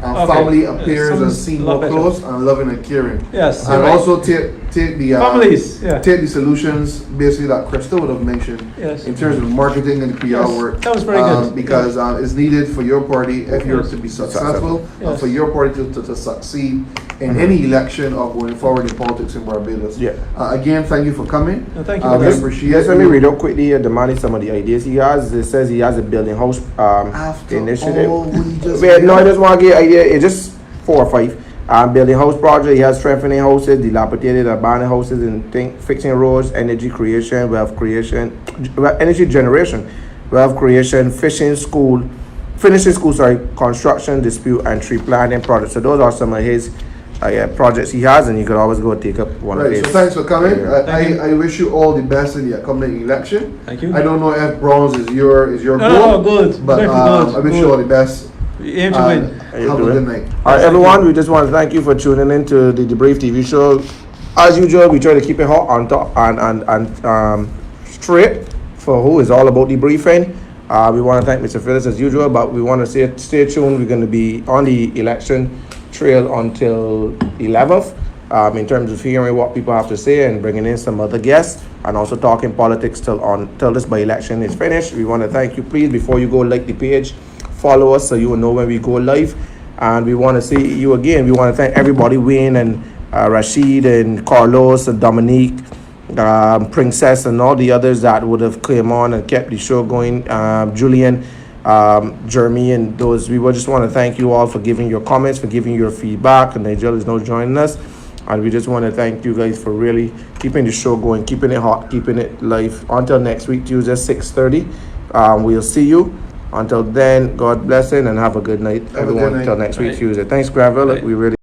[SPEAKER 4] and
[SPEAKER 1] Okay.
[SPEAKER 4] family appears and seen
[SPEAKER 1] Love
[SPEAKER 4] more
[SPEAKER 1] it.
[SPEAKER 4] close and loving and caring.
[SPEAKER 1] Yes.
[SPEAKER 4] And
[SPEAKER 1] you're right.
[SPEAKER 4] also take the
[SPEAKER 1] Families. Yeah.
[SPEAKER 4] take the solutions basically that Crystal would have mentioned
[SPEAKER 1] Yes.
[SPEAKER 4] in terms of marketing and PR
[SPEAKER 1] Yes,
[SPEAKER 4] work.
[SPEAKER 1] that was very good.
[SPEAKER 4] Because it's needed for your party if you're
[SPEAKER 1] Yes.
[SPEAKER 4] to be successful and
[SPEAKER 1] Yes.
[SPEAKER 4] for your party to succeed in any election or going forward in politics in Barbados.
[SPEAKER 2] Yeah.
[SPEAKER 4] Again, thank you for coming.
[SPEAKER 1] No, thank you.
[SPEAKER 4] We
[SPEAKER 1] Yes.
[SPEAKER 4] appreciate
[SPEAKER 2] Yes, let me
[SPEAKER 4] you.
[SPEAKER 2] read out quickly the money, some of the ideas he has. It says he has a building house
[SPEAKER 4] After
[SPEAKER 2] initiative.
[SPEAKER 4] all we just
[SPEAKER 2] Wait, no, I
[SPEAKER 4] did.
[SPEAKER 2] just want to get idea. It's just 4 or 5. Building house project. He has strengthening houses, dilapidated, abandoned houses, and fixing roads, energy creation, wealth creation, energy generation, wealth creation, finishing school, construction, dispute, and tree planting projects. So those are some of his projects he has, and you could always go take up one of
[SPEAKER 4] Right,
[SPEAKER 2] his.
[SPEAKER 4] so thanks for coming.
[SPEAKER 2] Yeah.
[SPEAKER 1] Thank you.
[SPEAKER 4] I wish you all the best in the upcoming election.
[SPEAKER 1] Thank you.
[SPEAKER 4] I don't know if bronze is your
[SPEAKER 1] No,
[SPEAKER 4] goal,
[SPEAKER 1] good.
[SPEAKER 4] but
[SPEAKER 1] Good.
[SPEAKER 4] I wish you all the best.
[SPEAKER 1] We aim to
[SPEAKER 4] And
[SPEAKER 1] win.
[SPEAKER 4] have a good night.
[SPEAKER 2] All right, everyone, we just want to thank you for tuning in to the DeBrief TV show. As usual, we try to keep it hot on top and straight for who is all about debriefing. We want to thank Mr. Phillips as usual, but we want to stay tuned. We're going to be on the election trail until 11th in terms of hearing what people have to say and bringing in some other guests and also talking politics till this by-election is finished. We want to thank you. Please, before you go, like the page, follow us so you will know when we go live. And we want to see you again. We want to thank everybody, Wayne and Rashid and Carlos and Dominique, Princess and all the others that would have came on and kept the show going. Julian, Jeremy, and those. We would just want to thank you all for giving your comments, for giving your feedback. And Nigel is now joining us. And we just want to thank you guys for really keeping the show going, keeping it hot, keeping it live. Until next week, Tuesday, 6:30. We'll see you. Until then, God bless it and have a good night,
[SPEAKER 4] Have a good
[SPEAKER 2] everyone.
[SPEAKER 4] night.
[SPEAKER 2] Until next week,
[SPEAKER 1] Right.
[SPEAKER 2] Tuesday. Thanks, Grenville.
[SPEAKER 1] Right.
[SPEAKER 2] We really